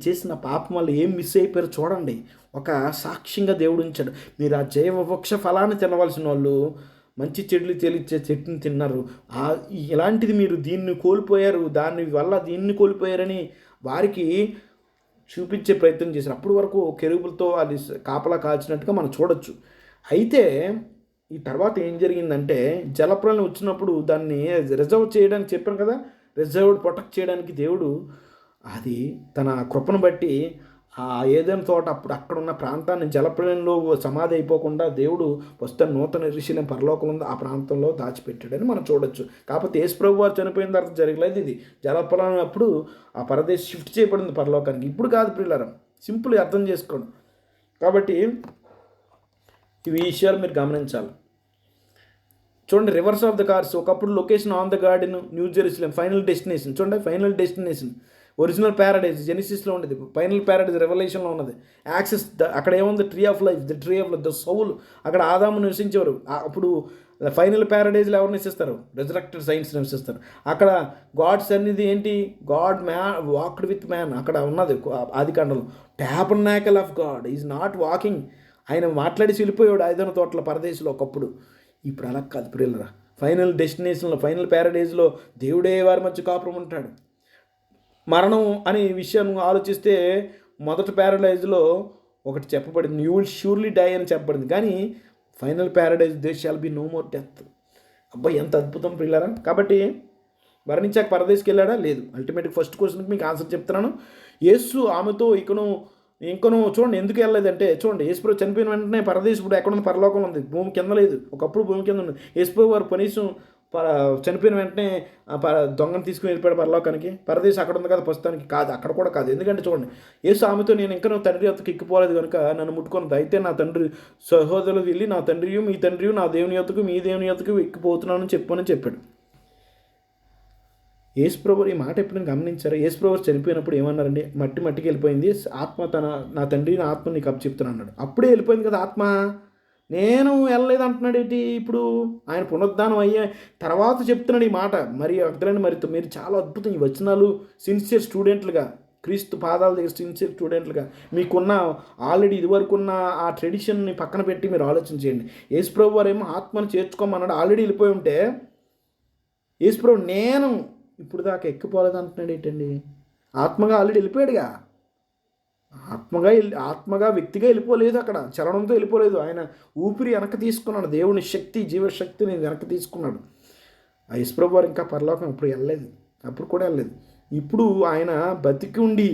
చేసిన పాపం వల్ల ఏం మిస్ అయిపోయారు చూడండి, ఒక సాక్ష్యంగా దేవుడు ఉంచాడు. మీరు ఆ జీవవృక్ష ఫలాన్ని తినవలసిన వాళ్ళు మంచి చెడులు తెలిచే చెట్టుని తిన్నారు. ఇలాంటిది మీరు దీన్ని కోల్పోయారు, దాని వల్ల దీన్ని కోల్పోయారని వారికి చూపించే ప్రయత్నం చేశారు. అప్పటి వరకు కెరూబులతో అది కాపలా కాల్చినట్టుగా మనం చూడొచ్చు. అయితే ఈ తర్వాత ఏం జరిగిందంటే, జలప్రలయం వచ్చినప్పుడు దాన్ని రిజర్వ్ చేయడానికి చెప్పాను కదా, రిజర్వ్డ్ ప్రొటెక్ట్ చేయడానికి దేవుడు అది తన కృపను బట్టి ఆ ఏదైనా తోట అప్పుడు అక్కడ ఉన్న ప్రాంతాన్ని జలప్రలయంలో సమాధి అయిపోకుండా దేవుడు వస్తే నూతన ఋషిని పరలోకంలో ఉంది ఆ ప్రాంతంలో దాచిపెట్టాడని మనం చూడొచ్చు. కాకపోతే యేసుప్రభు వారు చనిపోయిన తర్వాత జరగలేదు ఇది. జలప్రలయం అప్పుడు ఆ పరదేశం షిఫ్ట్ చేయబడింది పరలోకానికి. ఇప్పుడు కాదు ప్రియులారా, సింపుల్ అర్థం చేసుకోండి. కాబట్టి ఇవి విషయాలు మీరు గమనించాలి. చూడండి, రివర్స్ ఆఫ్ ద కార్స్. ఒకప్పుడు location on the garden, new Jerusalem, final destination. చూడండి, ఫైనల్ డెస్టినేషన్ ఒరిజినల్ ప్యారడైజ్ జెనిసిస్లో ఉండేది, ఫైనల్ ప్యారడైజ్ రెవల్యూషన్లో ఉన్నది. యాక్సెస్ అక్కడ ఏముంది, tree of life, the tree of the Saul. అక్కడ ఆదాము నివసించేవారు. అప్పుడు ఫైనల్ ప్యారడైజ్లో ఎవరు నివసిస్తారు? రెజరెక్టెడ్ సైన్స్ నివసిస్తారు. అక్కడ గాడ్స్ అనేది ఏంటి? గాడ్ వాక్డ్ విత్ మ్యాన్ అక్కడ ఉన్నది ఆది కాండంలో. Tabernacle of God is not walking. ఆయన మాట్లాడి వెళ్ళిపోయాడు ఐదన తోటల పరదేశంలో ఒకప్పుడు. ఇప్పుడు అలా కాదు ప్రియులరా. ఫైనల్ డెస్టినేషన్లో, ఫైనల్ ప్యారడైజ్లో దేవుడే వారి మధ్య కాపురం ఉంటాడు. మరణం అనే విషయం ఆలోచిస్తే మొదటి ప్యారడైజ్లో ఒకటి చెప్పబడింది, యూ విల్ ష్యూర్లీ డై అని చెప్పబడింది. కానీ final paradise they shall be no more death. అబ్బాయి ఎంత అద్భుతం ప్రియులారా. కాబట్టి మరణించాక పరదేశికి వెళ్ళాడా? లేదు. అల్టిమేట్గా ఫస్ట్ క్వశ్చన్కి మీకు ఆన్సర్ చెప్తున్నాను. యేసు ఆమెతో ఇంకను చూడండి ఎందుకు వెళ్ళలేదంటే, చూడండి యేసుప్రభు చనిపోయిన వెంటనే పరదేశుడు ఎక్కడ ఉంది? పరలోకంలో ఉంది, భూమి కింద లేదు. ఒకప్పుడు భూమి కింద ఉంది. యేసుప్రభు వారు కనీసం చనిపోయిన వెంటనే దొంగను తీసుకుని వెళ్ళిపోయాడు పరలోకానికి. పరదేశం అక్కడ ఉంది కదా ప్రస్తుతానికి. కాదు, అక్కడ కూడా కాదు. ఎందుకంటే చూడండి, యేసు ఆమెతో నేను ఇంకా తండ్రి యొద్దకు ఎక్కిపోలేదు కనుక నన్ను ముట్టుకున్నది. అయితే నా తండ్రి సహోదరులు వెళ్ళి నా తండ్రియు మీ తండ్రియు నా దేవుని యొద్దకు మీ దేవుని యొద్దకు ఎక్కిపోతున్నానని చెప్పాడు. యేసుప్రభు ఈ మాట ఎప్పుడైనా గమనించారా? యేసుప్రభు చనిపోయినప్పుడు ఏమన్నారండి? మట్టికి వెళ్ళిపోయింది, ఆత్మ నా తండ్రి నా ఆత్మ నీకు అప్పచెప్తున్నాను అన్నాడు. అప్పుడే వెళ్ళిపోయింది కదా ఆత్మ. నేను వెళ్ళలేదు అంటున్నాడు ఏంటి? ఇప్పుడు ఆయన పునరుద్ధానం అయ్యే తర్వాత చెప్తున్నాడు ఈ మాట. మరి అర్థండి, మీరు చాలా అద్భుతం. ఈ వచనాలు సిన్సియర్ స్టూడెంట్లుగా, క్రీస్తు పాదాల దగ్గర సిన్సియర్ స్టూడెంట్లుగా మీకున్న ఆల్రెడీ ఇదివరకు ఉన్న ఆ ట్రెడిషన్ని పక్కన పెట్టి మీరు ఆలోచన చేయండి. యేసుప్రభు వారు ఏమో ఆత్మను చేర్చుకోమన్నాడు. ఆల్రెడీ వెళ్ళిపోయి ఉంటే యేసుప్రభు నేను ఇప్పుడు దాకా ఎక్కిపోలేదు అంటున్నాడు ఏంటండి? ఆత్మగా ఆల్రెడీ వెళ్ళిపోయాడుగా. ఆత్మగా వ్యక్తిగా వెళ్ళిపోలేదు, అక్కడ చలనంతో వెళ్ళిపోలేదు. ఆయన ఊపిరి వెనక్కి తీసుకున్నాడు. దేవుని శక్తి, జీవశక్తిని వెనక్కి తీసుకున్నాడు. ఆ యేసుప్రభు వారు ఇంకా పరలోకం అప్పుడు వెళ్ళలేదు, అప్పుడు కూడా వెళ్ళలేదు. ఇప్పుడు ఆయన బతికి ఉండి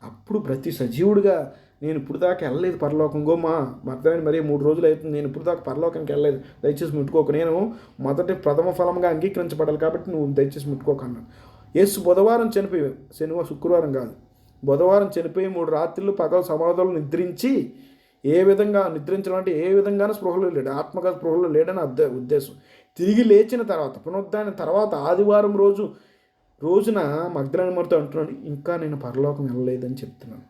అప్పుడు ప్రతి సజీవుడిగా నేను ఇప్పుడు దాకా వెళ్ళలేదు పరలోకం. గోమా మర్దమైన మరీ 3 రోజులు అవుతుంది, నేను ఇప్పుడు దాకా పరలోకంకి వెళ్ళలేదు, దయచేసి ముట్టుకోక. నేను మొదటి ప్రథమ ఫలంగా అంగీకరించబడాలి కాబట్టి నువ్వు దయచేసి ముట్టుకోక అన్నాడు. యేసు బుధవారం చనిపోయి, శుక్రవారం కాదు, బుధవారం చనిపోయి 3 రాత్రులు పగలు సమాధులు నిద్రించి, ఏ విధంగా నిద్రించడం అంటే ఏ విధంగానూ స్పృహలో లేడు, ఆత్మగా స్పృహలో లేడని ఉద్దేశం. తిరిగి లేచిన తర్వాత, పునరుద్ధానం తర్వాత ఆదివారం రోజున మగ్దలేనే మరియతో అంటున్నాడు, ఇంకా నేను పరలోకం వెళ్ళలేదని చెప్తున్నాను.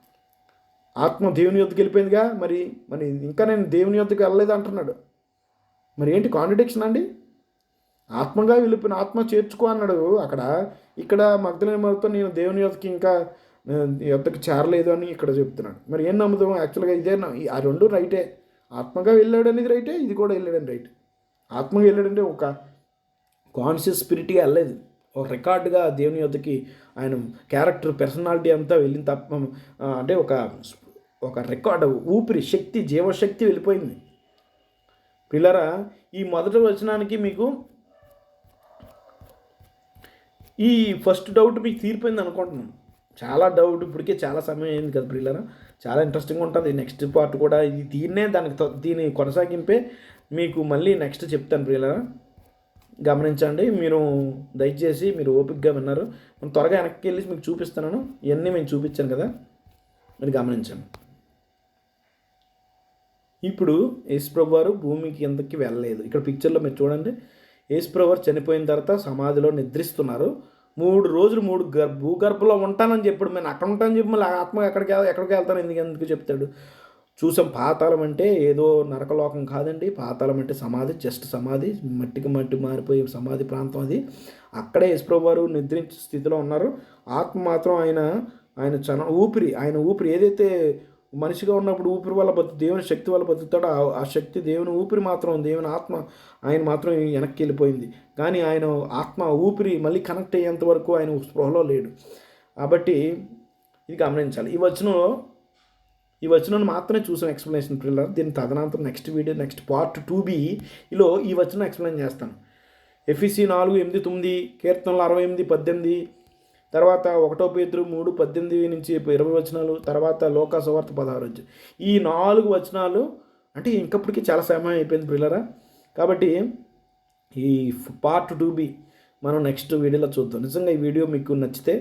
ఆత్మ దేవుని యొద్దకు వెళ్ళిపోయిందిగా, మరి ఇంకా నేను దేవుని యొద్దకు వెళ్ళలేదు అంటున్నాడు. మరి ఏంటి కాంట్రడిక్షన్ అండి? ఆత్మగా వెళ్ళిపోయిన ఆత్మ చేర్చుకో అన్నాడు అక్కడ. ఇక్కడ మగ్దలేనే మరియతో నేను దేవుని యొద్దకు ఇంకా యొద్దకు చేరలేదు అని ఇక్కడ చెప్తున్నాడు. మరి ఏం నమ్ముతాం? యాక్చువల్గా ఇదే, ఆ రెండు రైటే. ఆత్మగా వెళ్ళాడు అనేది రైటే, ఇది కూడా వెళ్ళాడని రైట్. ఆత్మగా వెళ్ళాడంటే ఒక కాన్షియస్ స్పిరిట్గా వెళ్ళలేదు, ఒక రికార్డుగా దేవుని యొద్దకి ఆయన క్యారెక్టర్, పర్సనాలిటీ అంతా వెళ్ళింది తప్ప, అంటే ఒక రికార్డు, ఊపిరి, శక్తి, జీవశక్తి వెళ్ళిపోయింది. పిల్లరా, ఈ మొదటి వచనానికి మీకు ఈ ఫస్ట్ డౌట్ మీకు తీరిపోయింది అనుకుంటున్నాను. చాలా డౌట్, ఇప్పటికే చాలా సమయం అయింది కదా పిల్లరా. చాలా ఇంట్రెస్టింగ్ ఉంటుంది నెక్స్ట్ పార్ట్ కూడా. దీని కొనసాగింపే మీకు మళ్ళీ నెక్స్ట్ చెప్తాను పిల్లరా. గమనించండి, మీరు దయచేసి మీరు ఓపికగా విన్నారు. నేను త్వరగా వెనక్కి వెళ్ళి మీకు చూపిస్తున్నాను. ఇవన్నీ మేము చూపించాను కదా, మీరు గమనించండి. ఇప్పుడు యేసుప్రభు వారు భూమి కిందకి వెళ్ళలేదు. ఇక్కడ పిక్చర్లో మీరు చూడండి, యేసుప్రభు వారు చనిపోయిన తర్వాత సమాధిలో నిద్రిస్తున్నారు. 3 రోజులు భూగర్భంలో ఉంటానని చెప్పాడు. నేను అక్కడ ఉంటానని చెప్పి మళ్ళీ ఆత్మ ఎక్కడికి వెళ్తాను ఎందుకు చెప్తాడు? చూసాం, పాతాళం అంటే ఏదో నరకలోకం కాదండి. పాతాళం అంటే సమాధి, జస్ట్ సమాధి, మట్టికి మట్టి మారిపోయే సమాధి ప్రాంతం అది. అక్కడే యేసుప్రభు వారు నిద్రించే స్థితిలో ఉన్నారు. ఆత్మ మాత్రం ఆయన ఊపిరి ఏదైతే మనిషిగా ఉన్నప్పుడు ఊపిరి వల్ల దేవుని శక్తి వల్ల బతుకుతాడో ఆ శక్తి, దేవుని ఊపిరి మాత్రం, దేవుని ఆత్మ ఆయన మాత్రం వెనక్కి వెళ్ళిపోయింది. కానీ ఆయన ఆత్మ ఊపిరి మళ్ళీ కనెక్ట్ అయ్యేంత వరకు ఆయన స్పృహలో లేడు. కాబట్టి ఇది గమనించాలి. ఈ వచనం మాత్రమే చూసాం ఎక్స్ప్లెనేషన్ పిల్లలు. దీని తదనంతరం నెక్స్ట్ వీడియో, నెక్స్ట్ పార్ట్ 2Bలో ఈ వచనం ఎక్స్ప్లెయిన్ చేస్తాను. ఎఫెసీ 4:8-9, కీర్తనలు 68:18, తర్వాత 1 పేతురు 3:18-20 తర్వాత లోకా సువార్త 16. ఈ 4 వచనాలు అంటే ఇంకప్పటికి చాలా సమయం అయిపోయింది ప్రియులారా. కాబట్టి ఈ పార్ట్ 2B మనం నెక్స్ట్ వీడియోలో చూద్దాం. నిజంగా ఈ వీడియో మీకు నచ్చితే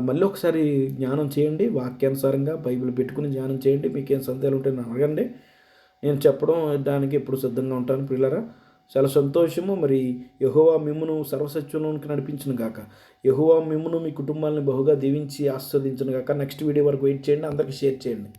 మళ్ళీ ఒకసారి ధ్యానం చేయండి, వాక్యానుసారంగా బైబిల్ పెట్టుకుని ధ్యానం చేయండి. మీకేం సందేహాలు ఉంటే నన్ను అడగండి, నేను చెప్పడం దానికి ఎప్పుడు సిద్ధంగా ఉంటాను ప్రియులారా. చాలా సంతోషము. మరి యెహోవా మిమ్మును సర్వసత్యంలోనికి నడిపించును గాక. యెహోవా మిమ్మును మీ కుటుంబాలను బహుగా దీవించి ఆస్వాదించును గాక. నెక్స్ట్ వీడియో వరకు వెయిట్ చేయండి, అందరికీ షేర్ చేయండి.